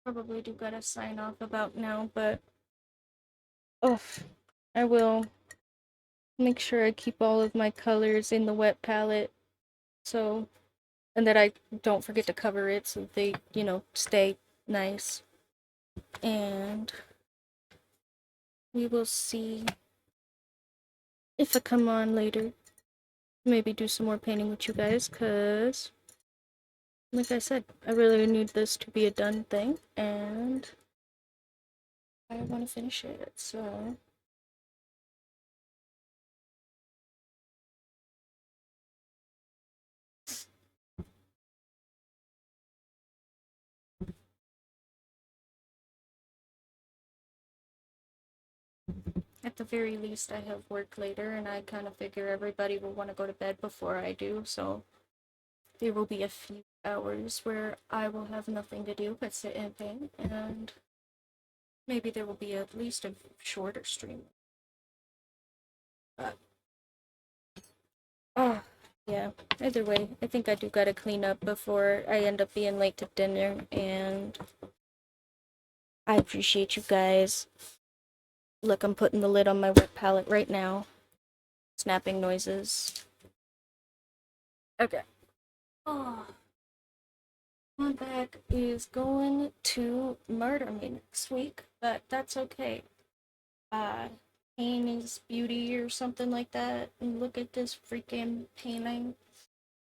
Probably do gotta sign off about now, but oh, I will make sure I keep all of my colors in the wet palette, so and that I don't forget to cover it so they, stay nice. And we will see if I come on later. Maybe do some more painting with you guys, because, like I said, I really need this to be a done thing, and I want to finish it, so... At the very least, I have work later, and I kind of figure everybody will want to go to bed before I do, so there will be a few hours where I will have nothing to do but sit and paint, and maybe there will be at least a shorter stream. But, oh, yeah. Either way, I think I do gotta clean up before I end up being late to dinner, and I appreciate you guys. Look, I'm putting the lid on my wet palette right now. Snapping noises. Okay. Oh, my back is going to murder me next week, but that's okay. Uh, Pain is beauty or something like that. And look at this freaking painting.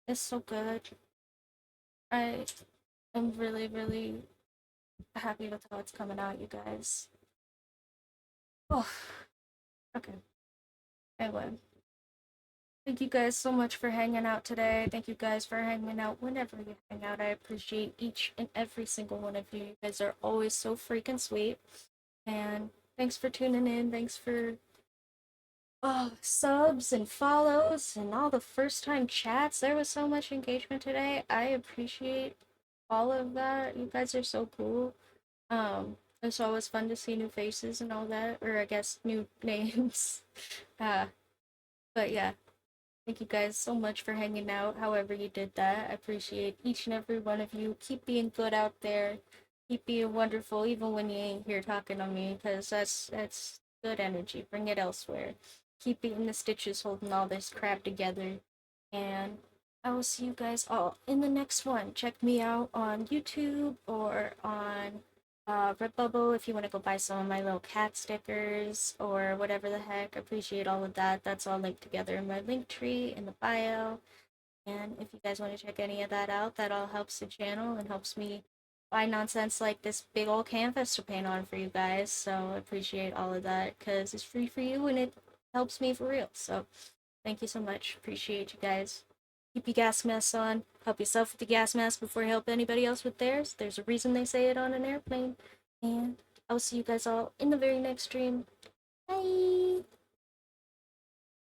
It's so good. I am really, really happy with how it's coming out, you guys. Oh, okay. Anyway, thank you guys so much for hanging out today. Thank you guys for hanging out whenever you hang out. I appreciate each and every single one of you. You guys are always so freaking sweet. And thanks for tuning in. Thanks for subs and follows and all the first time chats. There was so much engagement today. I appreciate all of that. You guys are so cool. It's always fun to see new faces and all that, or I guess new names. Uh, but yeah, Thank you guys so much for hanging out, however you did that. I appreciate each and every one of you. Keep being good out there. Keep being wonderful, even when you ain't here talking to me, because that's good energy. Bring it elsewhere. Keep beating the stitches, holding all this crap together. And I will see you guys all in the next one. Check me out on YouTube or on Redbubble if you want to go buy some of my little cat stickers or whatever the heck. I appreciate all of that. That's all linked together in my link tree in the bio. And if you guys want to check any of that out, that all helps the channel and helps me buy nonsense like this big old canvas to paint on for you guys. So I appreciate all of that because it's free for you and it helps me for real. So thank you so much. Appreciate you guys. Keep your gas masks on. Help yourself with the gas mask before you help anybody else with theirs. There's a reason they say it on an airplane. And I'll see you guys all in the very next stream. Bye!